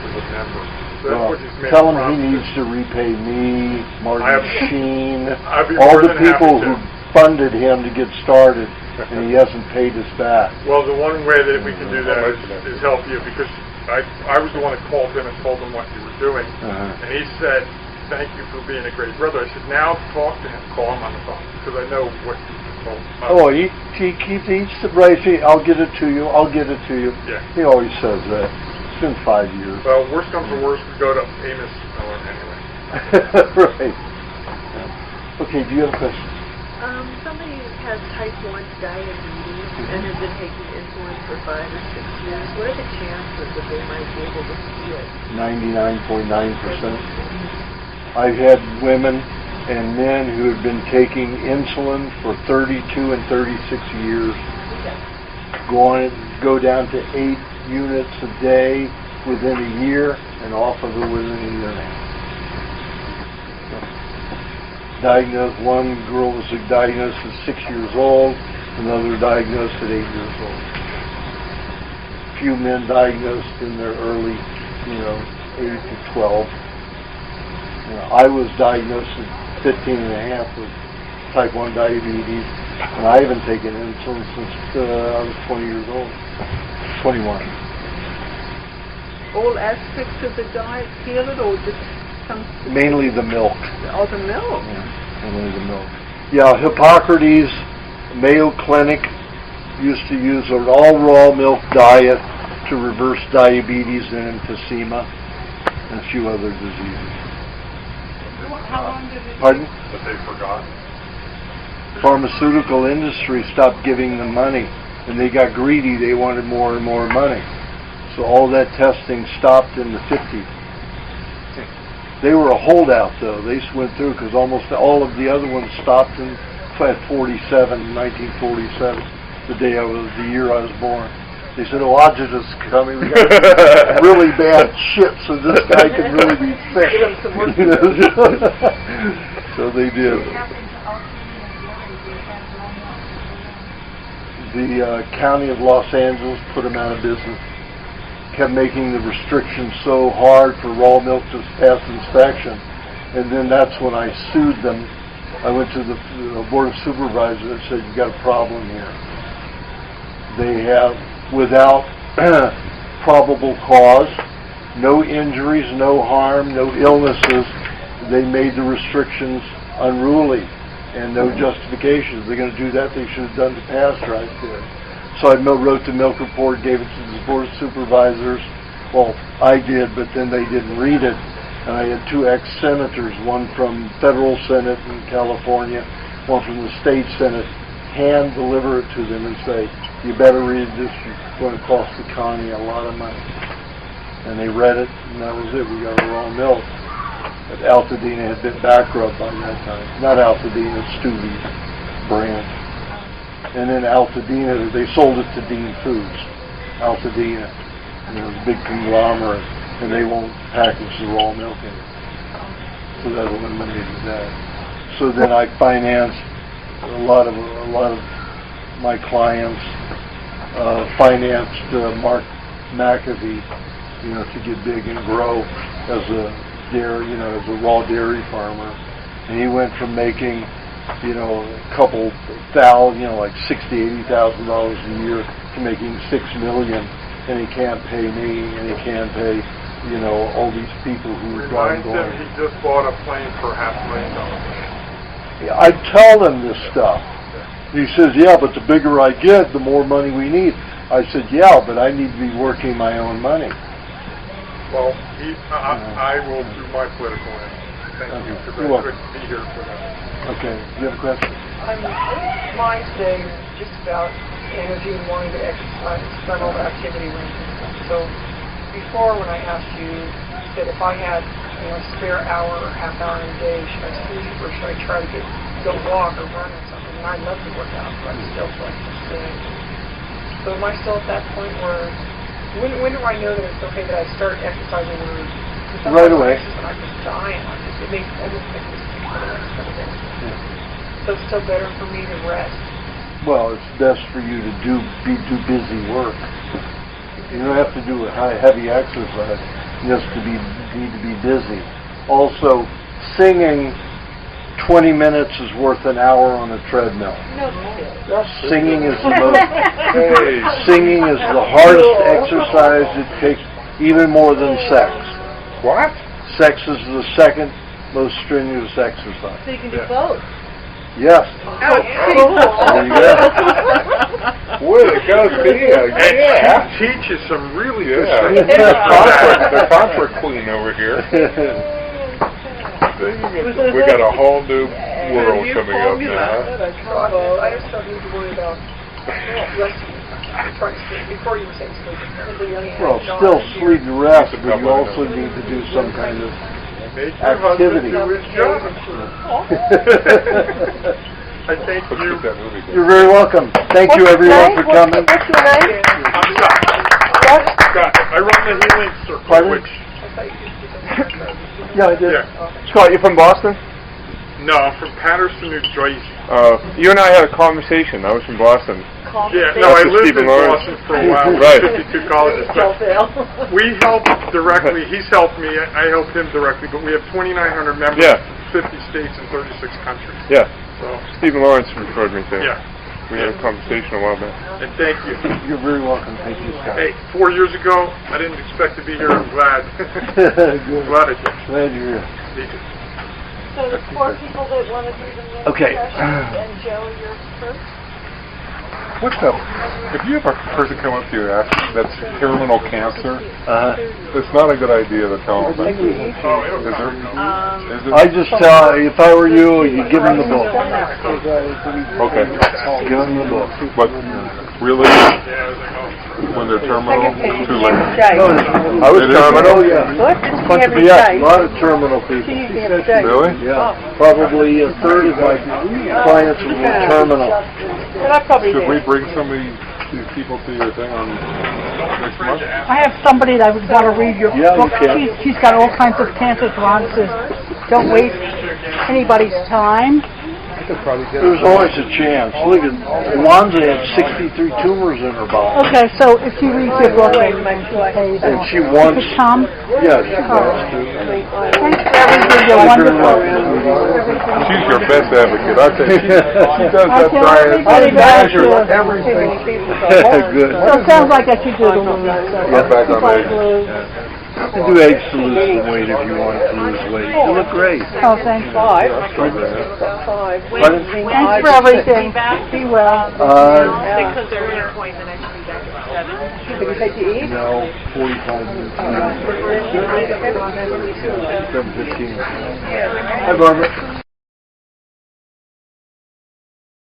I: is a member. So
A: tell him he needs to repay me, Martin Sheen, all the people who funded him to get started, and he hasn't paid us back.
I: Well, the one way that we can do that is help you, because I was the one that called him and told him what you were doing, and he said, "Thank you for being a great brother." I said, "Now talk to him, call him on the phone, because I know what you told him."
A: Oh, he keeps right. I'll get it to you. I'll get it to you.
I: Yeah.
A: He always says that. It's been 5 years.
I: Well, worst comes to worst, we go to Amos Miller anyway.
A: Right. Okay. Do you have a question?
L: Somebody has type 1 diabetes and has been taking insulin for 5 or 6 years. What are the chances that they might be able to see it?
A: 99.9%. I've had women and men who have been taking insulin for 32 and 36 years go down to 8 units a day within a year and off of it within a year and a half. Diagnosed, one girl was diagnosed at 6 years old, another diagnosed at 8 years old. Few men diagnosed in their early, 8 to 12. I was diagnosed at 15 and a half with type 1 diabetes, and I haven't taken insulin since I was 20 years old. 21.
K: All aspects of the diet feel it, or just some?
A: Mainly the milk.
K: Oh, the milk.
A: Yeah, mainly the milk. Yeah, Hippocrates, Mayo Clinic used to use an all raw milk diet to reverse diabetes and emphysema and a few other diseases.
F: How long did it
A: Pardon?
I: But they forgot.
A: Pharmaceutical industry stopped giving them money, and they got greedy. They wanted more and more money. So all that testing stopped in the 50s. They were a holdout, though. They went through because almost all of the other ones stopped at 1947, the year I was born. They said, "Oh, Aajonus is coming. We got really bad shit, so this guy can really be sick." So they did. The county of Los Angeles put them out of business. Kept making the restrictions so hard for raw milk to pass inspection And then that's when I sued them. I went to the Board of Supervisors and said, you got a problem here. They have, without probable cause, no injuries, no harm, no illnesses, they made the restrictions unruly and no justification. If they're going to do that, they should have done the past right there. So I wrote the milk report, gave it to the Board of Supervisors. Well, I did, but then they didn't read it. And I had 2 ex-senators, one from federal Senate in California, one from the state Senate, hand deliver it to them and say, you better read this, it's going to cost the county a lot of money. And they read it, and that was it. We got the raw milk. But Altadena had been bankrupt by that time. Not Altadena, Stuvie's brand. And then Altadena, they sold it to Dean Foods, Altadena. And it was a big conglomerate, and they won't package the raw milk in it. So that eliminated that. So then I financed a lot of my clients, financed Mark McAfee, to get big and grow as a dairy, as a raw dairy farmer. And he went from making, a couple thousand, like $60,000, $80,000 a year to making $6 million. And he can't pay me, and he can't pay, all these people who are
D: Reminds
A: going.
D: him he just bought a plane for $500,000.
A: Yeah, I tell him this stuff. He says, yeah, but the bigger I get, the more money we need. I said, yeah, but I need to be working my own money.
D: Well, I will do my political end. Thank you, because I couldn't be here for that.
A: Okay, you have a question?
C: Mine today is just about energy and wanting to exercise, spend all the activity rings and stuff. So before, when I asked you, you said if I had a spare hour or half hour in a day, should I sleep or should I try to go walk or run or something? And I'd love to work out, but I still feel like I'm sitting. So am I still at that point where, when do I know that it's okay that I start exercising
A: right away?
C: And I'm just dying. It makes everything just for the next couple days.
A: Yeah.
C: So it's still better for me to rest.
A: Well, it's best for you to do busy work. You don't have to do a heavy exercise just to need to be busy. Also, singing 20 minutes is worth an hour on a treadmill.
C: No.
A: Singing is the most. Singing is the hardest exercise. It takes even more than sex.
I: What?
A: Sex is the second most strenuous exercise.
B: So you can do both.
A: Yes.
C: Oh,
A: There you go.
I: Way to go, Thea. Yeah.
D: He teaches some really
I: Yeah.
D: good
I: The contra queen over here. We got a whole new world coming up now.
C: I just don't need to worry about resting. Trying to sleep. Before you were saying sleep.
A: Well, still sleep and rest, but you also need to do some kind of activity.
D: I thank you.
A: You're very welcome. Thank you, everyone, for coming.
B: What's your name?
D: I'm Scott. I run the healing circle,
A: Pardon?
D: which...
A: Yeah, I did.
D: Yeah.
E: Scott, you from Boston?
D: No, I'm from Patterson, New Jersey.
E: You and I had a conversation. I was from Boston.
D: Yeah, no, I lived
E: Stephen
D: in
E: Lawrence.
D: Boston for a while.
E: Right.
D: 52 colleges. But we help directly. He's helped me. I help him directly. But we have 2,900 members,
E: Yeah.
D: 50 states and 36 countries.
E: Yeah.
D: So,
E: Stephen Lawrence referred me to.
D: yeah.
E: We had a conversation a while back.
D: And thank you.
A: You're very welcome. Thank you, Scott.
D: Hey, 4 years ago, I didn't expect to be here. I'm glad.
A: Good.
D: Glad I did.
A: Glad you're here.
D: Me too.
L: So there's 4 people that want to do the next
A: Okay.
L: session, and Joe, you're first.
I: What's up? If you have a person come up to you that's terminal cancer, it's not a good idea to tell them. Is there?
A: I just tell, if I were you, you give them the book.
I: Okay.
A: Give them the book.
I: But really, when they're terminal, too late.
E: I was
I: It is?
E: terminal.
B: What?
A: Bunch of BS. A lot of terminal people.
I: Really?
A: Yeah. Probably a third of my clients will be terminal.
I: Should we bring these people to your thing on next month?
H: I have somebody that would want to read your
A: Yeah, you
H: book.
A: can.
H: She's got all kinds of cancers. Ron says, don't waste anybody's time.
I: I could probably get
A: There's always a chance. Look at Wanda had 63 tumors in her body.
H: Okay, so if she reads your book
A: And she wants...
H: Tom?
A: Yeah, she wants to.
H: Thanks for everything. You're wonderful.
I: She's your best advocate. I tell you, she does
H: I
I: that
H: tell
I: science.
H: everybody that
I: Measures everything.
A: Good.
H: So it sounds like that you do the lose.
I: I'm back on that.
A: You do eggs to lose some weight if you want to lose weight. You look great.
H: Oh, thank you.
B: Five.
H: Thanks for everything. Be well.
C: Because they're an appointment, I should be back at 7.
B: Did you take to eat?
A: No, 45 minutes. 7:15. Hi, Barbara.